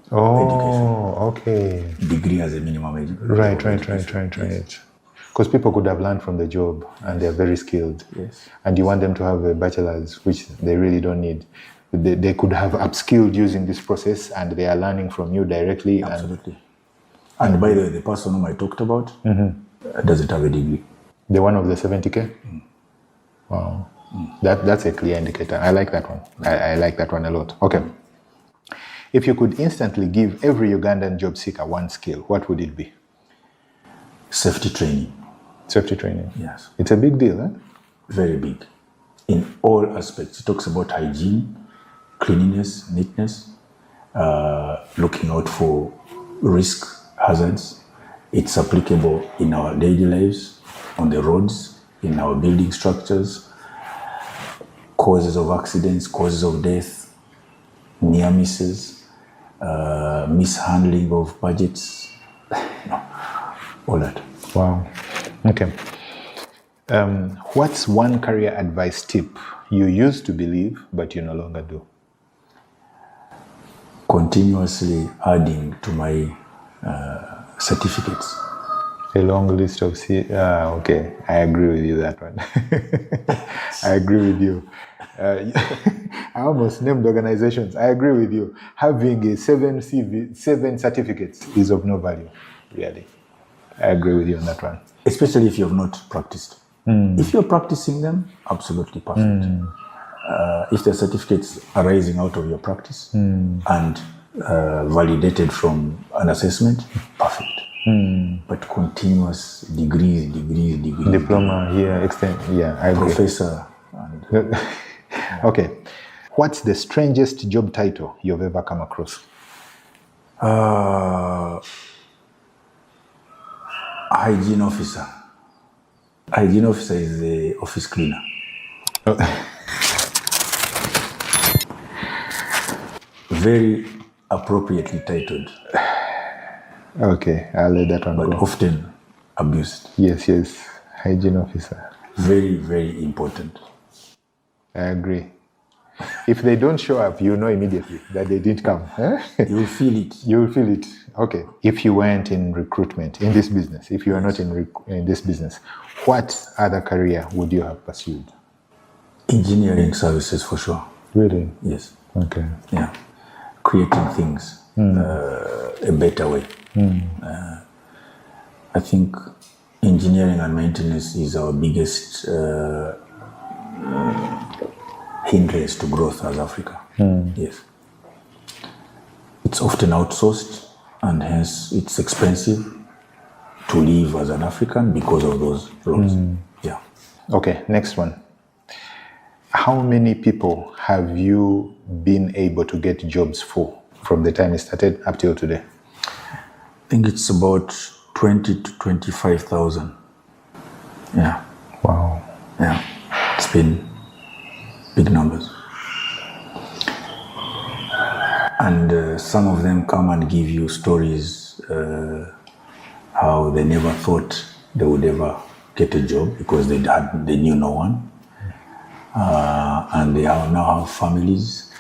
education. Okay. Degree as a minimum education. Right. Because people could have learned from the job and they're very skilled. Yes. And you want them to have a bachelor's, which they really don't need. They could have upskilled using this process and they are learning from you directly. Absolutely. And by the way, the person whom I talked about doesn't have a degree. The one of the 70K? Wow. That's a clear indicator. I like that one. I like that one a lot. Okay. If you could instantly give every Ugandan job seeker one skill, what would it be? Safety training. Safety training. Yes. It's a big deal, eh? Very big. In all aspects. It talks about hygiene, cleanliness, neatness, looking out for risk hazards. It's applicable in our daily lives, on the roads, in our building structures, causes of accidents, causes of death, near misses, mishandling of budgets, all that. Wow. Okay. What's one career advice tip you used to believe but you no longer do? Continuously adding to my certificates. A long list of okay, I agree with you that one. I agree with you. I almost named organizations. I agree with you. Having a 7 certificates is of no value, really. I agree with you on that one. Especially if you have not practiced. If you're practicing them, absolutely perfect. If the certificates are arising out of your practice and validated from an assessment, perfect. But continuous degrees. Diploma here, I agree. Professor. Okay. What's the strangest job title you've ever come across? Hygiene officer. Hygiene officer is the office cleaner. Very appropriately titled. Okay, I'll let that one but go. Often abused. Yes. Hygiene officer. Very, very important. I agree. If they don't show up, you know immediately that they didn't come. You will feel it. You will feel it. Okay. If you weren't in recruitment, in this business, if you are not in this business, what other career would you have pursued? Engineering services for sure. Really? Yes. Okay. Yeah. Creating things a better way. I think engineering and maintenance is our biggest hindrance to growth as Africa. Yes. It's often outsourced and hence it's expensive to live as an African because of those roles. Yeah. Okay, next one. How many people have you been able to get jobs for from the time it started up till today? I think it's about 20 to 25,000. Yeah. Wow. Yeah. It's been big numbers. And some of them come and give you stories how they never thought they would ever get a job because they knew no one. And they now have families.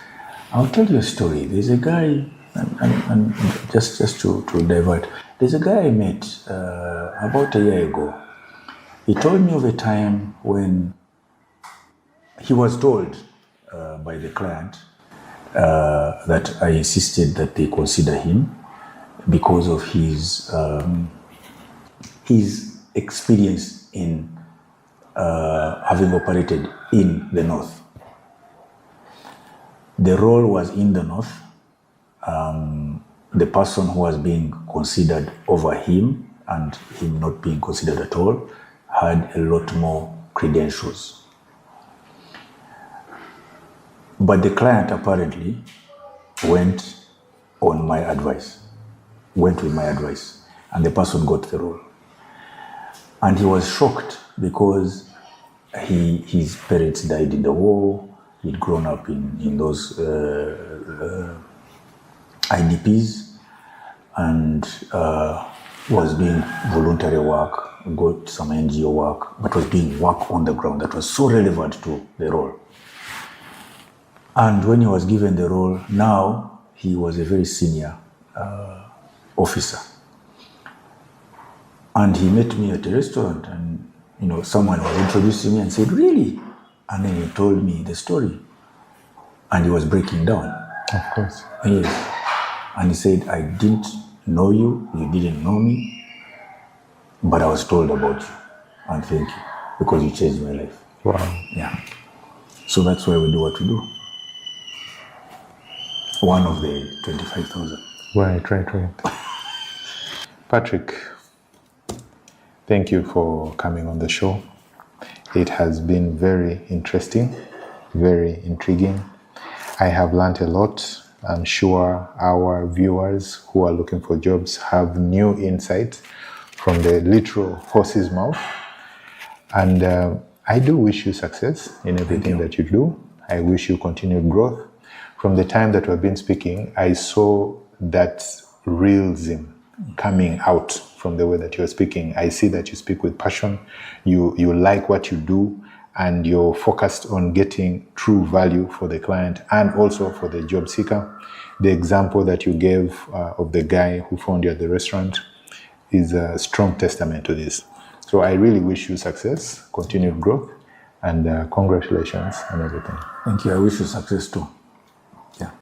I'll tell you a story. There's a guy, and just to divert, there's a guy I met about a year ago. He told me of a time when he was told by the client that I insisted that they consider him because of his experience in having operated in the north. The role was in the north. The person who was being considered over him and him not being considered at all had a lot more credentials. But the client apparently went with my advice, and the person got the role. And he was shocked because his parents died in the war. He'd grown up in those IDPs and was doing voluntary work, got some NGO work, but was doing work on the ground that was so relevant to the role. And when he was given the role, now he was a very senior officer. And he met me at a restaurant and someone was introducing me and said, "Really?" And then he told me the story. And he was breaking down. Of course. Yes. And he said, "I didn't know you, you didn't know me, but I was told about you. And thank you, because you changed my life." Wow. Yeah. So that's why we do what we do. One of the 25,000. Right. Patrick, thank you for coming on the show. It has been very interesting, very intriguing. I have learned a lot. I'm sure our viewers who are looking for jobs have new insights from the literal horse's mouth. And I do wish you success in everything that you do. I wish you continued growth. From the time that we've been speaking, I saw that realism coming out from the way that you're speaking. I see that you speak with passion. You like what you do, and you're focused on getting true value for the client and also for the job seeker. The example that you gave of the guy who found you at the restaurant, is a strong testament to this. So I really wish you success, continued growth, and congratulations on everything. Thank you. I wish you success too.